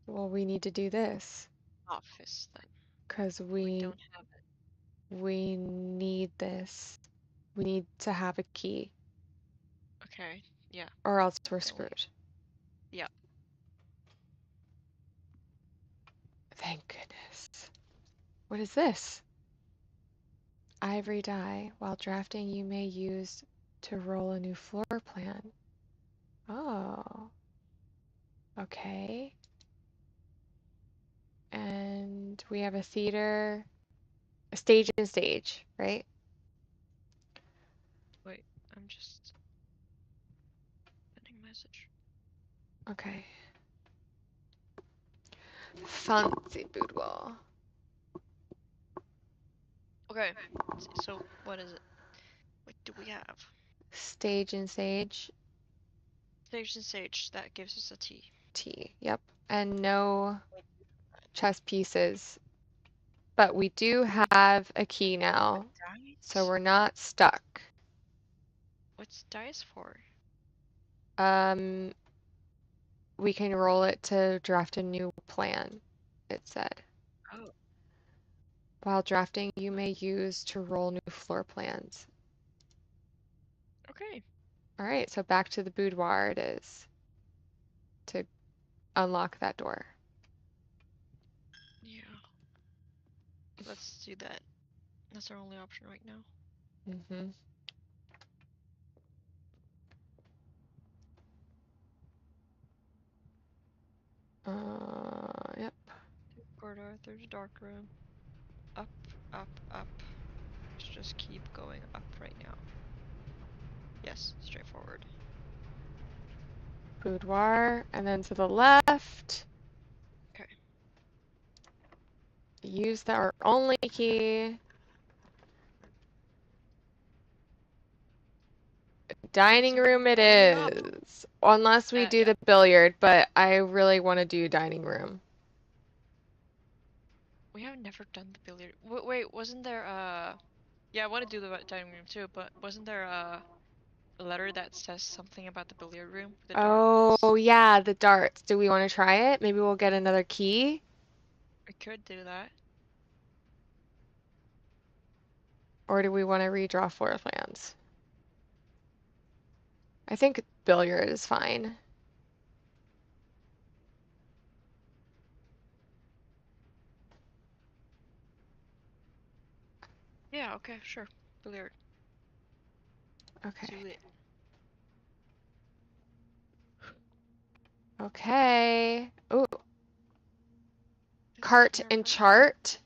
Well, we need to do this Office then. because We don't have it. we need this. We need to have a key Okay. Yeah. or else we're Don't we? screwed. Yeah. Thank goodness. this? What is this? Ivory die. While drafting, you may use to roll a new floor plan. Oh. Okay. And we have a theater, a stage and stage, right? Wait, I'm just sending a message. Okay. Fancy boudoir. Okay, so what is it? What do we have? Stage and stage. Stage and stage, that gives us a T. T. Yep. And no chess pieces. But we do have a key now, so we're not stuck. What's dice for? We can roll it to draft a new plan, it said. Oh. While drafting, you may use to roll new floor plans. Okay. All right, so back to the boudoir it is to unlock that door. Yeah. Let's do that. That's our only option right now. Mm-hmm. Yep. Corridor, there's a dark room. Up, up, up. Let's just keep going up right now. Yes, straightforward. Boudoir, and then to the left. Okay. Use our only key. Dining room it is. Unless we do the billiard, but I really want to do dining room. We have never done the billiard. Wait, wasn't there yeah, I want to do the dining room too, but wasn't there a letter that says something about the billiard room? The Oh, yeah, the darts. Do we want to try it? Maybe we'll get another key? We could do that. Or do we want to redraw floor plans? I think billiard is fine. Yeah, okay, sure. Billiard. Okay. Do it. Okay. Ooh. Cart and chart.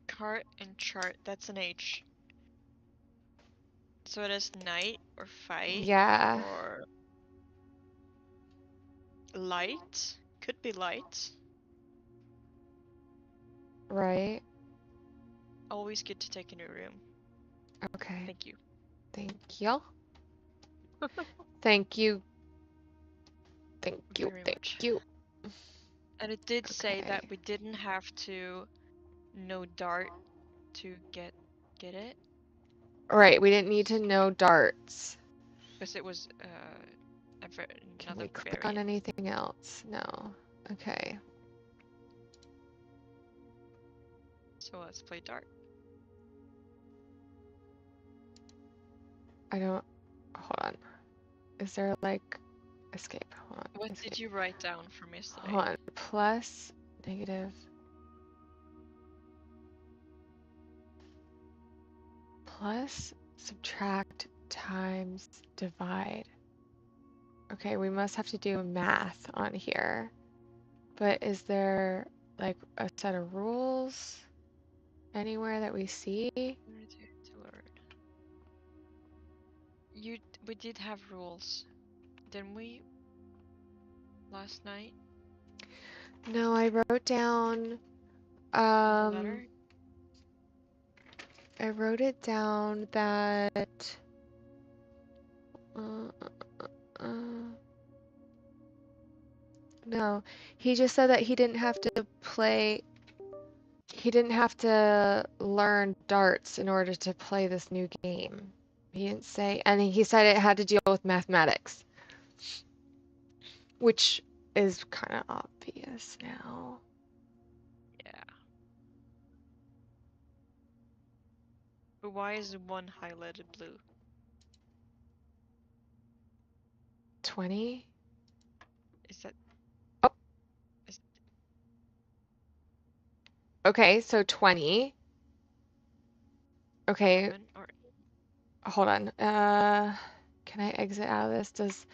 Cart and chart. That's an H. So it is night or fight. Yeah. Or light. Could be light. Right. Always good to take a new room. Okay. Thank you. Thank you. Thank you. Thank you. Very Thank much. you. And it did say that Okay. we didn't have to know dart to get it. Right, we didn't need to know darts. Because it was Can another we click variant. on anything else? No. Okay. So let's play dart. I don't. Hold on. Is there like escape? Hold on. What escape. did you write down from yesterday? Hold on. Plus, negative. Plus, subtract, times, divide. Okay, we must have to do math on here. But is there like a set of rules anywhere that we see? We did have rules, didn't we? Last night? No, I wrote down Letter? I wrote it down that no, he just said that he didn't have to learn darts in order to play this new game. He didn't say, and he said it had to deal with mathematics, which is kind of obvious now. Yeah. But why is one highlighted blue? 20? Is that... Oh. Okay, so 20. Okay, 7 or hold on. Can I exit out of this?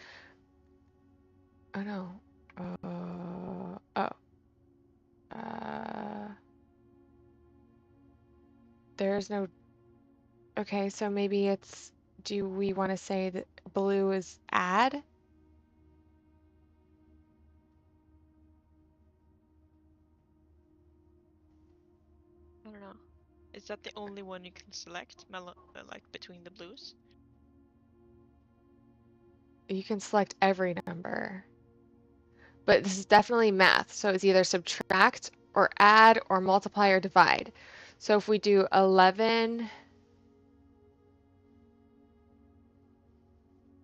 Oh no. Oh. Uh, there's no. Okay, so maybe it's. Do we want to say that blue is add? I don't know. Is that the only one you can select, like between the blues? You can select every number. But this is definitely math, so it's either subtract or add or multiply or divide. So if we do 11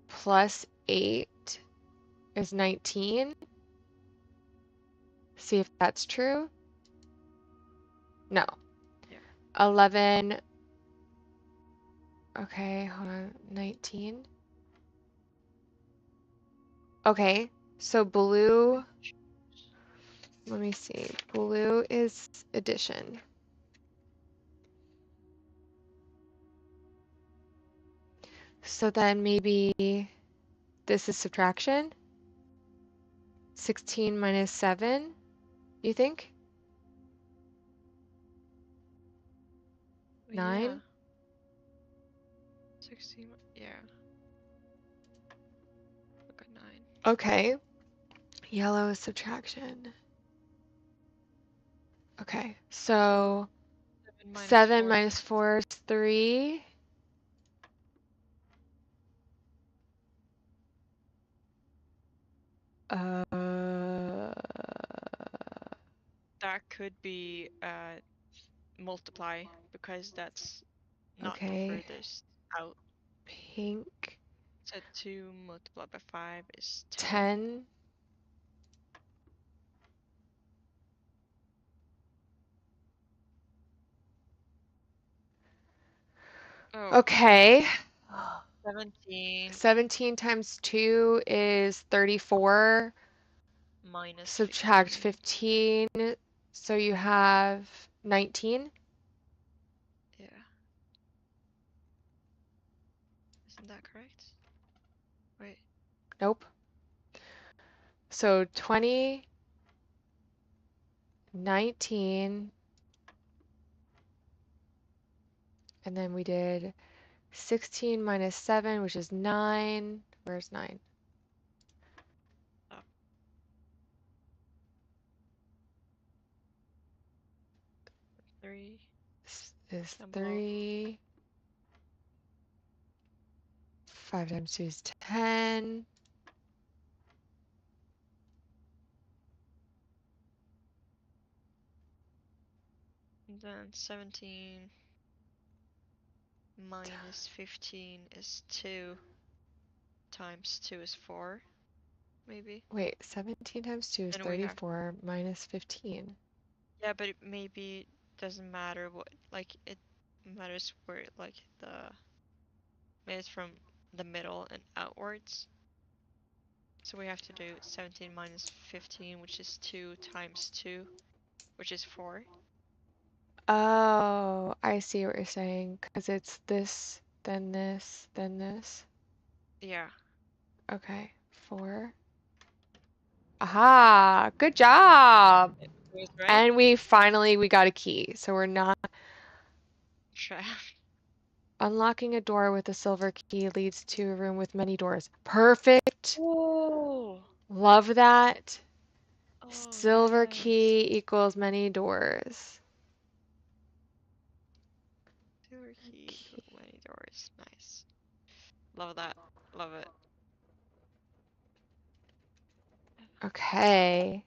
plus 8 is 19. See if that's true. No. Yeah. 11. Okay, hold on. 19. Okay, so blue, let me see. Blue is addition. So then maybe this is subtraction. 16 minus 7, you think? Yeah. 9? 16. Yeah. Look at 9. Okay. Yellow is subtraction. Okay, so 7 minus 4 is 3. That could be multiply because that's not the Okay. furthest out. Pink. So 2 multiplied by 5 is 10. 10. Oh, Okay. 17 17 times 2 is 34. minus Subtract 15. 15. So you have 19. Yeah. Isn't that correct? Wait. Nope. So 20, 19, and then we did 16 minus 7, which is 9. Where's 9? Oh. Three. Is Down below. 3. 5 times 2 is 10. And then 17 minus 15 is 2. Times 2 is 4, maybe. Wait, 17 times 2 is And we have 34 minus 15. Yeah, but it maybe doesn't matter what, like, it matters where, like, it's from the middle and outwards. So we have to do 17 minus 15, which is 2 times 2, which is 4. Oh, I see what you're saying. Because it's this, then this, then this. Yeah. Okay, 4. Aha, good job. It was right? And we got a key. So we're not unlocking a door with a silver key leads to a room with many doors. Perfect. Oh, Love that. oh, Silver nice. key equals many doors. Silver key with many doors. Nice. Love that. Love it. Okay.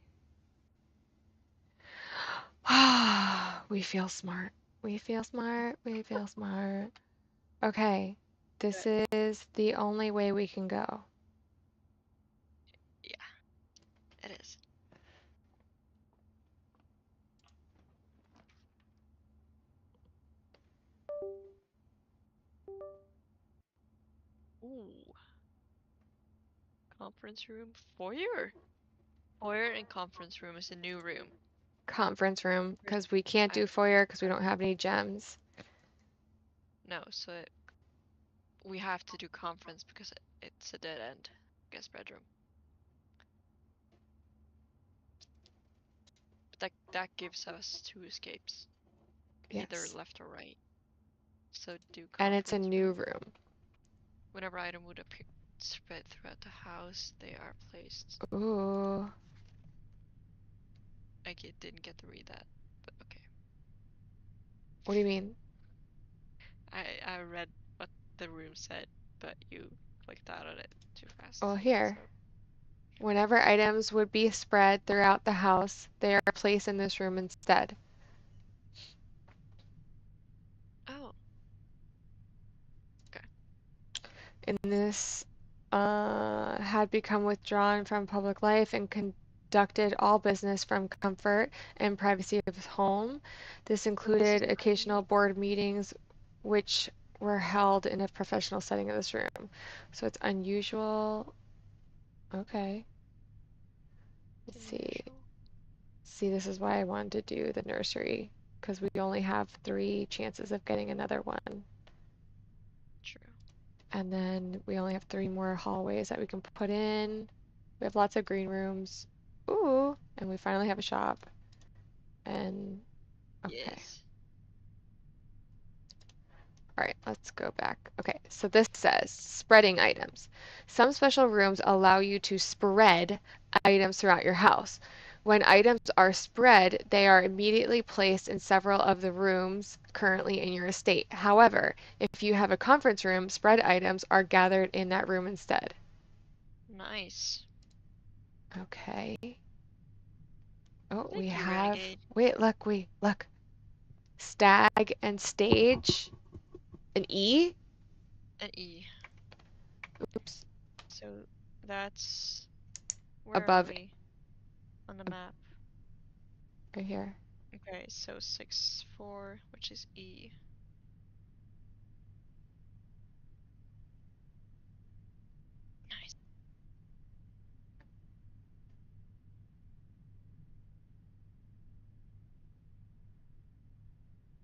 We feel smart. We feel smart. We feel smart. Okay. This is the only way we can go. Yeah, it is. Ooh. Conference room foyer. Foyer and conference room is a new room. conference room because we can't do foyer because we don't have any gems. No, so we have to do conference because it's a dead end. Guest bedroom. But that gives us 2 escapes. Yes. Either left or right. So do conference. And it's a new room. Whenever item would appear spread throughout the house, they are placed. Ooh. I didn't get to read that, but okay. What do you mean? I read what the room said, but you clicked out on it too fast. Oh, here. So. Whenever items would be spread throughout the house, they are placed in this room instead. Oh. Okay. And this had become withdrawn from public life and conducted all business from comfort and privacy of his home. This included occasional board meetings, which were held in a professional setting of this room. So it's unusual. Okay. Let's see. See, this is why I wanted to do the nursery, because we only have 3 chances of getting another one. True. And then we only have 3 more hallways that we can put in. We have lots of green rooms. Ooh, and we finally have a shop. And, okay. Yes. All right, let's go back. Okay, so this says spreading items. Some special rooms allow you to spread items throughout your house. When items are spread, they are immediately placed in several of the rooms currently in your estate. However, if you have a conference room, spread items are gathered in that room instead. Nice. Okay. Oh, Thank we you, have. Renegade. Wait, look. Stag and stage. An E? An E. Oops. So that's where Above. are we on the map? Right here. Okay, so 6-4, which is E. Nice.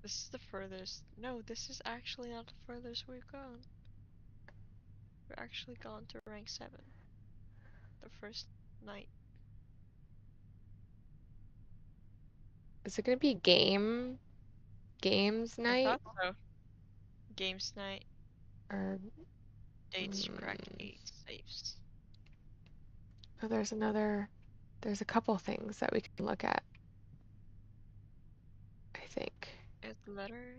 This is the furthest. No, this is actually not the furthest we've gone. We're actually gone to rank 7. The first night. Is it gonna be games night? I thought so. Games night. Or Dates crack 8 safes. oh, there's a couple things that we can look at. I think. Is letter?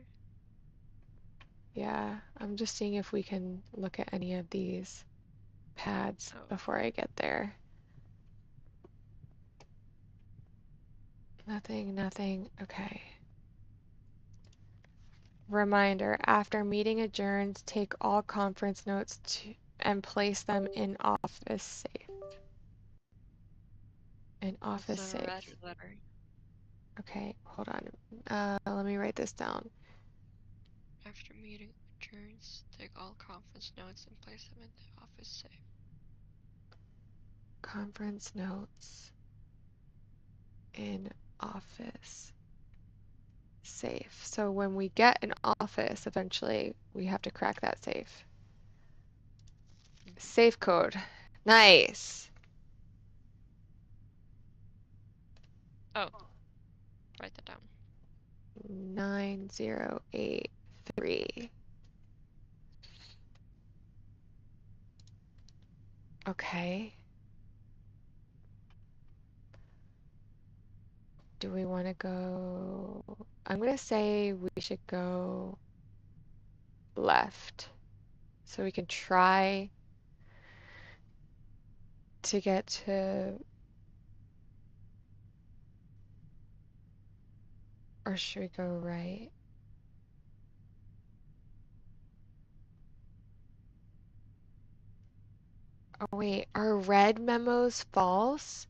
Yeah, I'm just seeing if we can look at any of these pads before I get there. Nothing. Okay. Reminder, after meeting adjourns, take all conference notes and place them in office safe. In office safe. Letter. Okay, hold on. Let me write this down. After meeting adjourns, take all conference notes and place them in the office safe. Conference notes in office safe. So when we get an office, eventually we have to crack that safe. Safe code. Nice. Oh. Write that down. 9083. Okay. Do we want to go? I'm going to say we should go left. So we can try to get to... Or should we go right? Oh wait, are red memos false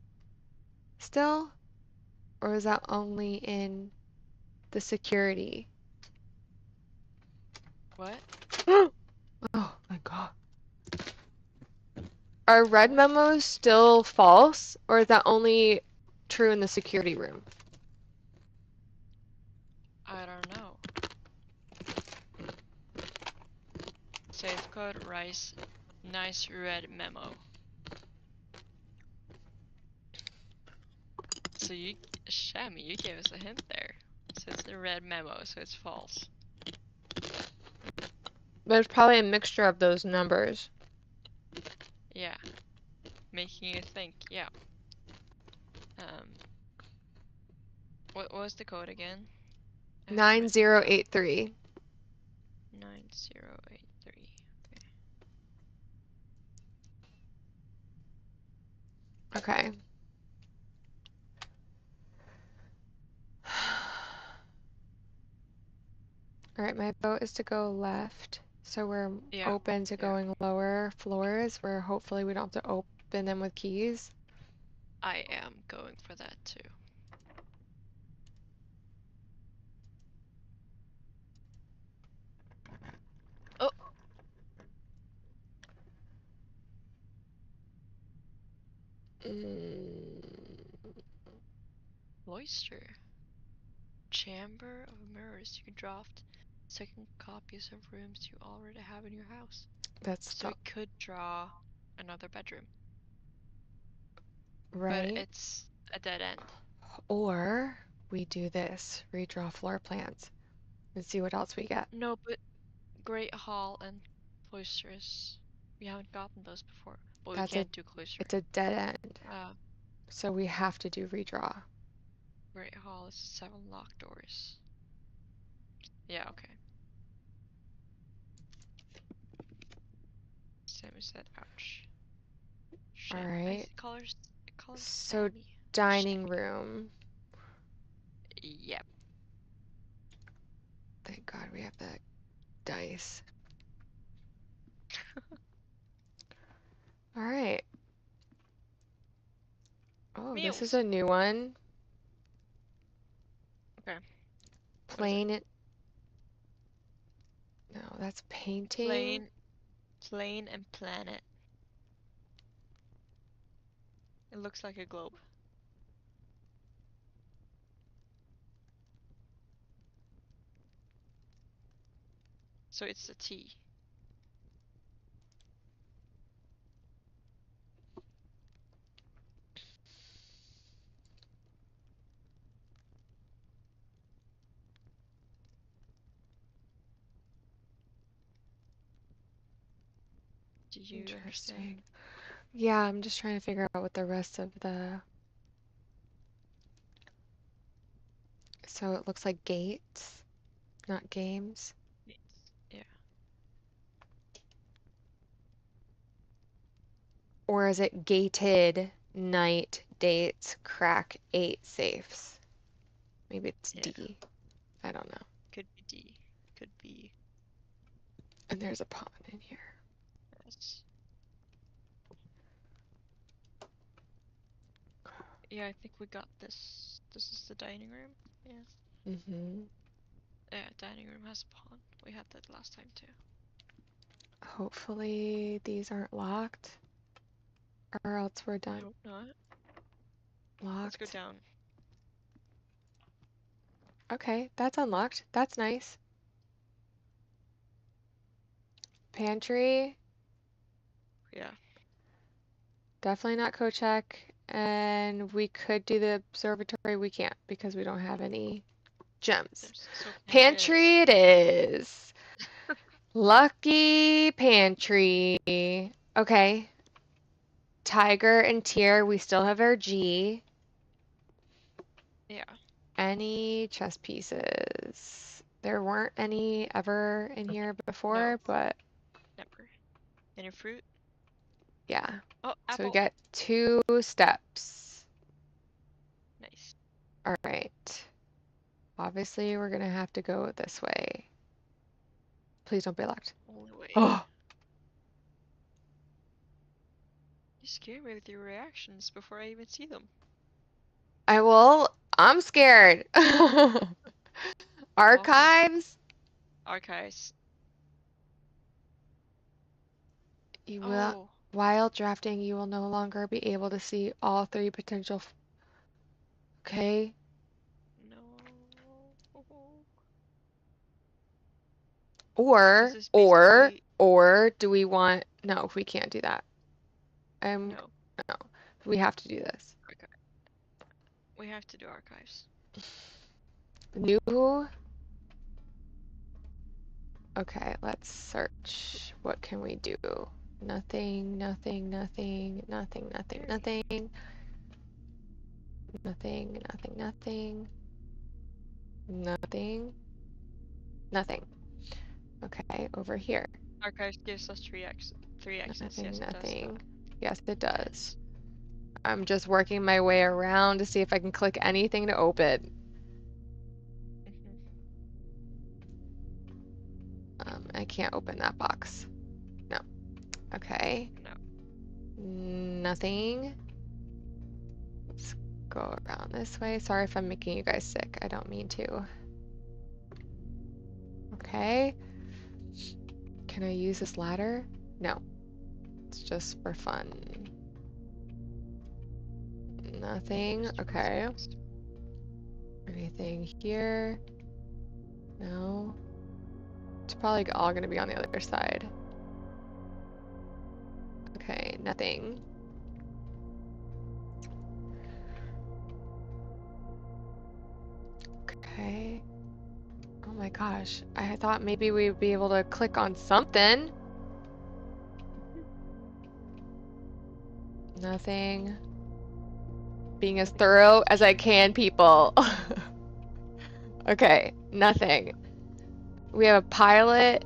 still? Or is that only in the security? What? Oh my god. Are red memos still false? Or is that only true in the security room? I don't know. Safeguard rice. Nice red memo. So you, Shammy, you gave us a hint there. So it's a red memo, so it's false. There's probably a mixture of those numbers. Yeah. Making you think, yeah. What was the code again? 9083. 9083. Okay. All right, my vote is to go left. So we're open to going lower floors where hopefully we don't have to open them with keys. I am going for that too. Oh! Cloister. Chamber of Mirrors. You can draft second copies of rooms you already have in your house. So we could draw another bedroom. Right. But it's a dead end. Or we do this, redraw floor plans and see what else we get. No, but Great Hall and Cloisters, we haven't gotten those before. But we can't do Cloister. It's a dead end. So we have to do redraw. Great Hall is 7 locked doors. Yeah, okay. Sammy said, ouch. Alright. So Sammy. dining room. Yep. Thank God we have that dice. Alright. Oh, Meals. this is a new one. Okay. Plain. No, that's painting. Plane and planet. It looks like a globe. So it's a T. Do you understand? Yeah, I'm just trying to figure out what the rest of the... So it looks like gates, not games. Yeah. Or is it gated night dates crack 8 safes? Maybe it's D. I don't know. Could be D. Could be. And there's a pond in here. Yes. Yeah, I think we got this. This is the dining room. Yeah. Yeah, dining room has a pond. We had that last time too. Hopefully these aren't locked. Or else we're done. I hope not. Locked. Let's go down. Okay, that's unlocked. That's nice. Pantry. Yeah. Definitely not co-check. And we could do the observatory. We can't because we don't have any gems. So pantry it is. Lucky pantry. Okay. Tiger and Tier, we still have our G. Yeah. Any chess pieces? There weren't any ever in here before, No. but... Never. Any fruit? Yeah. Oh, apple. So we get 2 steps. Nice. Alright. Obviously, we're gonna have to go this way. Please don't be locked. Only way. Oh! You scare me with your reactions before I even see them. I'm scared. Archives? Archives. You will, while drafting, you will no longer be able to see all 3 potential. Okay. No. Or, This is or, basically or do we want, no, we can't do that. no. No, we have to do this. Okay. We have to do archives. New, okay, let's search. What can we do? Nothing, nothing, nothing, nothing, nothing, nothing. Nothing, nothing, nothing. Nothing. Nothing. Okay, over here. Archives gives us three access. Nothing, Yes, it does nothing. that. Yes, it does. Yes. I'm just working my way around to see if I can click anything to open. I can't open that box. No. Okay. No. Nothing. Let's go around this way. Sorry if I'm making you guys sick. I don't mean to. Okay. Can I use this ladder? No. It's just for fun. Nothing. Okay. Anything here? No. It's probably all going to be on the other side. Okay, nothing. Okay. Oh my gosh. I thought maybe we'd be able to click on something. Nothing. Being as thorough as I can, people. Okay, nothing. We have a pilot.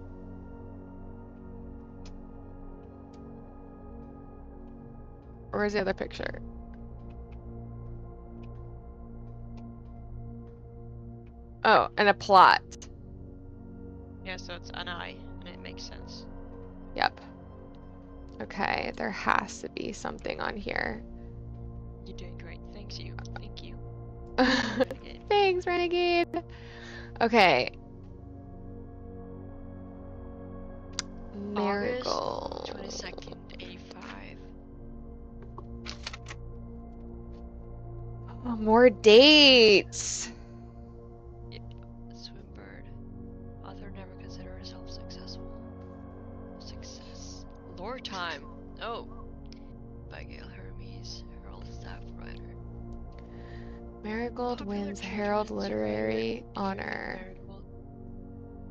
Where's the other picture? Oh, and a plot. Yeah, so it's an eye, and it makes sense. Yep. Okay, there has to be something on here. You're doing great. Thank you. Thank you. Thanks, Renegade. Okay. Marigold. August 22nd, 85. Oh, more dates. Swinburne. Author never considered herself successful. Success. Lore time. Oh. By Gail Hermes, Herald staff writer. Marigold wins Herald Literary Honor. Marigold.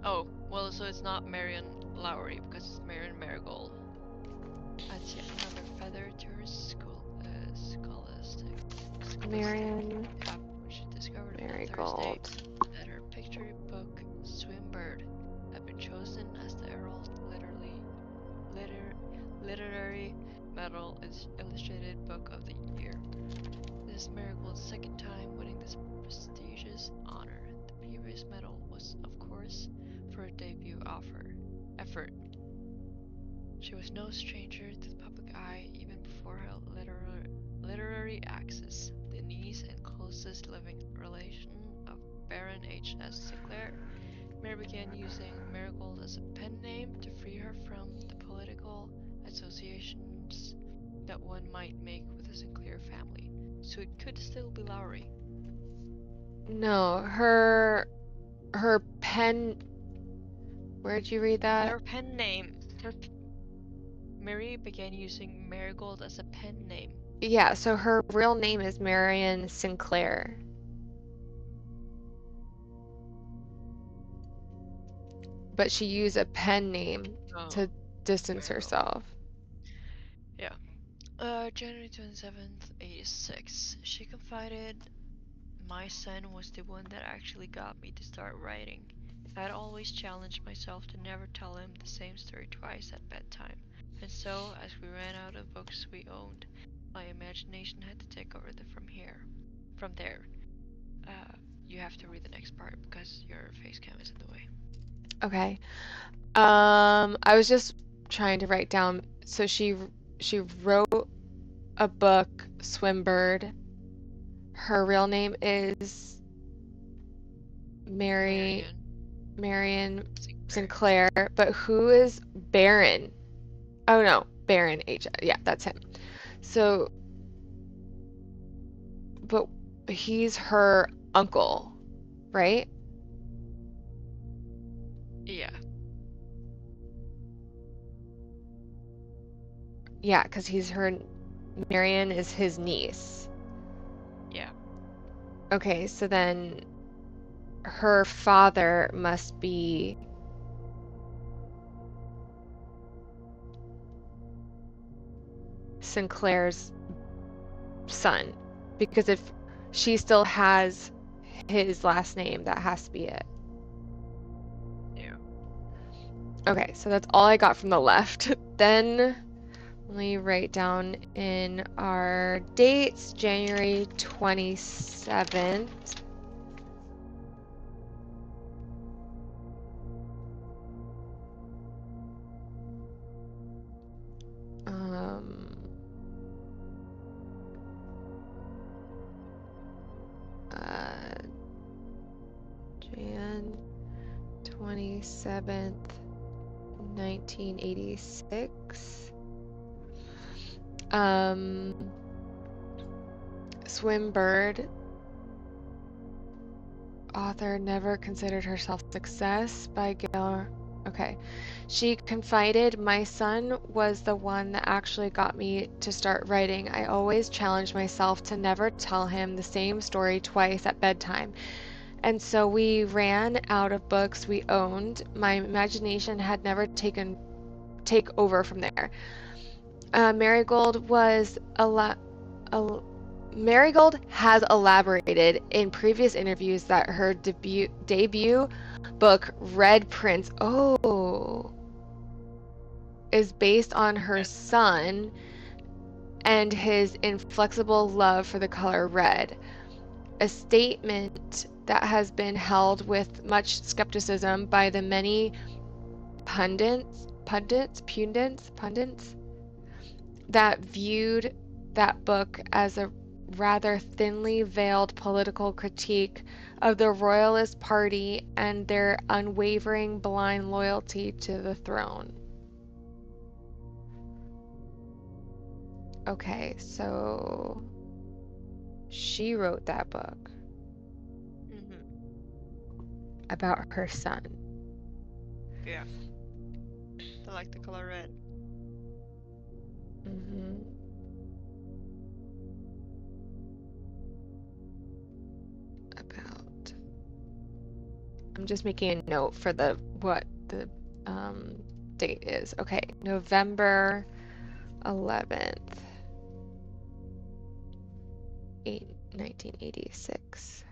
Oh, well, so it's not Marion Lowry because it's Marion Marigold. That's yet another feather to her scholastic. Marion When she discovered Marigold. on Thursday that her picture book Swinburne had been chosen as the Herald Literary Medal Illustrated Book of the Year. This is Marigold's second time winning this prestigious honor. The previous medal was, of course, for her debut effort. She was no stranger to the public eye even before her literary access. The niece and closest living relation of Baron H.S. Sinclair, Mary began using Marigold as a pen name to free her from the political associations that one might make with the Sinclair family. So it could still be Lowry. No, her pen. Where'd you read that? Her pen name. Mary began using Marigold as a pen name. Yeah, so her real name is Marion Sinclair. But she used a pen name to distance herself. Yeah. January 27th, 86. She confided, my son was the one that actually got me to start writing. I had always challenged myself to never tell him the same story twice at bedtime. And so, as we ran out of books we owned, my imagination had to take over from there. You have to read the next part because your face cam is in the way. Okay. I was just trying to write down. So she wrote a book, Swinburne. Her real name is Marion Sinclair. But who is Baron? Oh no, Baron H. Yeah, that's him. So, but he's her uncle, right? Yeah. Yeah, because Marion is his niece. Yeah. Okay, so then her father must be Sinclair's son, because if she still has his last name, that has to be it. Yeah. Okay, so that's all I got from the left. Then let me write down in our dates, January 27th. Jan 27th, 1986. Swinburne, author, never considered herself success by Gail. Okay. She confided, my son was the one that actually got me to start writing. I always challenged myself to never tell him the same story twice at bedtime. And so we ran out of books we owned. My imagination had never take over from there. Marigold has elaborated in previous interviews that her debut book, Red Prince, is based on her son and his inflexible love for the color red. A statement that has been held with much skepticism by the many pundits that viewed that book as a rather thinly veiled political critique of the Royalist Party and their unwavering blind loyalty to the throne. Okay, so she wrote that book about her son. Yeah. I like the color red. I'm just making a note for what the date is. Okay, November 11th, 1986.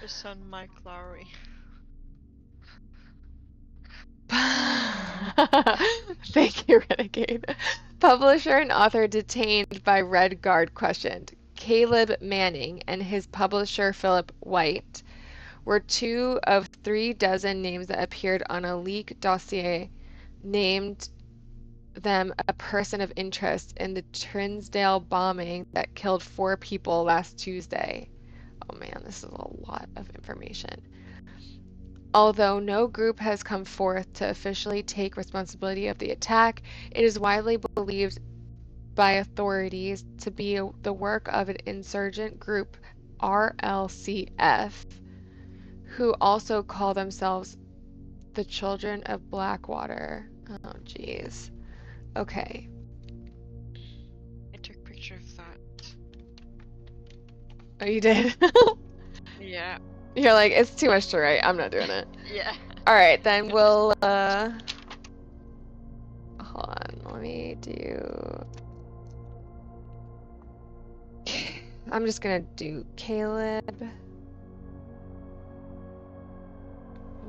Her son, Mike Lowry. Thank you, Renegade. Publisher and author detained by Red Guard questioned. Caleb Manning and his publisher Philip White were 2 of 3 dozen names that appeared on a leaked dossier named them a person of interest in the Trinsdale bombing that killed 4 people last Tuesday. Oh man, this is a lot of information. Although no group has come forth to officially take responsibility of the attack, it is widely believed by authorities to be the work of an insurgent group, RLCF, who also call themselves the Children of Blackwater. Oh, jeez. Okay. I took a picture of that. Oh, you did? Yeah. You're like, it's too much to write. I'm not doing it. Yeah. Alright, then we'll, hold on. Let me do... I'm just gonna do Caleb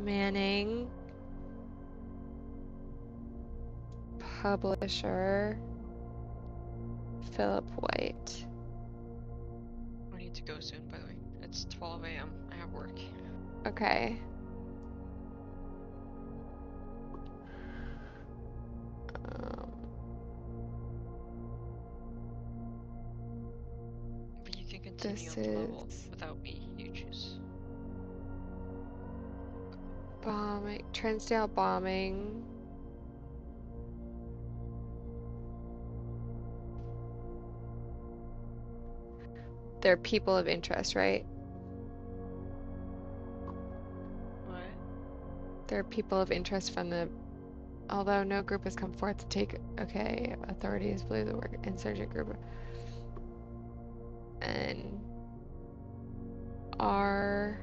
Manning, publisher Philip White. I need to go soon, by the way. It's 12 a.m. I have work. Okay. But you can continue on the level without me. You choose. Bombing, Trinsdale bombing. They're people of interest, right? What? They're people of interest from the although no group has come forth to take, okay, authorities believe the work insurgent group and RLCF,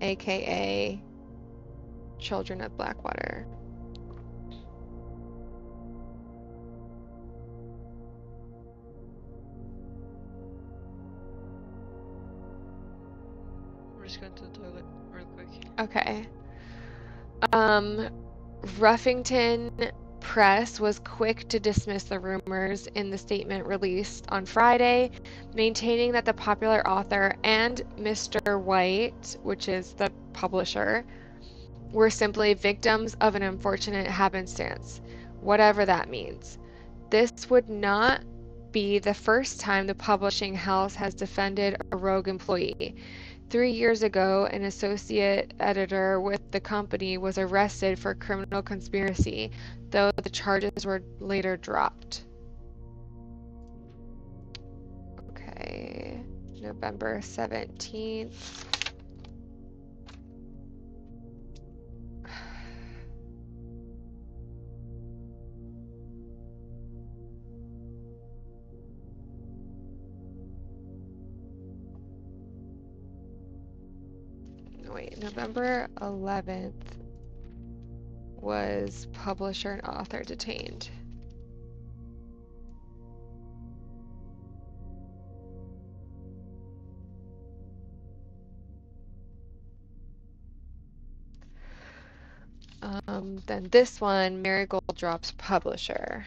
aka Children of Blackwater. We're just going to the toilet real quick. Okay. Ruffington Press was quick to dismiss the rumors in the statement released on Friday, maintaining that the popular author and Mr. White, which is the publisher, were simply victims of an unfortunate happenstance, whatever that means. This would not be the first time the publishing house has defended a rogue employee. 3 years ago, an associate editor with the company was arrested for criminal conspiracy, though the charges were later dropped. Okay, November 17th. Wait, November 11th was publisher and author detained. Then this one, Marigold drops publisher.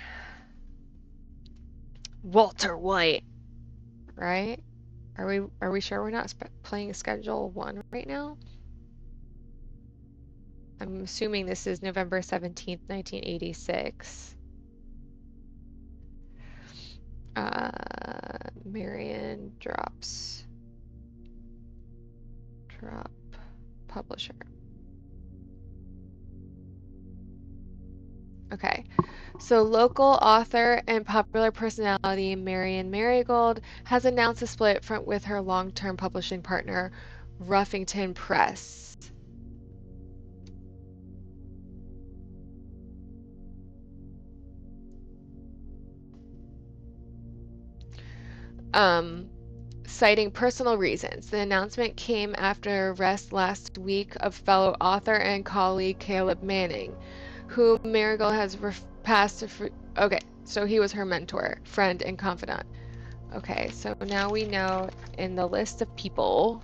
Walter White, right? Are we sure we're not playing Schedule 1 right now? I'm assuming this is November 17th, 1986. Marion drops. Drop publisher. Okay, so local author and popular personality Marion Marigold has announced a split with her long-term publishing partner, Ruffington Press. Citing personal reasons. The announcement came after arrest last week of fellow author and colleague Caleb Manning, who Marigold has passed. Okay, so he was her mentor, friend, and confidant. Okay, so now we know in the list of people,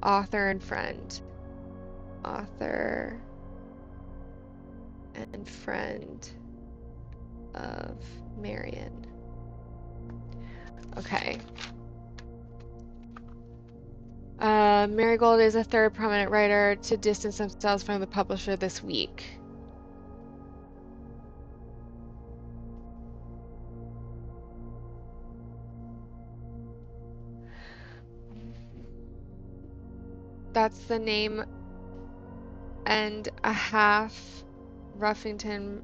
author and friend. Author and friend of Marion. Okay. Marigold is a third prominent writer to distance themselves from the publisher this week. That's the name and a half Ruffington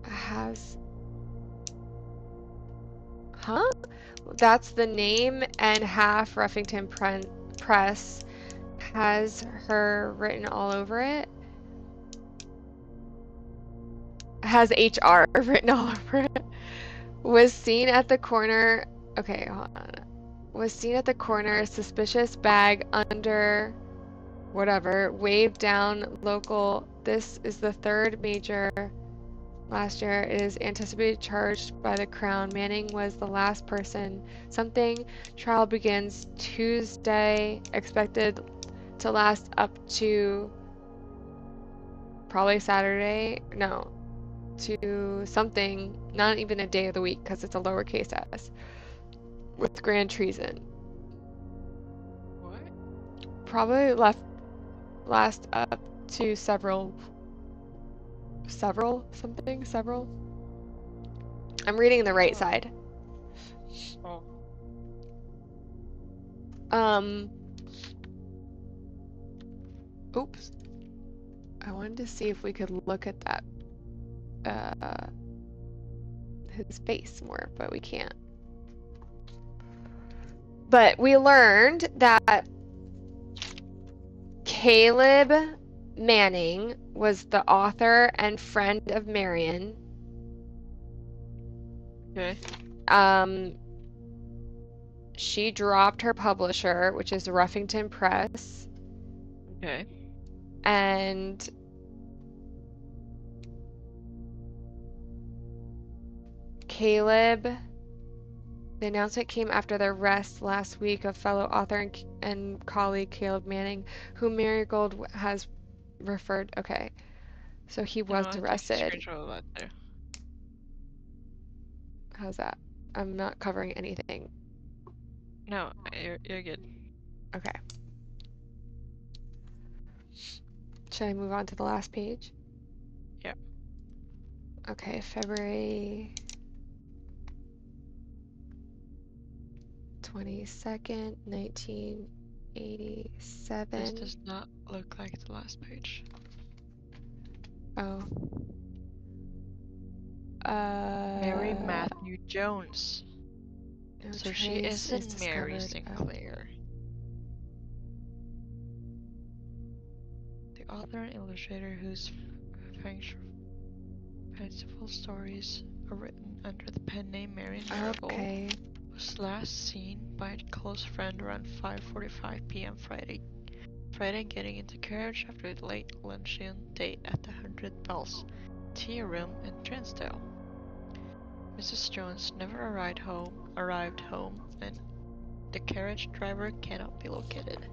has. Huh? That's the name and half Ruffington Press has her written all over it. Has HR written all over it. Was seen at the corner. Okay, hold on. Was seen at the corner, suspicious bag under whatever, waved down local. This is the third major last year. It is anticipated charged by the Crown. Manning was the last person. Something. Trial begins Tuesday, expected to last up to probably Saturday. No, to something, not even a day of the week because it's a lowercase s, with grand treason. What? Probably last up to several. I'm reading the right side. Oh. Oops. I wanted to see if we could look at that, his face more, but we can't. But we learned that Caleb Manning was the author and friend of Marion. Okay. She dropped her publisher, which is Ruffington Press. Okay. And Caleb, the announcement came after the arrest last week of fellow author and colleague Caleb Manning, who Marigold has referred. Okay, so he was arrested. Take a screenshot of that there. How's that? I'm not covering anything. No, you're good. Okay. Should I move on to the last page? Yeah. Okay, February 22nd, 1987. This does not look like the last page. Oh. Mary Matthew Jones. No, so she isn't Mary Sinclair. The author and illustrator whose fanciful stories are written under the pen name Marion Marigold was last seen by a close friend around 5:45 p.m. Friday, getting into carriage after a late luncheon date at the 100 Bells Tea Room in Trinsdale. Mrs. Jones never arrived home, and the carriage driver cannot be located.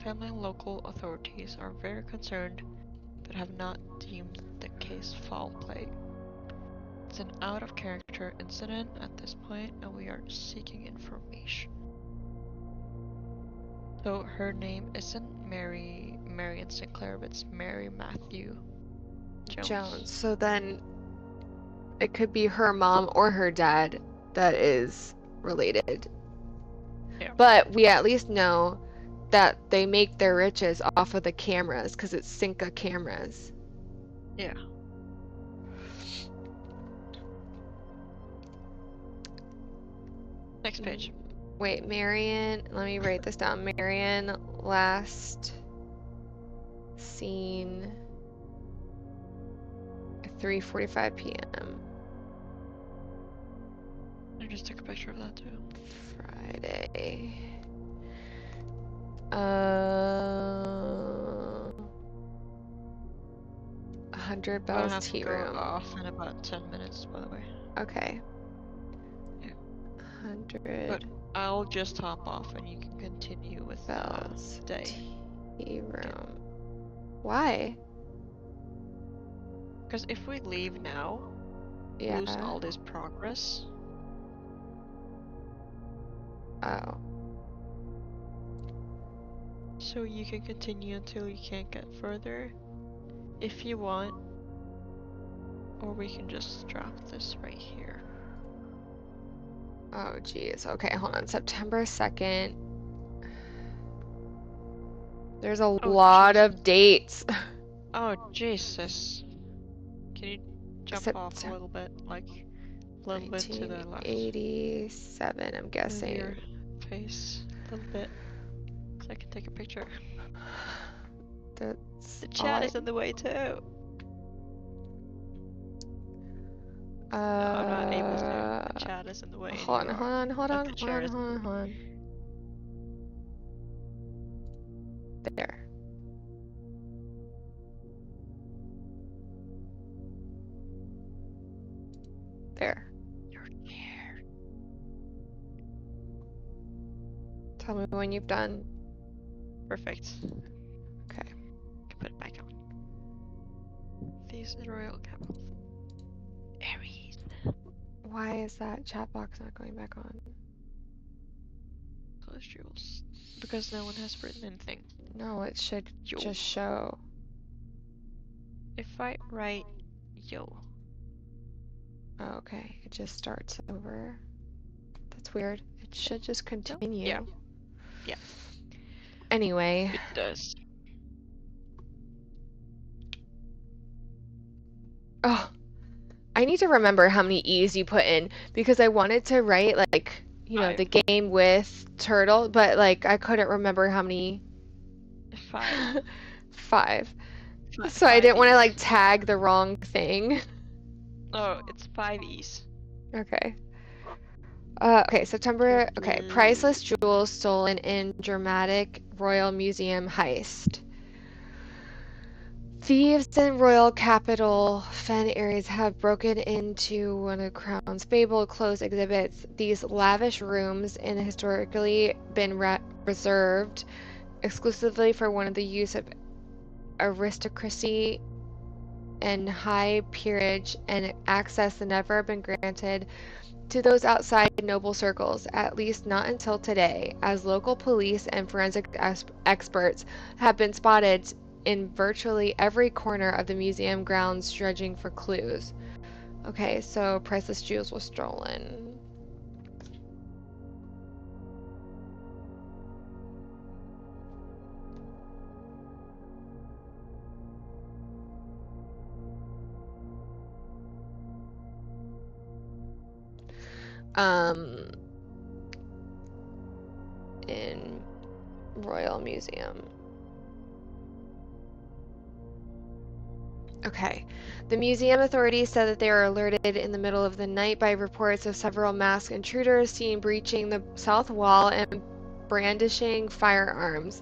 Family and local authorities are very concerned, but have not deemed the case foul play. It's an out-of-character incident at this point, and we are seeking information. So her name isn't Marion Sinclair, but it's Mary Matthew Jones. So then it could be her mom or her dad that is related. Yeah. But we at least know that they make their riches off of the cameras because it's Cinca cameras. Yeah. Next page. Wait, Marion, let me write this down. Marion last seen 3:45 p.m. I just took a picture of that too. Friday. 100 Bells Tea Room. Off in about 10 minutes, by the way. Okay. Yeah. 100. But I'll just hop off and you can continue with Bells day. Tea Room. Why? Because if we leave now, lose all this progress. Oh. So you can continue until you can't get further, if you want, or we can just drop this right here. Oh, geez. Okay, hold on. September 2nd. There's a lot of dates. Oh, Jesus. Can you jump off a little bit? Like, a little bit to the left. 1987, I'm guessing. Your face a little bit. So I can take a picture. The chat is in the way too. No, I'm not able to. The chat is in the way. Hold on. There. There. You're scared. Tell me when you've done. Perfect. Okay. Can put it back on. These royal capitals. Aries. Why is that chat box not going back on? Celestials. Because no one has written anything. No, it should just show. If I write yo. Oh, okay. It just starts over. That's weird. It should just continue. Yeah. Yeah. Anyway. It does. Oh. I need to remember how many E's you put in because I wanted to write like you know, the game with Turtle, but like I couldn't remember how many. 5. 5. So I didn't want to like tag the wrong thing. Oh, it's 5 E's. Okay. Okay, September. Okay, priceless jewels stolen in dramatic Royal Museum heist. Thieves in royal capital Fen Ares have broken into one of the Crown's fabled closed exhibits. These lavish rooms and historically been reserved exclusively for one of the use of aristocracy and high peerage, and access had never been granted to those outside noble circles, at least not until today, as local police and forensic experts have been spotted in virtually every corner of the museum grounds dredging for clues. Okay, so priceless jewels were stolen. In Royal Museum. Okay. The museum authorities said that they were alerted in the middle of the night by reports of several masked intruders seen breaching the south wall and brandishing firearms.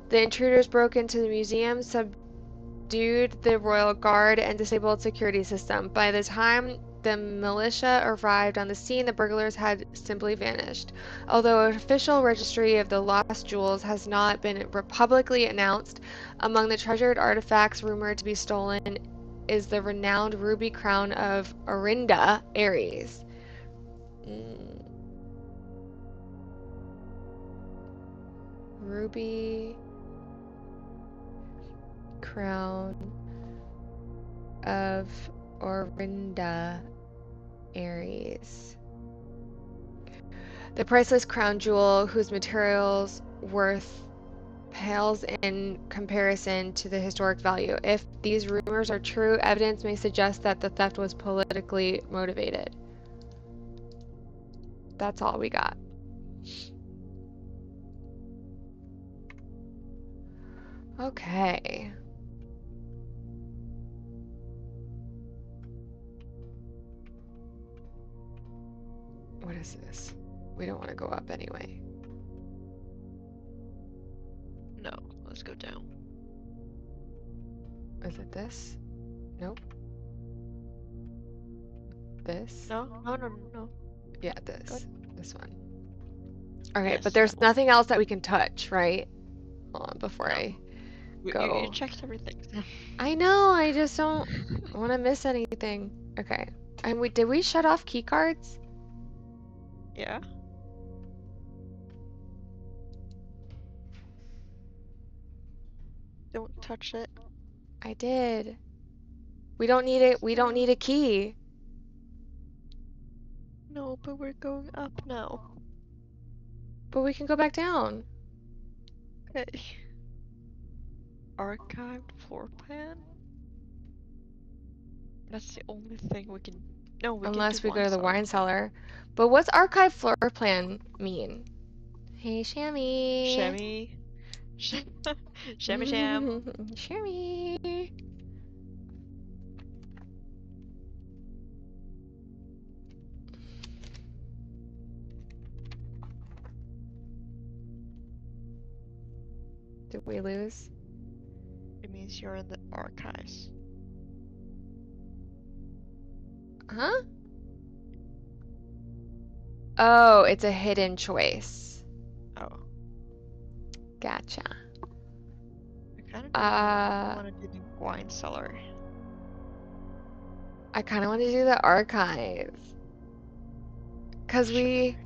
The intruders broke into the museum, subdued the royal guard, and disabled security system. By the time the militia arrived on the scene, the burglars had simply vanished. Although an official registry of the lost jewels has not been publicly announced, among the treasured artifacts rumored to be stolen is the renowned ruby crown of Orinda Ares. Ruby crown of Orinda Ares. The priceless crown jewel, whose materials worth pales in comparison to the historic value. If these rumors are true, evidence may suggest that the theft was politically motivated. That's all we got. Okay. What is this? We don't want to go up anyway. No, let's go down. Is it this? Nope. This? No. Yeah, this. This one. Okay, Yes, but there's nothing else that we can touch, right? Hold on, before I go. You checked everything. I know, I just don't want to miss anything. Okay. And did we shut off key cards? Yeah. Don't touch it. I did. We don't need it. We don't need a key. No, but we're going up now. But we can go back down. Okay. Archived floor plan? That's the only thing we can... No, we Unless can we go to the wine cellar. But what's archive floor plan mean? Hey, Shammy. Shammy. Shammy Sham. Shammy. Did we lose? It means you're in the archives. Huh? Oh, it's a hidden choice. Oh. Gotcha. I kind of want to do the wine cellar. I kind of want to do the archives. Because we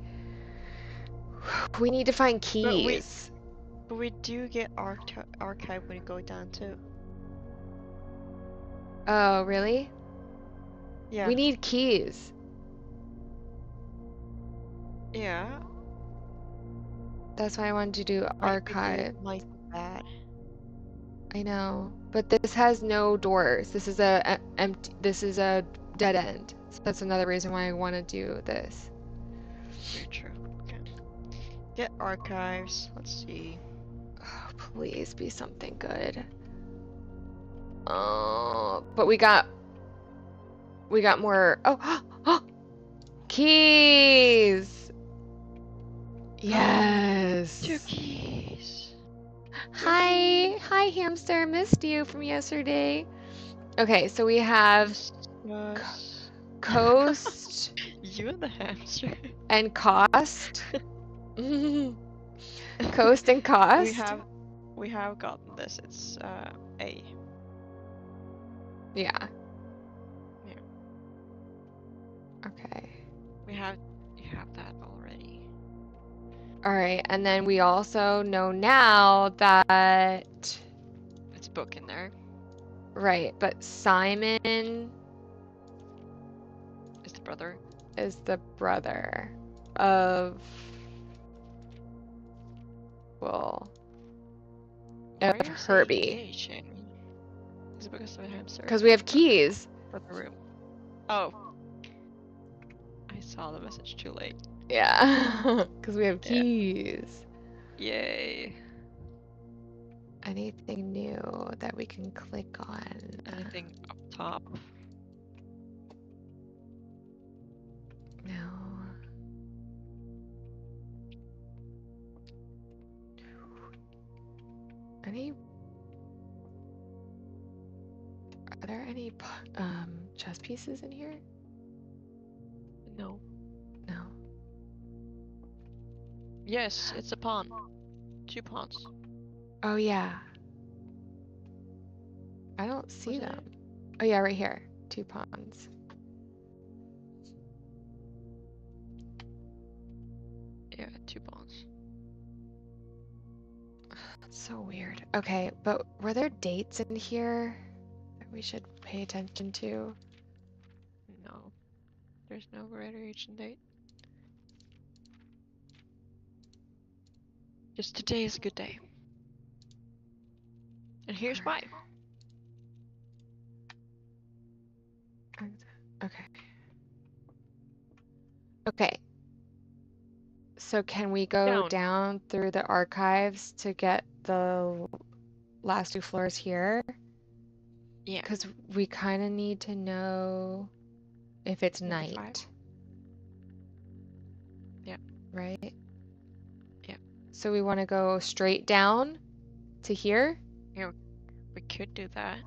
need to find keys. But we do get archive when you go down too. Oh, really? Yeah. We need keys. Yeah. That's why I wanted to do archive. Might be bad. I know, but this has no doors. This is a empty. This is a dead end. So that's another reason why I want to do this. Very true. Get archives. Let's see. Oh, please be something good. Oh, but we got more. Oh, keys. Yes. 2 keys. Hi, hamster. Missed you from yesterday. Okay, so we have coast. You and the hamster. And cost. Coast and cost. We have gotten this. It's A. Yeah. Yeah. Okay. You have that already. All right, and then we also know now that it's book in there. Right, but Simon is the brother. Is the brother of Herbie. Is it because of a hamster? Because we have keys. For the room. Oh. I saw the message too late. Yeah, because we have keys. Yay. Anything new that we can click on? Anything up top? No. Are there any chess pieces in here? No. No. Yes, it's a pawn. 2 pawns. Oh yeah. I don't see them. Oh yeah, right here. 2 pawns. Yeah, 2 pawns. That's so weird. Okay, but were there dates in here that we should pay attention to? No. There's no graduation date. Just today is a good day. And here's why. Okay. Okay. So can we go down through the archives to get the last 2 floors here? Yeah. Because we kind of need to know if it's night. Yeah. Right? Yeah. So we want to go straight down to here? Yeah, we could do that.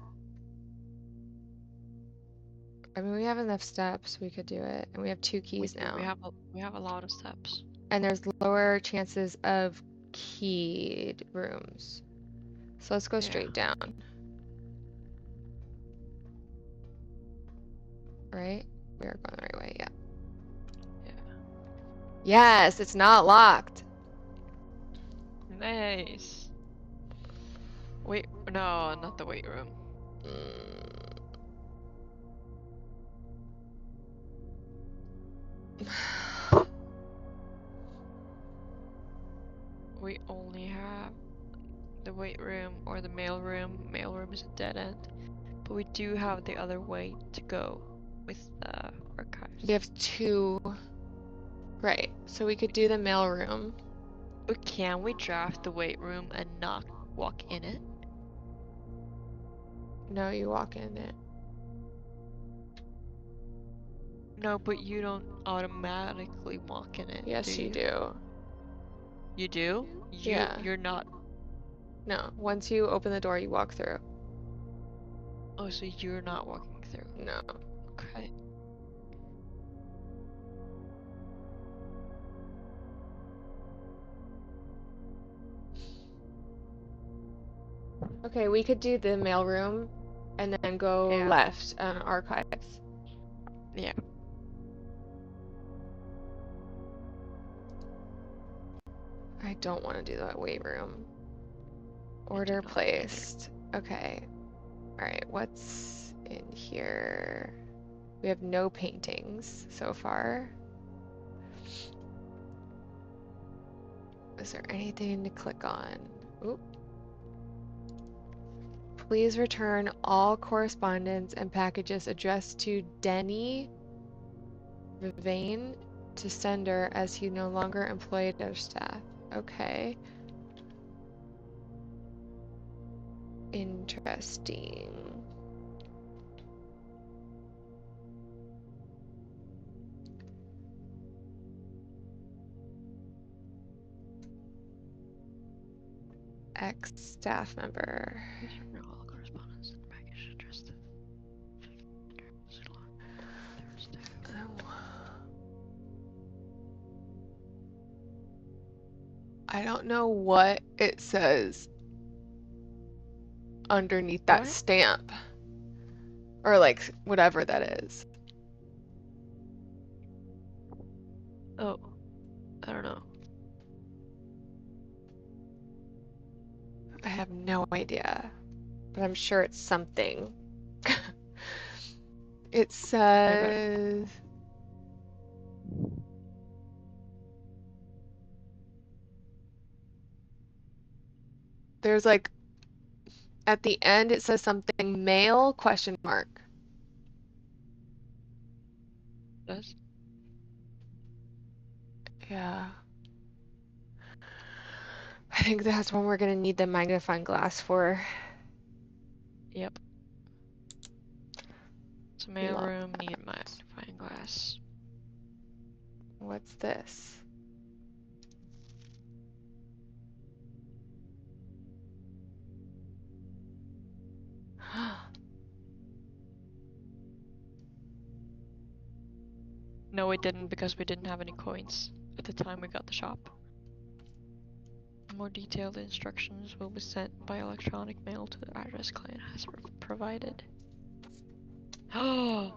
I mean, we have enough steps. We could do it. And we have 2 keys now. We have a lot of steps. And there's lower chances of keyed rooms. So let's go straight down. Right? We are going the right way, yeah. Yeah. Yes, it's not locked. Nice. Wait, no, not the weight room. We only have the weight room or the mail room. Mail room is a dead end. But we do have the other way to go with the archives. We have 2. Right, so we could do the mail room. But can we draft the weight room and not walk in it? No, you walk in it. No, but you don't automatically walk in it. Yes, you do. You do? Yeah. You're not. No, once you open the door, you walk through. Oh, so you're not walking through? No. Okay. Okay, we could do the mailroom and then go left on archives. Yeah. I don't want to do that weight room. Order placed. Okay. Alright, what's in here? We have no paintings so far. Is there anything to click on? Oop. Please return all correspondence and packages addressed to Denny Vivane to sender as he no longer employed our staff. Okay. Interesting. Ex-staff member. All correspondence and package addressed to Thursday. I don't know what it says underneath that What? stamp. Or like whatever that is. Oh, I don't know. I have no idea. But I'm sure it's something. It says there's like at the end it says something mail question mark. Does? Yeah. I think that's when we're gonna need the magnifying glass for. Yep. So Love mailroom that. need magnifying glass. What's this? No, we didn't because we didn't have any coins at the time we got the shop. More detailed instructions will be sent by electronic mail to the address client has provided. Oh!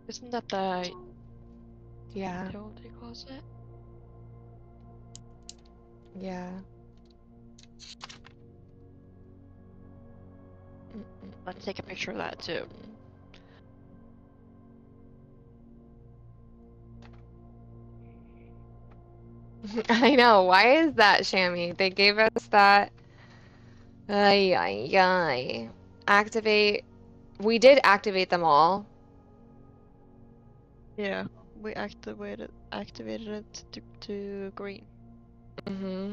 Isn't that the Yeah, utility closet? yeah. Let's take a picture of that too. I know. Why is that, Shammy? They gave us that. Ay, ay, ay. Activate. We did activate them all. Yeah, we activated it to green. Mm-hmm.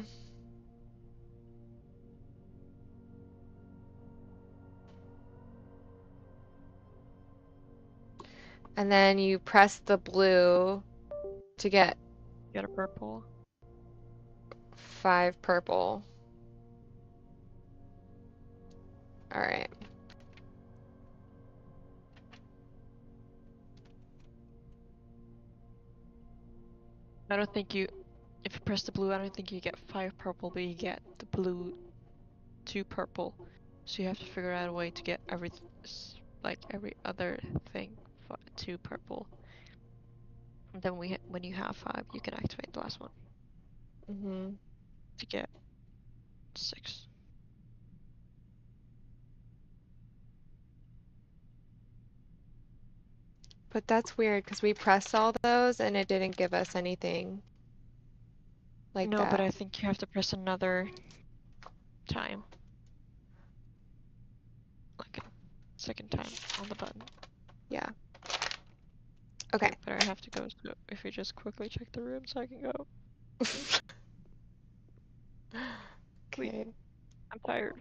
And then you press the blue to get Get a purple. 5 purple. All right. I don't think you, if you press the blue, I don't think you get 5 purple, but you get the blue 2 purple. So you have to figure out a way to get every other thing 2 purple. And then when you have 5, you can activate the last one Mm-hmm. to get 6. But that's weird because we pressed all those and it didn't give us anything like No, that. but I think you have to press another time. Like a second time on the button. Yeah. Okay. But I have to go, so if you just quickly check the room so I can go. Okay. I'm tired.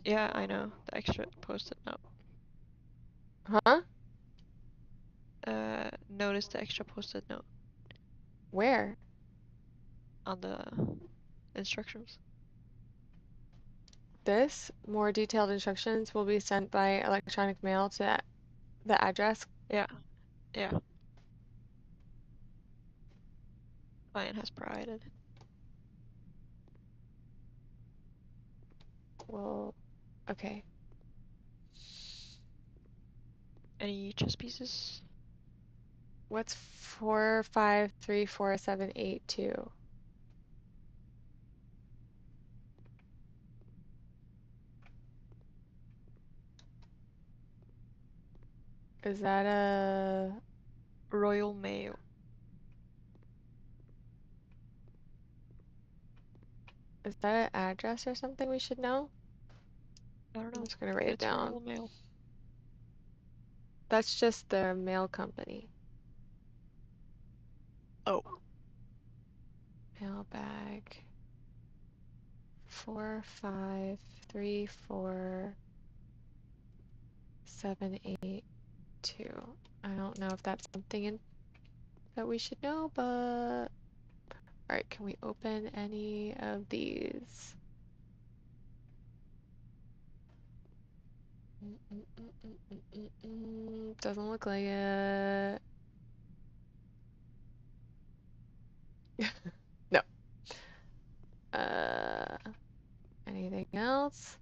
Yeah, I know. The extra post-it note. Huh? Notice the extra post-it note Where? on the instructions. This more detailed instructions will be sent by electronic mail to the address. Yeah, yeah. Client has provided. Well, okay. Any chess pieces? What's 4534782? Is that a Royal Mail. Is that an address or something we should know? I don't know. I'm just gonna write it It's down. normal mail. That's just the mail company. Oh. Mailbag 4534782. I don't know if that's something that we should know, but alright, can we open any of these? Doesn't look like it. No. Anything else?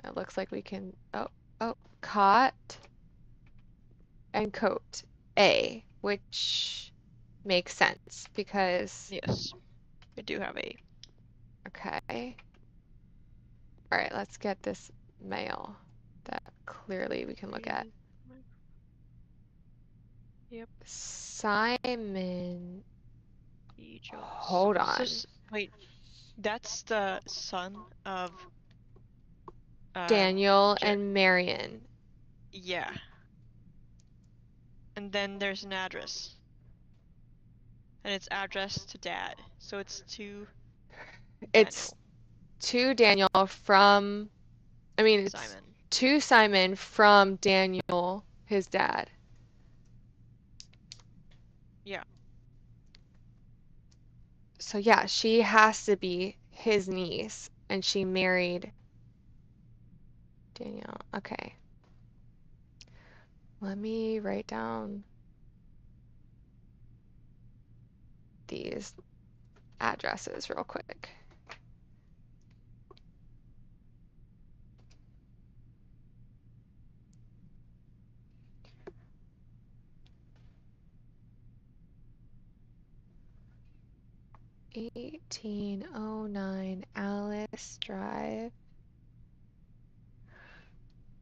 It looks like we can, oh, cot and coat A, which makes sense because, Yes. We do have a. okay. All right, let's get this mail that clearly we can look at. Yep. Simon. E. Jones. Hold on. Wait, that's the son of Daniel and Marion. Yeah. And then there's an address. And it's addressed to Dad. So it's to Daniel. It's to Daniel from, I mean, it's Simon. To Simon from Daniel, his dad. Yeah. So yeah, she has to be his niece, and she married Daniel. Okay. Let me write down these addresses real quick. (1809) Alice Drive,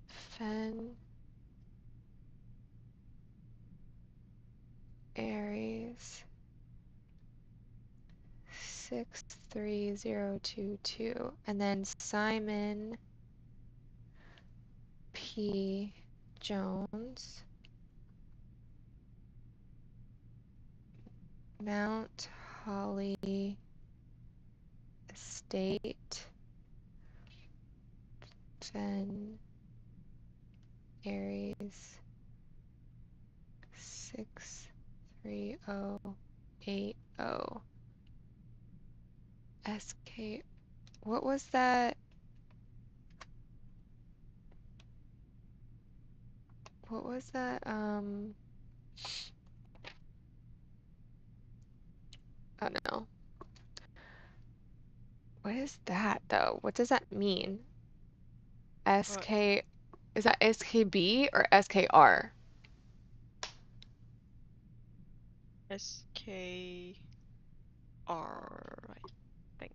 Fen, Aries, 63022, and then Simon P. Jones, Mount Holly Estate, Fen, Aries, 63080. SK. What was that? What was that? I don't know. What is that though? What does that mean? SK. Is that SKB or SKR? SKR, I think.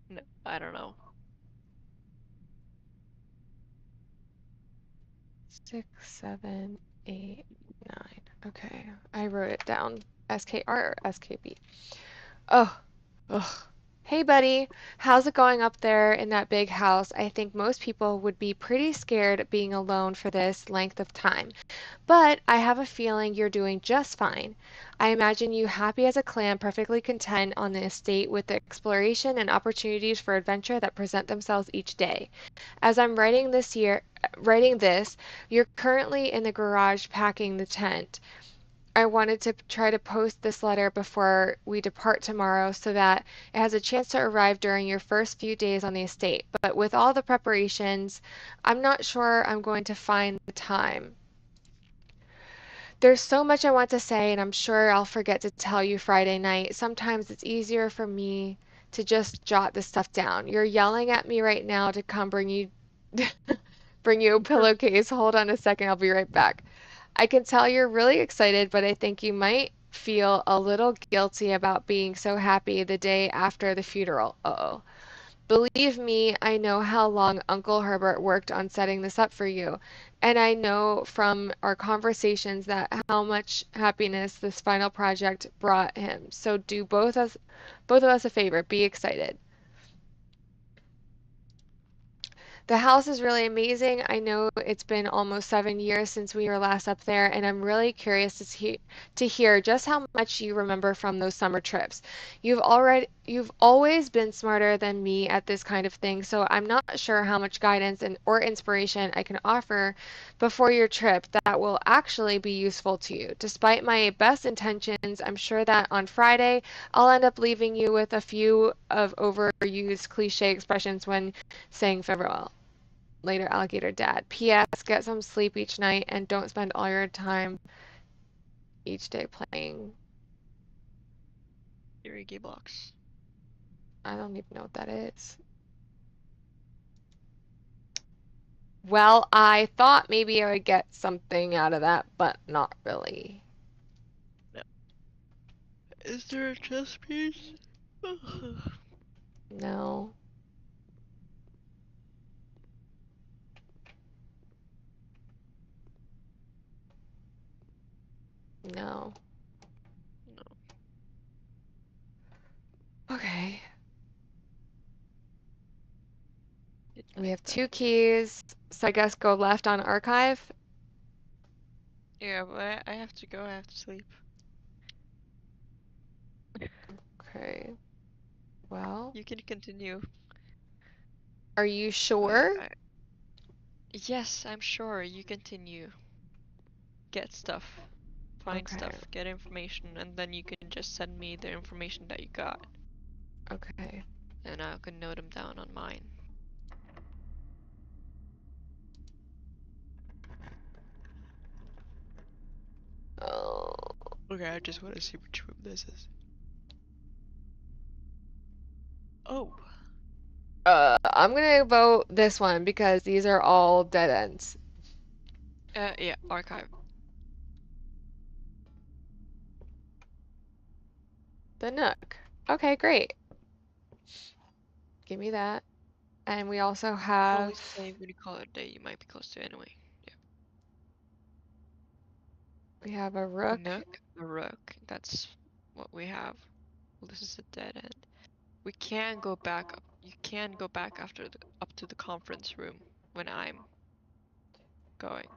No, I don't know. 6789. Okay, I wrote it down. SKR or SKB? Oh, ugh. Hey, buddy. How's it going up there in that big house? I think most people would be pretty scared being alone for this length of time. But I have a feeling you're doing just fine. I imagine you happy as a clam, perfectly content on the estate with the exploration and opportunities for adventure that present themselves each day. As I'm writing this, you're currently in the garage packing the tent. I wanted to try to post this letter before we depart tomorrow so that it has a chance to arrive during your first few days on the estate. But with all the preparations, I'm not sure I'm going to find the time. There's so much I want to say, and I'm sure I'll forget to tell you Friday night. Sometimes it's easier for me to just jot this stuff down. You're yelling at me right now to come bring you a pillowcase. Hold on a second, I'll be right back. I can tell you're really excited, but I think you might feel a little guilty about being so happy the day after the funeral. Uh-oh. Believe me, I know how long Uncle Herbert worked on setting this up for you, and I know from our conversations that how much happiness this final project brought him. So do both of us a favor, be excited. The house is really amazing. I know it's been almost 7 years since we were last up there, and I'm really curious to hear just how much you remember from those summer trips. You've always been smarter than me at this kind of thing, so I'm not sure how much guidance or inspiration I can offer before your trip that will actually be useful to you. Despite my best intentions, I'm sure that on Friday I'll end up leaving you with a few of overused cliche expressions when saying farewell. Later, Alligator Dad. P.S. Get some sleep each night and don't spend all your time each day playing. Irigi blocks. I don't even know what that is. Well, I thought maybe I would get something out of that, but not really. No. Is there a chess piece? No. No. No. Okay. We have That. 2 keys, so I guess go left on archive. Yeah, but I have to go. I have to sleep. Okay. Well, You can continue. are you sure? Yes, I'm sure. You continue. Get stuff. Find Okay. stuff. Get information. And then you can just send me the information that you got. Okay. And I can note them down on mine. Oh. Okay, I just want to see which room this is. Oh. I'm gonna vote this one because these are all dead ends. Yeah, archive. The Nook. Okay, great. Give me that. And we also have... Always say when you call it a day, you might be close to anyway. Yeah. We have a rook. Nook, a rook. That's what we have. Well, this is a dead end. We can go back up. You can go back after up to the conference room when I'm going.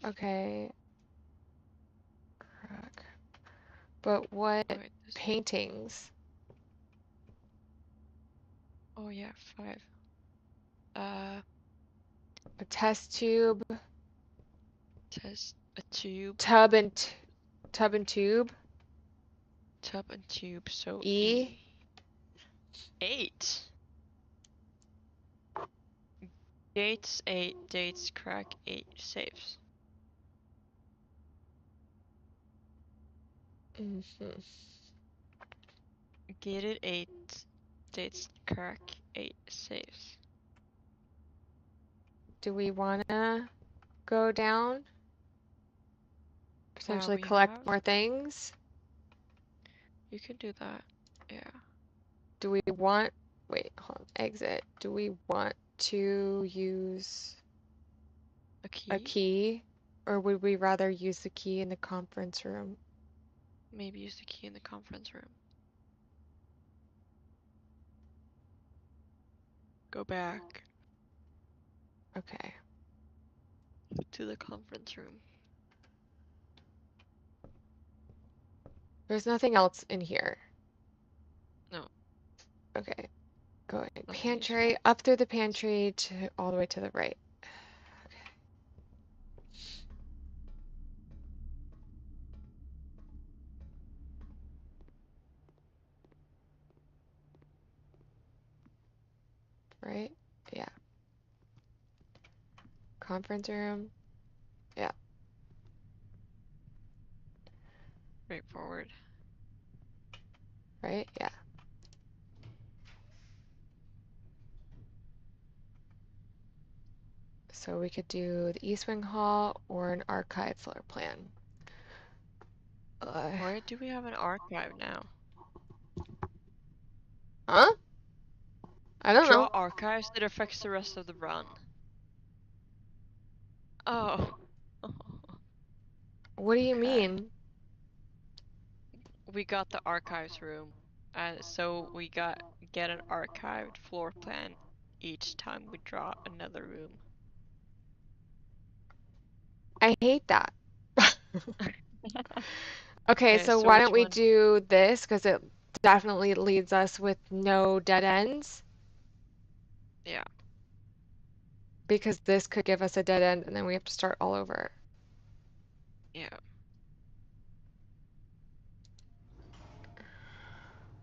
Okay. Rook. But what Oh, wait, paintings? oh yeah, 5. A test tube. Test a tube. Tub and tube. Tub and tube. So E. 8. Gates 8. Dates crack 8. Saves. Mm-hmm. Gated 8. Dates crack 8. Saves. Do we wanna go down? Potentially collect more things? You can do that. Yeah. Do we want... Wait, hold on. Exit. Do we want to use a key? Or would we rather use the key in the conference room? Maybe use the key in the conference room. Go back. Okay. To the conference room. There's nothing else in here. No. Okay. Going Nothing pantry, useful. up through the pantry to all the way to the right. Okay. Right? Yeah. Conference room. Yeah. Straightforward. Right? Yeah. So we could do the East Wing Hall or an archive floor plan. Why do we have an archive now? Huh? I don't Draw know. archives that affects the rest of the run. Oh. What do you Okay. mean? We got the archives room. So we get an archived floor plan each time we draw another room. I hate that. Okay, Okay, so so why which don't we one? do this? Because it definitely leads us with no dead ends. Yeah. Because this could give us a dead end and then we have to start all over. Yeah.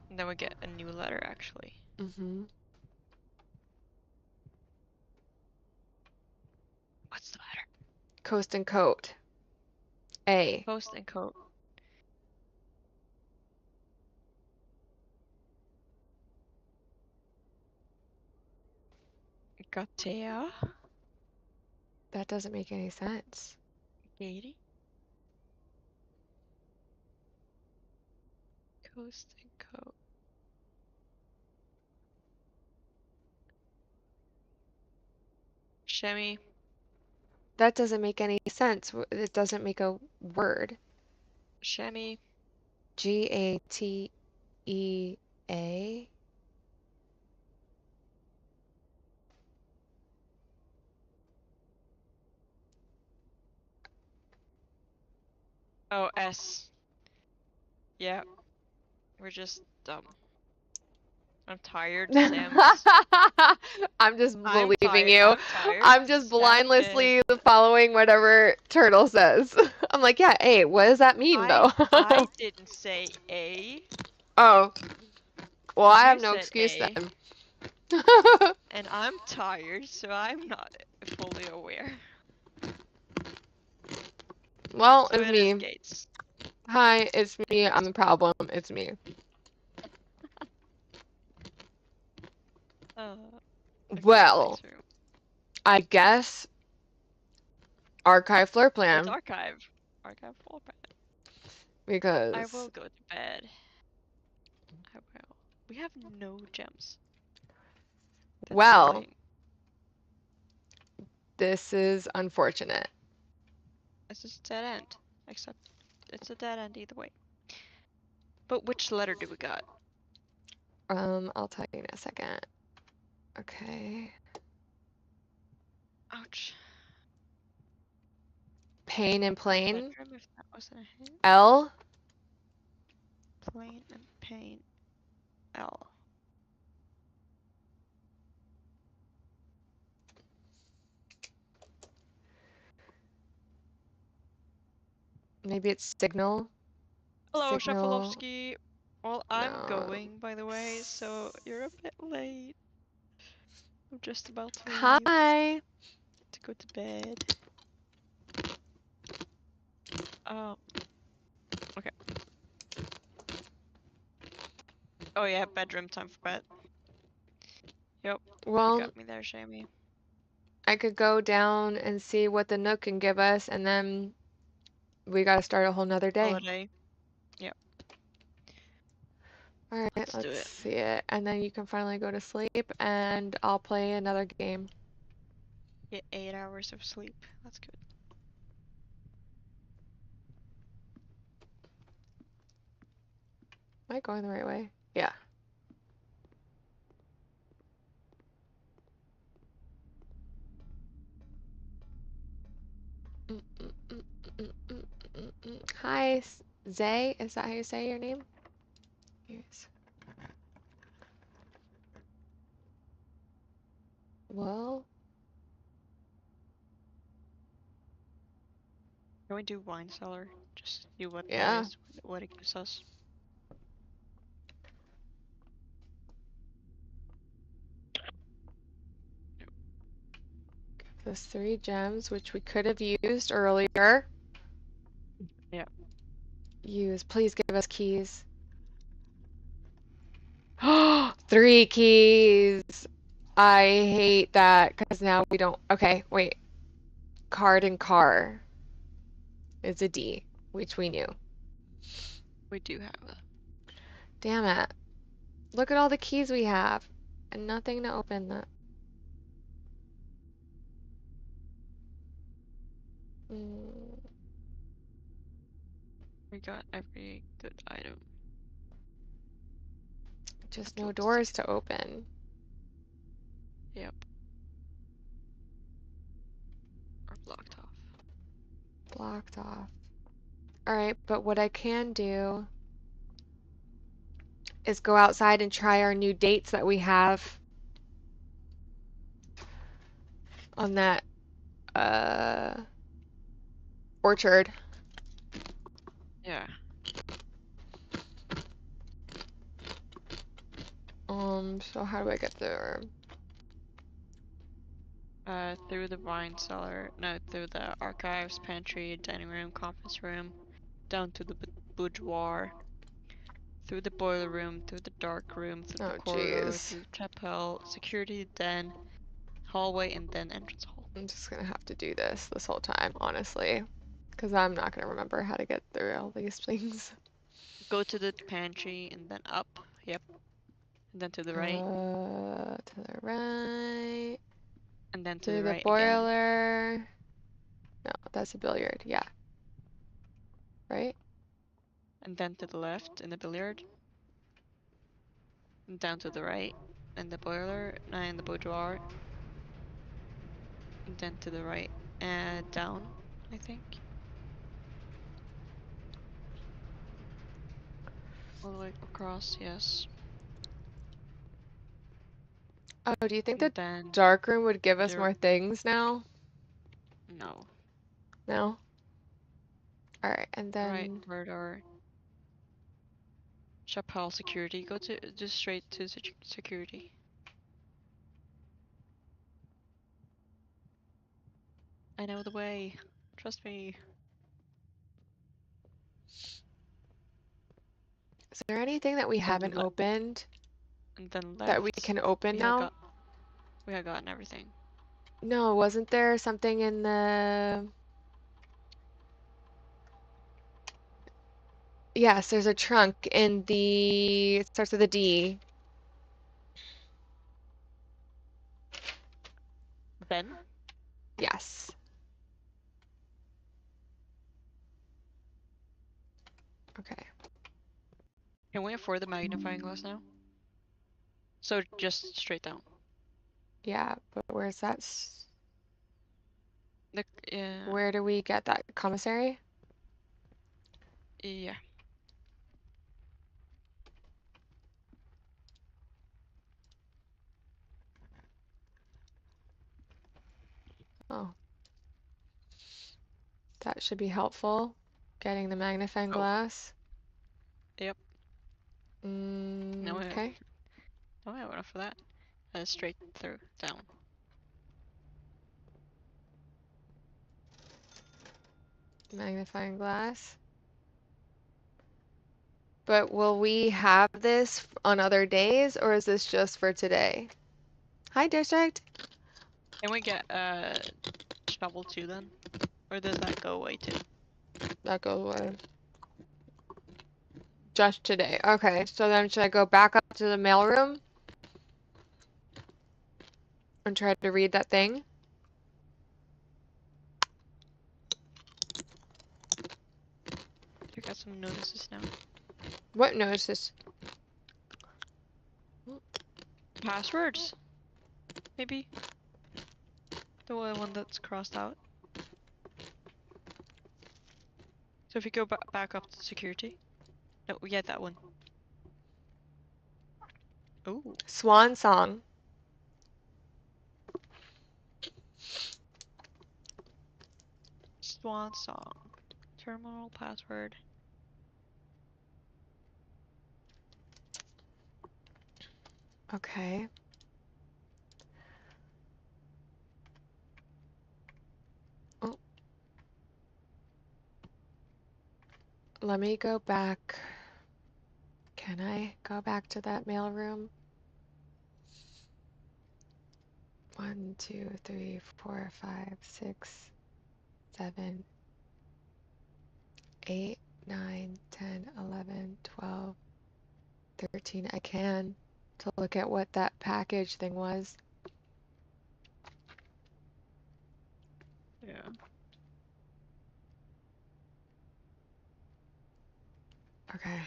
And then we get a new letter actually. Mm-hmm. What's the letter? Coast and coat. A. Coast and coat. Gatea. That doesn't make any sense. Gaiety. Coast and coat. Shemmy. That doesn't make any sense. It doesn't make a word. Shemmy. Gatea. Oh, S. Yeah. We're just dumb. I'm tired, Sims. I'm just I'm believing tired. you. I'm tired. I'm just Sam is. blindlessly following whatever Turtle says. I'm like, yeah, A, what does that mean though? I didn't say A. Oh, well, I You have no said excuse A. then. And I'm tired, so I'm not fully aware. Well, So it's it is me. Gates. Hi, it's me. I'm the problem. It's me. Okay, Well, next room. I guess archive floor Let's plan archive. Archive floor plan. I because, will go to bed. I will. We have no gems. That's well, annoying. this is unfortunate. It's just dead end. Except it's a dead end either way. But which letter do we got? I'll tell you in a second. Okay. Ouch. Pain and plain. Bedroom, if that wasn't a hint. L. Plain and pain. L. Maybe it's signal. Hello, Signal. Shafalovsky. Well, I'm No. going, by the way, so you're a bit late. I'm just about to leave Hi. to go to bed. Okay. Oh yeah, bedroom, time for bed. Yep, you Well, got me there, Shammy. I could go down and see what the Nook can give us, and then we gotta start a whole nother day. Holiday. Yep. All right, Let's do let's it. see it. And then you can finally go to sleep, and I'll play another game. Get 8 hours of sleep. That's good. Am I going the right way? Yeah. Hi, Zay. Is that how you say your name? Yes. Well, Can we do wine cellar? Just see what that yeah. is, what it gives us. Those 3 gems, which we could have used earlier. Yeah. Use. Please give us keys. 3 keys. I hate that because now we don't. Okay, wait. Card and car is a D, which we knew. We do have that. Damn it. Look at all the keys we have. And nothing to open that. We got every good item. Just Until no the doors to 16th. open. Yep. Or blocked off. Blocked off. Alright, but what I can do is go outside and try our new dates that we have on that orchard. Yeah. So how do I get there? Through the wine cellar, no, through the archives, pantry, dining room, conference room, down to the boudoir, through the boiler room, through the dark room, through the Oh, corridor, jeez. through the chapel, security, den, hallway, and then entrance hall. I'm just gonna have to do this whole time, honestly. Because I'm not gonna remember how to get through all these things. Go to the pantry and then up. Yep. And then to the right. To the right. And then to Through the the right again. boiler. No, that's a billiard. Yeah. Right? And then to the left in the billiard. And down to the right in the boiler, in the boudoir. And then to the right and down, I think. All the way across, yes. Oh, do you think And the then dark room would give us there, more things now? no. No? Alright, and Right then... corridor. Chapel security. Go to just straight to security. I know the way. Trust me. Is there anything that we And then haven't opened and then that we left. can open now? We have gotten everything. No, wasn't there something in the... Yes, there's a trunk in the... It starts with a D. Ben? Yes. Okay. Can we afford the magnifying glass now? So just straight down. Yeah, but where's that? Yeah. Where do we get that? Commissary? Yeah. Oh. That should be helpful. Getting the magnifying Oh. glass. Yep. Okay. No, I went for that. Straight through, down. Magnifying glass. But will we have this on other days, or is this just for today? Hi, District. Can we get shovel 2 then? Or does that go away too? That goes away. Just today. Okay, so then should I go back up to the mailroom and try to read that thing? I got some notices now. What notices? Passwords? Maybe? The one that's crossed out. So if you go back up to security. No, yeah, that one. Ooh. Swan song. Swan song. Terminal password. Okay. Oh. Let me go back. Can I go back to that mailroom? 1, 2, 3, 4, 5, 6, 7, 8, 9, 10, 11, 12, 13. I can to look at what that package thing was. Yeah. Okay.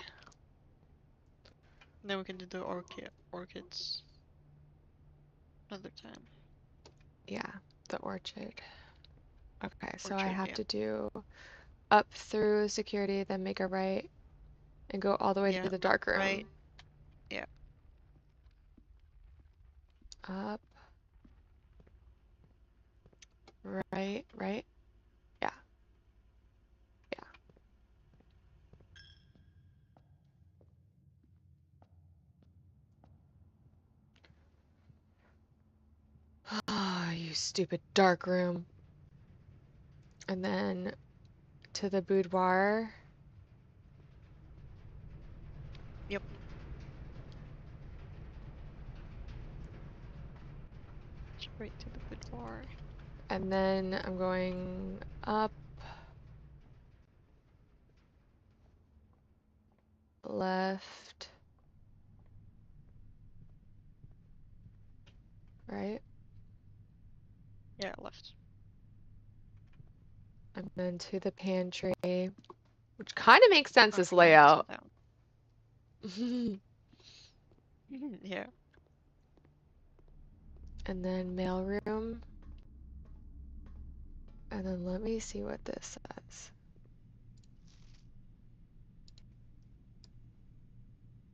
Then we can do the orchids another time. Yeah, the orchard. Okay, so I Orchard, have yeah. to do up through security, then make a right, and go all the way Yeah, to the up, dark room. right. Yeah. Up. Right, right. Yeah. Yeah. Ah, you stupid dark room. And then to the boudoir. Yep. Straight to the boudoir. And then I'm going up, left, right, Yeah, left. and then to the pantry, which kind of makes sense as Okay, layout. down. Yeah. And then mailroom. And then let me see what this says.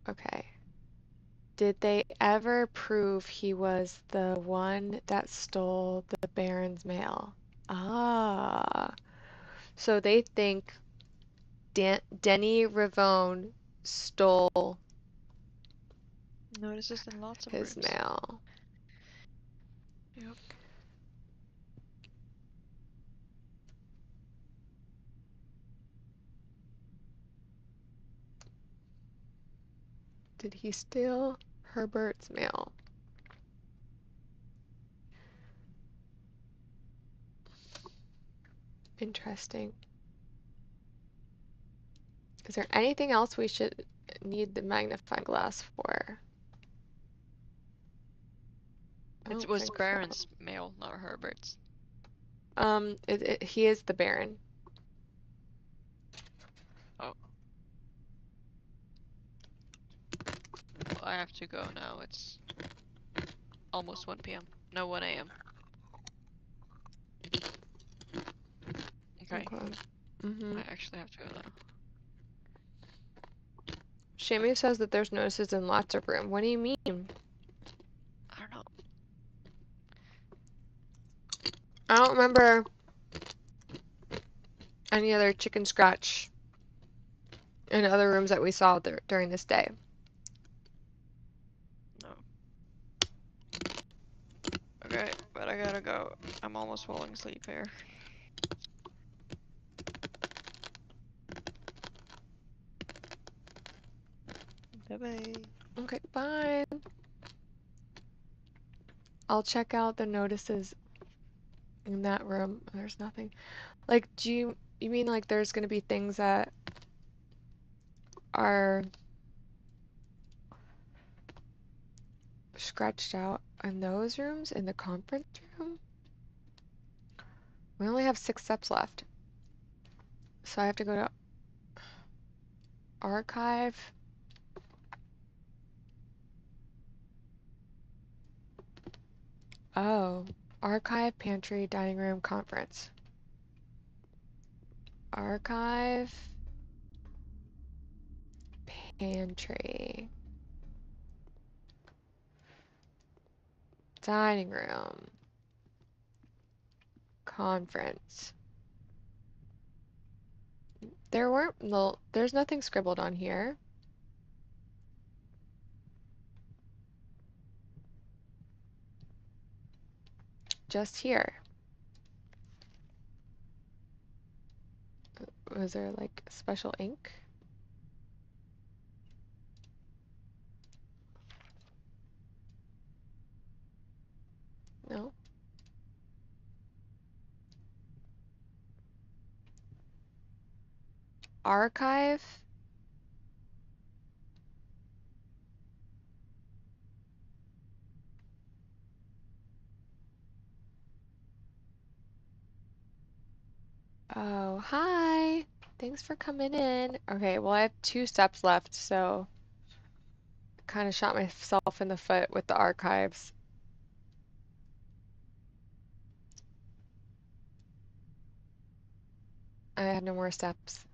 Okay. Did they ever prove he was the one that stole the Baron's mail? Ah. So they think Denny Ravone stole Notices in lots of his rooms. mail. Yep. Did he steal Herbert's mail? Interesting. Is there anything else we should need the magnifying glass for? I It don't was think so. Baron's mail, not Herbert's. He is the Baron. Oh. Well, I have to go now. It's almost 1 p.m. No, 1 a.m. Okay. Mm-hmm. I actually have to go now. Shamu says that there's notices in lots of room. What do you mean? I don't know. I don't remember any other chicken scratch in other rooms that we saw there during this day. No. Okay, but I gotta go. I'm almost falling asleep here. Bye-bye. Okay, bye. I'll check out the notices in that room. There's nothing. Like, you mean like there's gonna be things that are scratched out in those rooms in the conference room? We only have 6 steps left. So I have to go to archive. Oh, archive, pantry, dining room, conference. Archive, pantry, dining room, conference. There's nothing scribbled on here. Just here. Was there like special ink? No. Archive. Oh, hi. Thanks for coming in. Okay, well, I have 2 steps left, so I kind of shot myself in the foot with the archives. I have no more steps.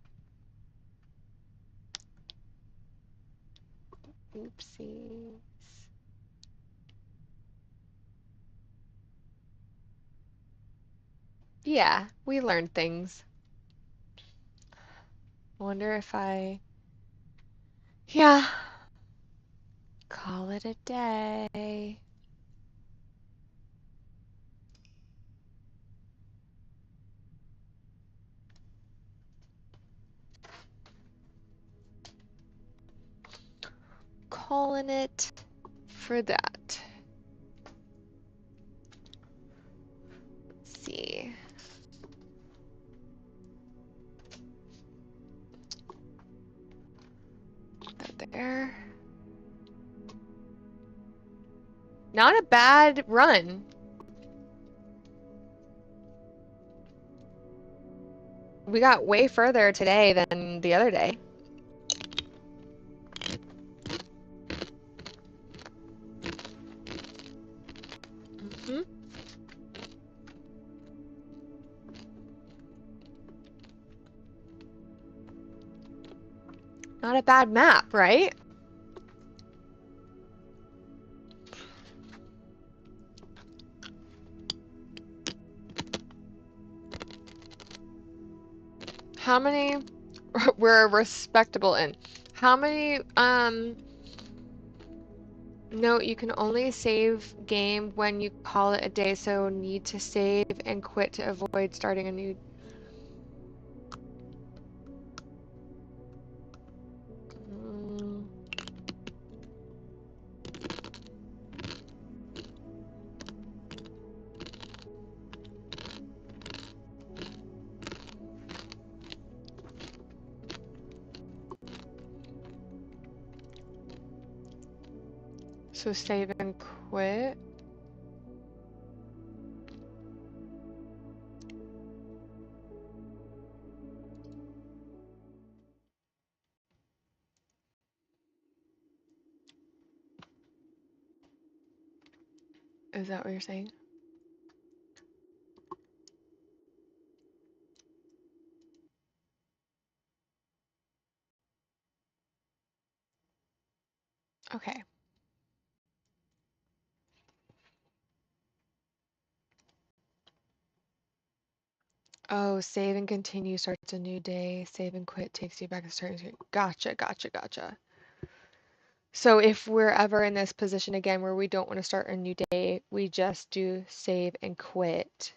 Oopsies. Yeah, we learned things. I wonder if yeah, call it a day. Calling it for that. Let's see. That there. Not a bad run. We got way further today than the other day. Mm-hmm. Not a bad map, right? How many we're respectable in? How many note you can only save game when you call it a day, so need to save and quit to avoid starting a new. Mm. So save and quit. Is that what you're saying? Okay. Oh, save and continue starts a new day. Save and quit takes you back to starting screen. Gotcha, gotcha, gotcha. So if we're ever in this position again where we don't want to start a new day, we just do save and quit.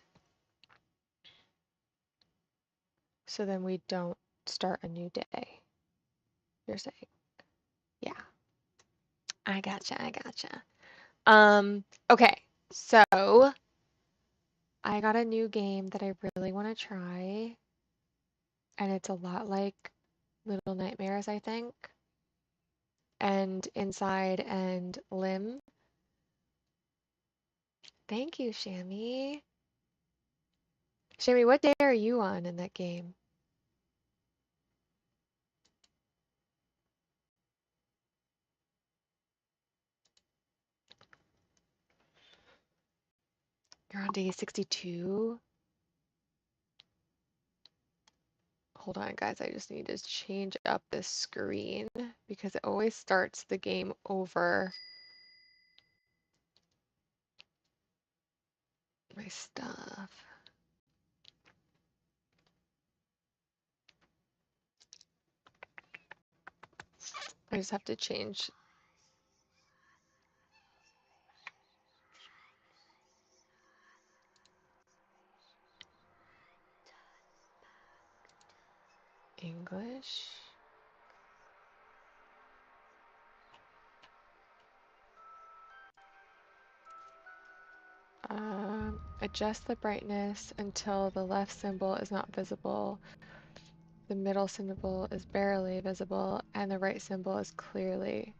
So then we don't start a new day. You're saying, yeah, I gotcha, I gotcha. Okay, so I got a new game that I really want to try, and it's a lot like Little Nightmares, I think, and Inside and Limb. Thank you, Shammy. Shammy, what day are you on in that game? You're on day 62? Hold on, guys. I just need to change up this screen because it always starts the game over my stuff. I just have to change. English. Adjust the brightness until the left symbol is not visible, the middle symbol is barely visible, and the right symbol is clearly.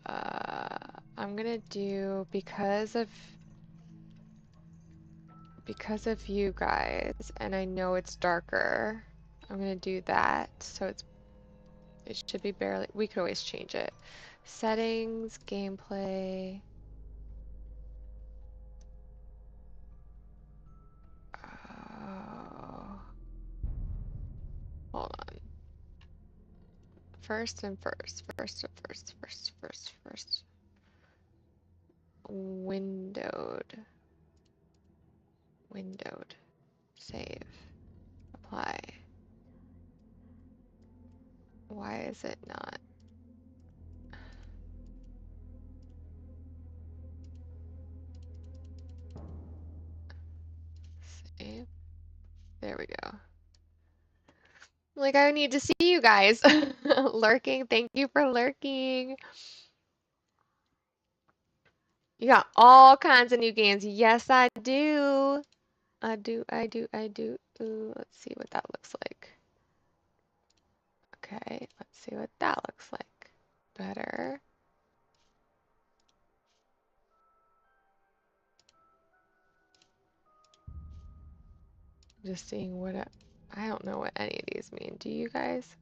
I'm gonna do, because of because of you guys, and I know it's darker, I'm gonna do that. So it should be barely, we could always change it. Settings, gameplay. Oh, hold on. First. Windowed. Save. Apply. Why is it not? Save. There we go. Like, I need to see you guys. Lurking. Thank you for lurking. You got all kinds of new games. Yes, I do. I do. Ooh, let's see what that looks like. Okay, let's see what that looks like. Better. Just seeing what I don't know what any of these mean. Do you guys?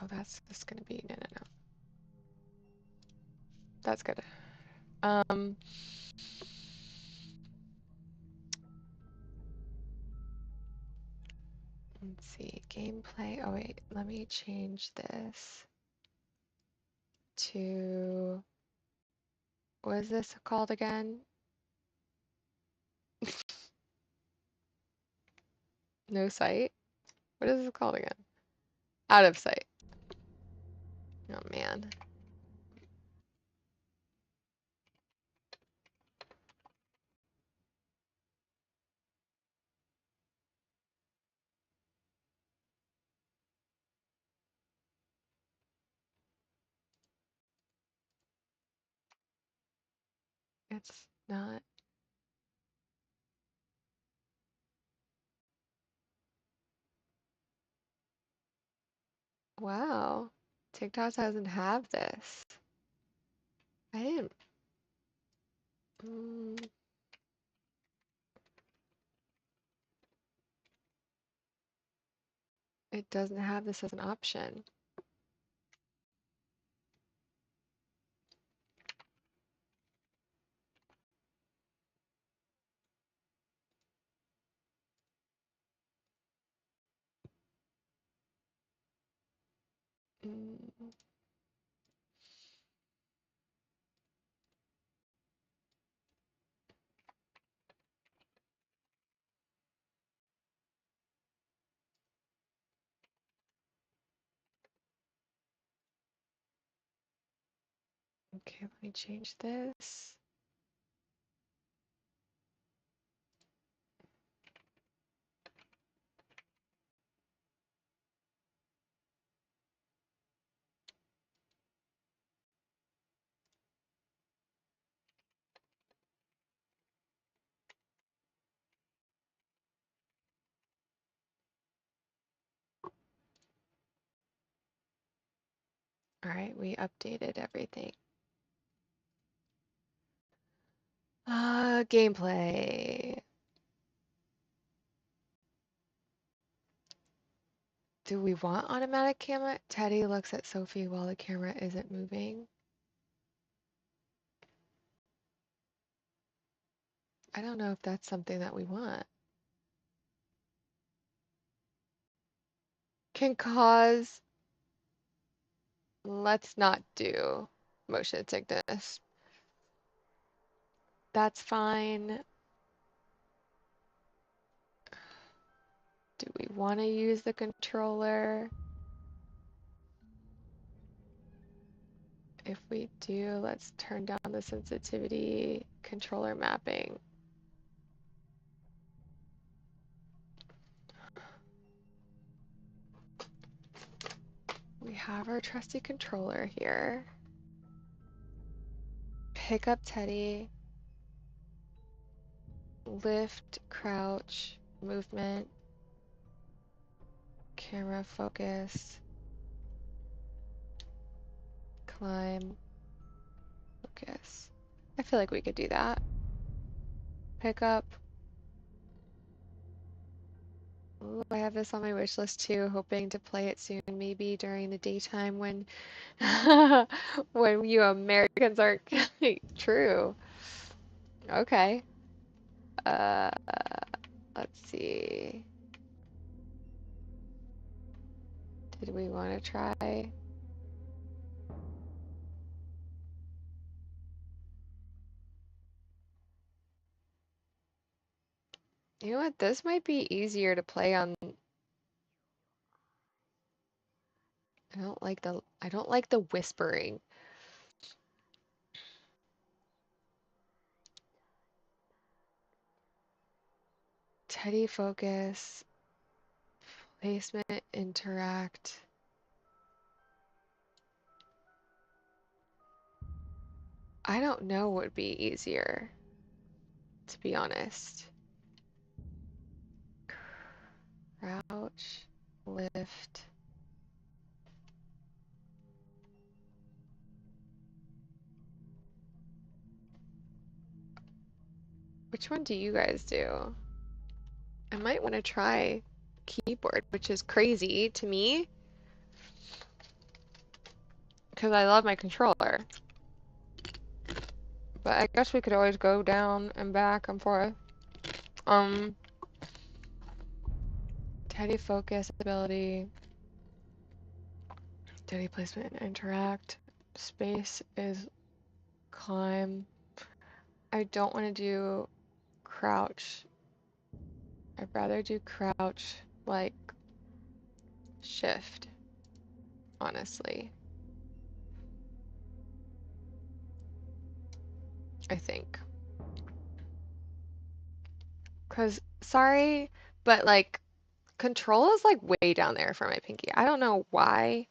Oh, that's just gonna be no. That's good. Let's see, gameplay. Oh wait, let me change this to, what is this called again? No sight? What is this called again? Out of sight. Oh man. It's not. Wow. TikTok doesn't have this. I didn't. It doesn't have this as an option. Okay, let me change this. All right, we updated everything. Gameplay. Do we want automatic camera? Teddy looks at Sophie while the camera isn't moving. I don't know if that's something that we want. Can cause, let's not do motion sickness. That's fine. Do we want to use the controller? If we do, let's turn down the sensitivity, controller mapping. We have our trusty controller here. Pick up Teddy. Lift, crouch, movement, camera focus, climb. focus. I feel like we could do that. Pick up. Ooh, I have this on my wish list too, hoping to play it soon, maybe during the daytime when when you Americans aren't true. Okay. Uh, let's see. Did we want to try? You know what? This might be easier to play on. I don't like the whispering. Teddy focus, placement, interact. I don't know what would be easier, to be honest. Crouch, lift. Which one do you guys do? I might want to try keyboard, which is crazy to me because I love my controller. But I guess we could always go down and back and forth. Teddy focus ability. Teddy placement and interact. Space is climb. I don't want to do crouch. I'd rather do crouch like shift, honestly. I think. Because, sorry, but like control is like way down there for my pinky. I don't know why,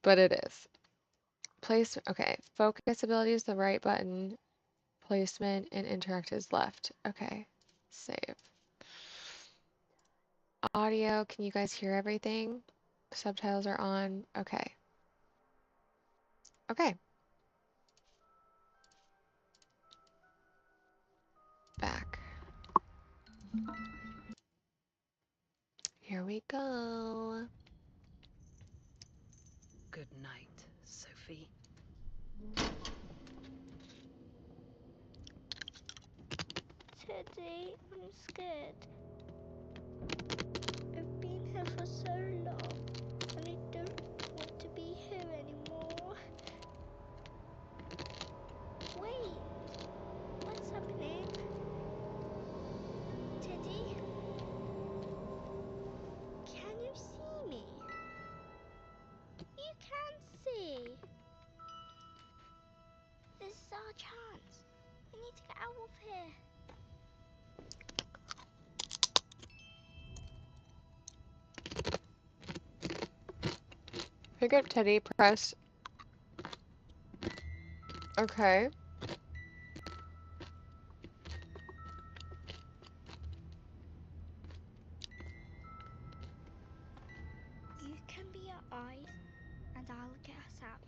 but it is. Place, okay, focus ability is the right button. Placement and interact is left. Okay, save. Audio, can you guys hear everything? Subtitles are on. Okay. Okay. Back. Here we go. Good night, Sophie. Teddy, I'm scared. I've been here for so long, and I don't want to be here anymore. Wait, what's happening? Teddy? Can you see me? You can see. This is our chance. We need to get out of here. Pick up Teddy, press. Okay. You can be our eyes, and I'll get us out.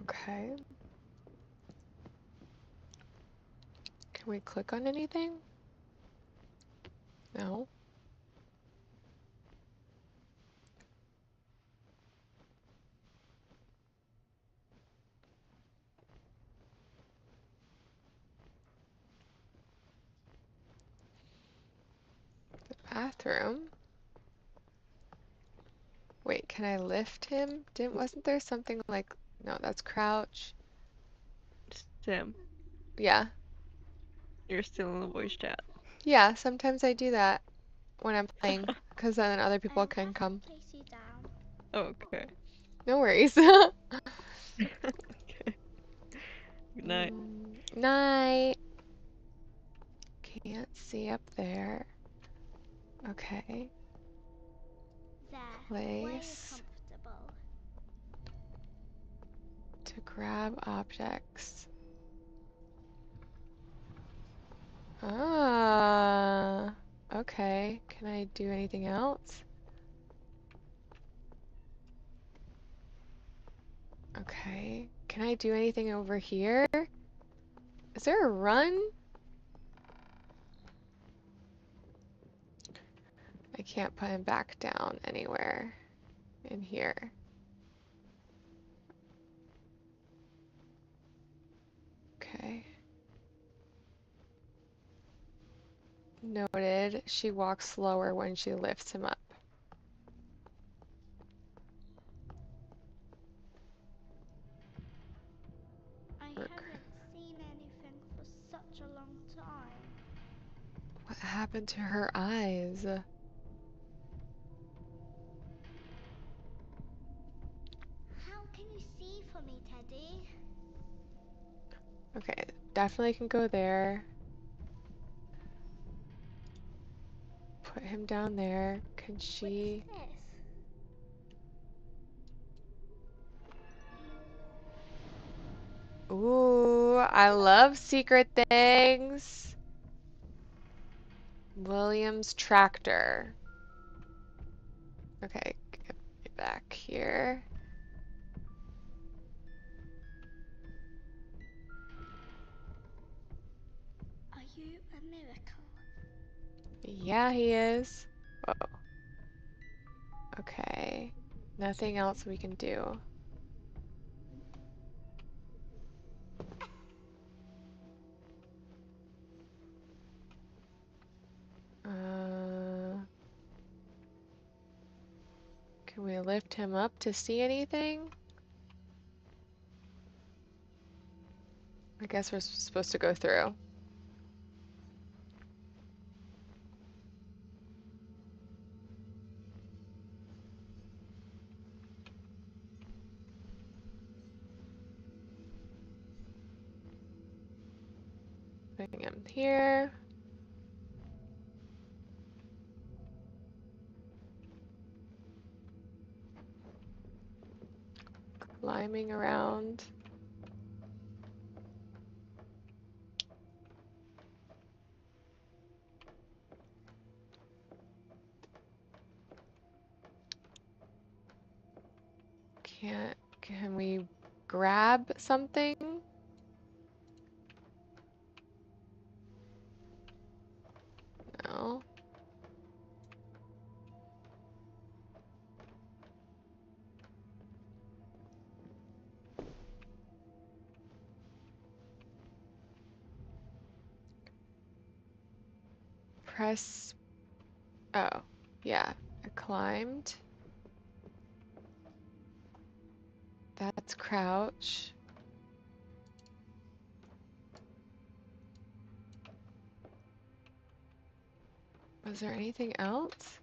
Okay. Can we click on anything? No. Bathroom. Wait, can I lift him? Wasn't there something like, no, that's crouch. Sam, Yeah. you're still in the voice chat. Yeah, sometimes I do that when I'm playing, because then other people I can have to come. place you down. Okay. No worries. Okay. Good night. Night. Can't see up there. Okay. There. Place. Where you're comfortable. To grab objects. Ah. Okay. Can I do anything else? Okay. Can I do anything over here? Is there a run? I can't put him back down anywhere in here. Okay. Noted. She walks slower when she lifts him up. I haven't seen anything for such a long time. What happened to her eyes? How can you see for me, Teddy? Okay, definitely can go there. Put him down there. Can she? What's this? Ooh, I love secret things. Williams tractor. Okay, get me back here. Are you a miracle? Yeah, he is. Whoa. Okay. Nothing else we can do. Can we lift him up to see anything? I guess we're supposed to go through. Putting him here. Climbing around. Can we grab something? No. Press. Oh, yeah. I climbed. That's crouch. Was there anything else?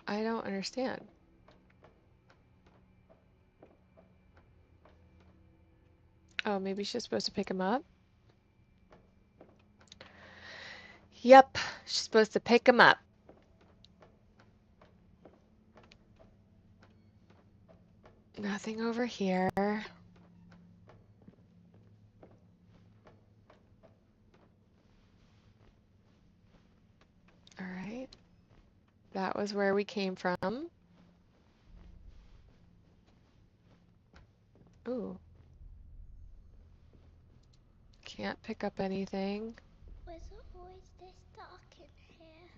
I don't understand. Oh, maybe she's supposed to pick him up? Yep, she's supposed to pick him up. Nothing over here. All right. That was where we came from. Ooh. Can't pick up anything. Was it always this dark in here?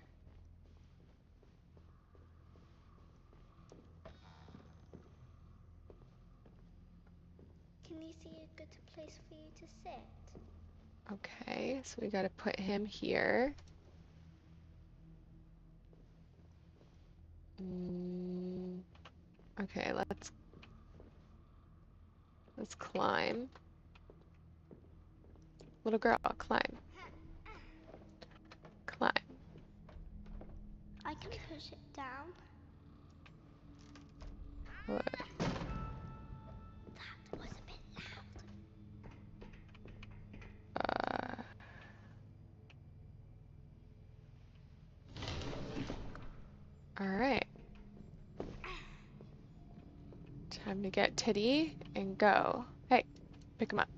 Can you see a good place for you to sit? Okay, so we got to put him here. Okay, let's climb. Little girl, climb. Climb. I can push it down. What? That was a bit loud. All right. Time to get Teddy and go. Hey, pick him up.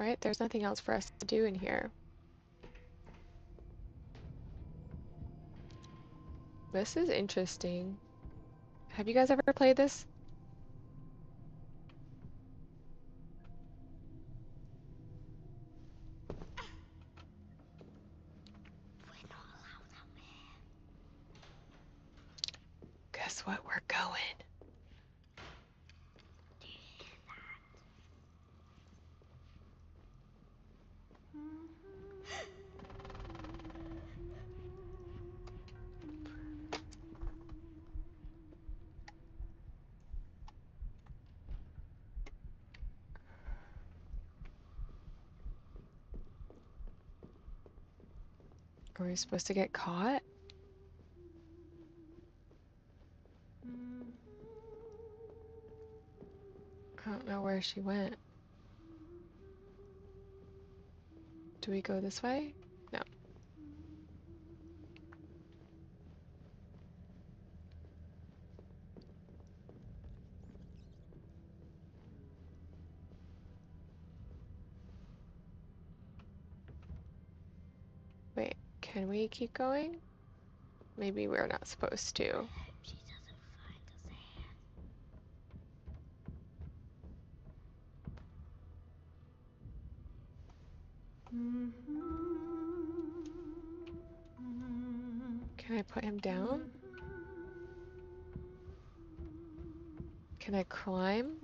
right? There's nothing else for us to do in here. This is interesting. Have you guys ever played this? We're not allowed out here. Guess what? We're going. Do you hear that? Are we supposed to get caught? I don't know where she went. Do we go this way? No. Wait, can we keep going? Maybe we're not supposed to. I hope she doesn't find us here. Can I put him down? Can I climb?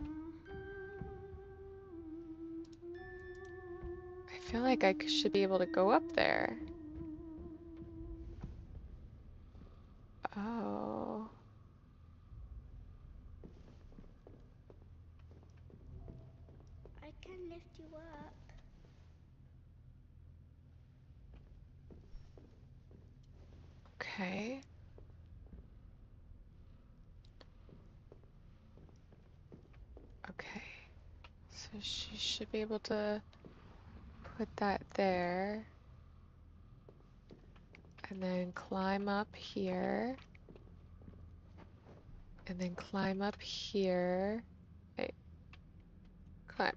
I feel like I should be able to go up there. Oh. I can lift you up. Okay. Okay. So she should be able to put that there. And then climb up here. And then climb up here. Hey. Climb.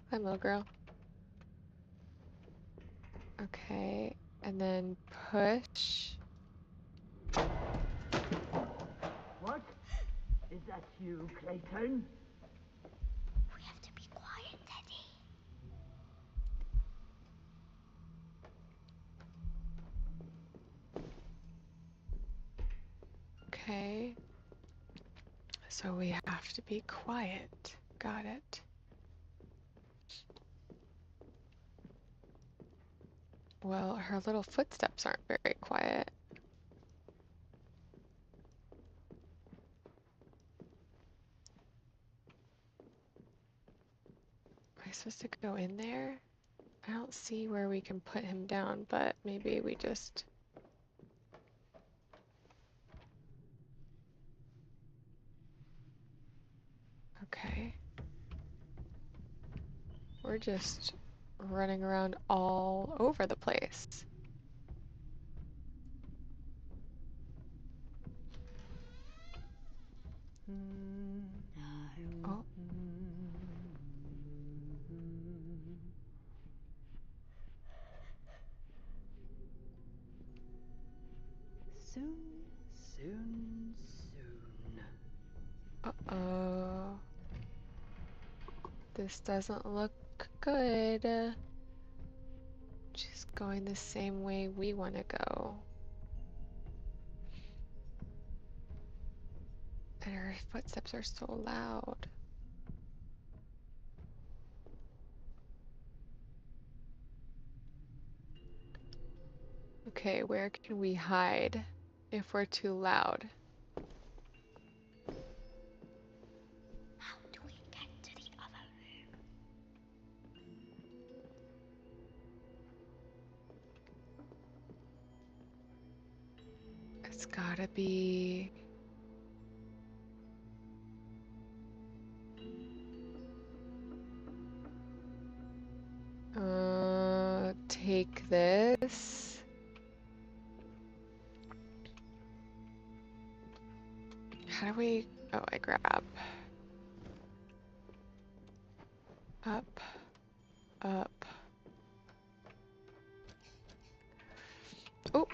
Climb, little girl. Okay. And then push. What? Is that you, Clayton? We have to be quiet, Teddy. Okay. So we have to be quiet. Got it. Well, her little footsteps aren't very quiet. Am I supposed to go in there? I don't see where we can put him down, but maybe we just... Okay. We're just running around all over the place. Oh, Soon, soon, soon. uh-oh. This doesn't look good. She's going the same way we want to go. And her footsteps are so loud. Okay, where can we hide if we're too loud? How do we get to the other room? It's gotta be... take this. How do we... Oh, I grab. Up. up. Oh.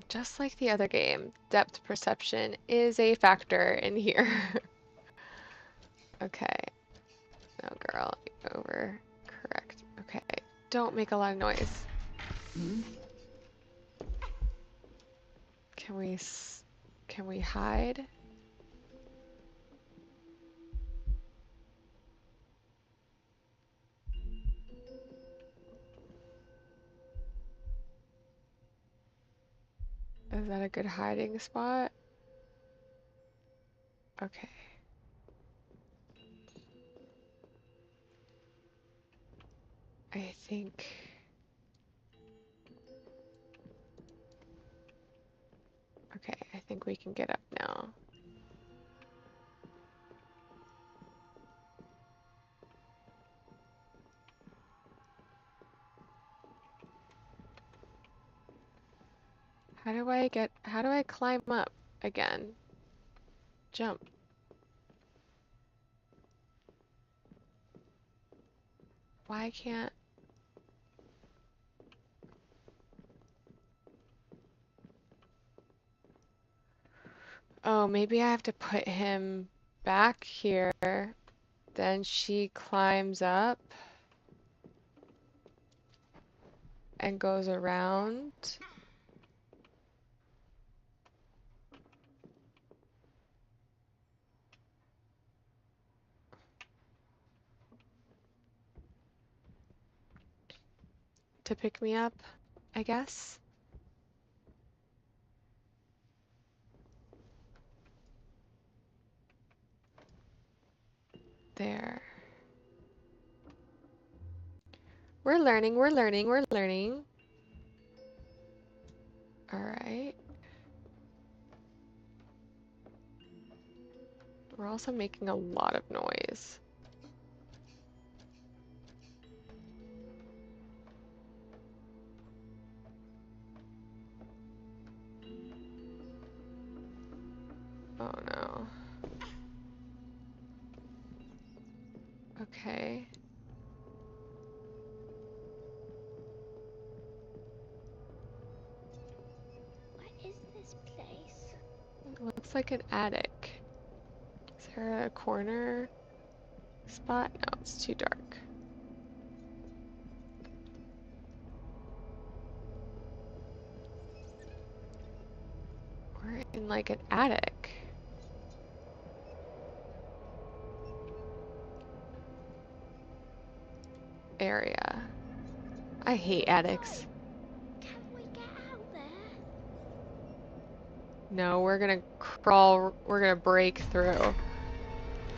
Just like the other game, depth perception is a factor in here. Okay. No, girl, over. Correct. Okay. Don't make a lot of noise. Can we hide? Is that a good hiding spot? Okay. I think... Okay, I think we can get up now. How do I climb up again? Jump. Why can't... Oh, maybe I have to put him back here. Then she climbs up and goes around. To pick me up, I guess. There. We're learning, we're learning, we're learning. All right. We're also making a lot of noise. Oh no. Okay. What is this place? It looks like an attic. Is there a corner spot? No, it's too dark. We're in like an attic. Area. I hate attics. Can we get out there? No, we're gonna crawl, we're gonna break through.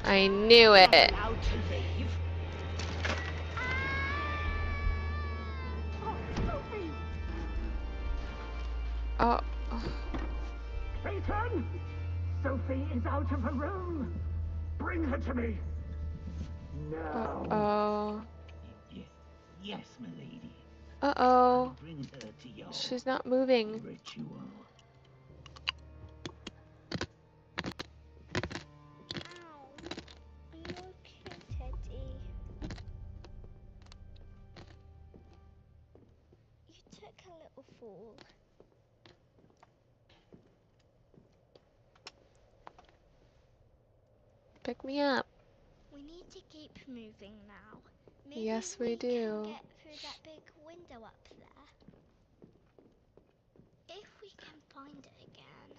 I knew it. Allowed to leave. Oh, Sophie! Oh. Clayton! Sophie is out of her room. Bring her to me. No. Uh-oh. Yes, milady. Uh-oh. I'll bring her to your She's not moving. ritual. Ow. Are you okay, Teddy? You took a little fall. Pick me up. We need to keep moving now. Maybe Yes, we can do. get through that big window up there. If we can find it again.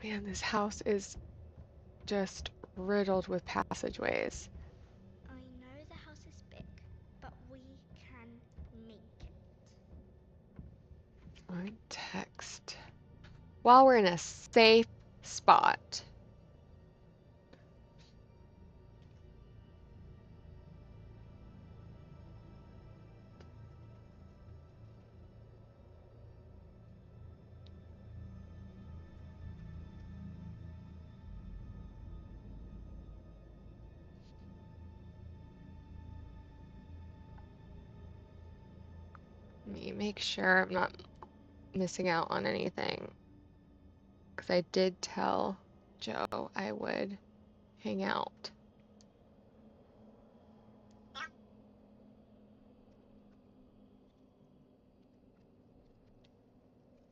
Man, this house is just riddled with passageways. I know the house is big, but we can make it. On text. While we're in a safe spot. Let me make sure I'm not missing out on anything. Because I did tell Joe I would hang out.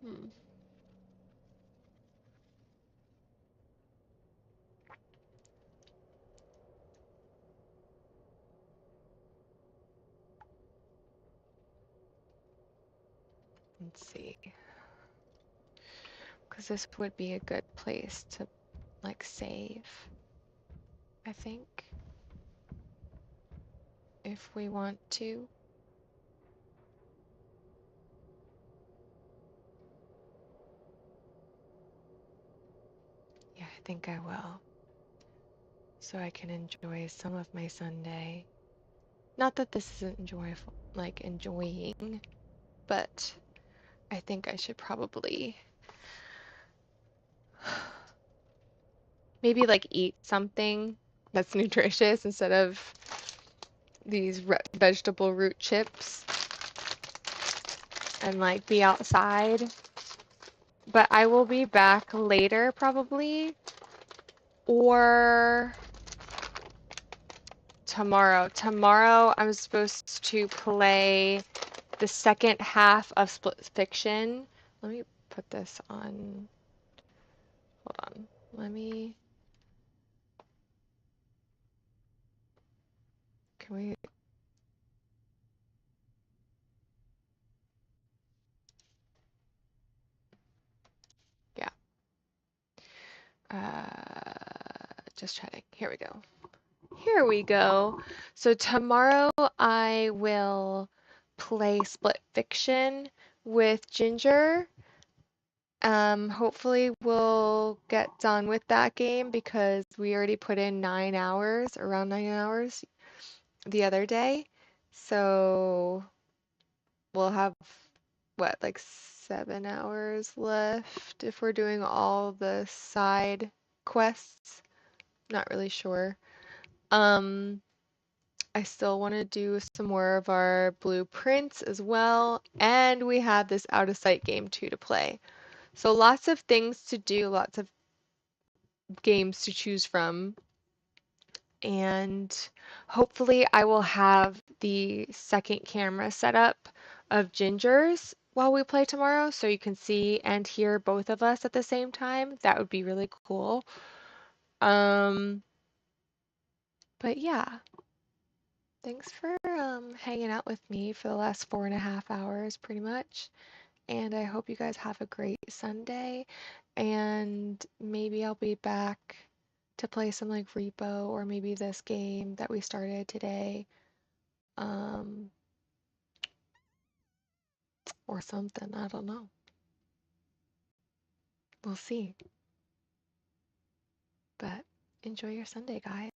Hmm. Let's see. Because this would be a good place to, like, save, I think. If we want to. Yeah, I think I will. So I can enjoy some of my Sunday. Not that this isn't enjoyable, like enjoying, but I think I should probably maybe like eat something that's nutritious instead of these vegetable root chips and like be outside. But I will be back later probably, or tomorrow. Tomorrow I'm supposed to play the second half of Split Fiction. Let me put this on. Hold on. Let me. Can we? Yeah. Just chatting. Here we go. Here we go. So tomorrow I will play Split Fiction with Ginger. Hopefully we'll get done with that game because we already put in 9 hours, around 9 hours the other day. So we'll have what, like 7 hours left if we're doing all the side quests. Not really sure. I still want to do some more of our blueprints as well, and we have this out of sight game too to play. So lots of things to do, lots of games to choose from, and hopefully I will have the second camera set up of Ginger's while we play tomorrow, so you can see and hear both of us at the same time. That would be really cool. But yeah. Thanks for hanging out with me for the last 4.5 hours, pretty much. And I hope you guys have a great Sunday. And maybe I'll be back to play some like Repo or maybe this game that we started today. Or something. I don't know. We'll see. But enjoy your Sunday, guys.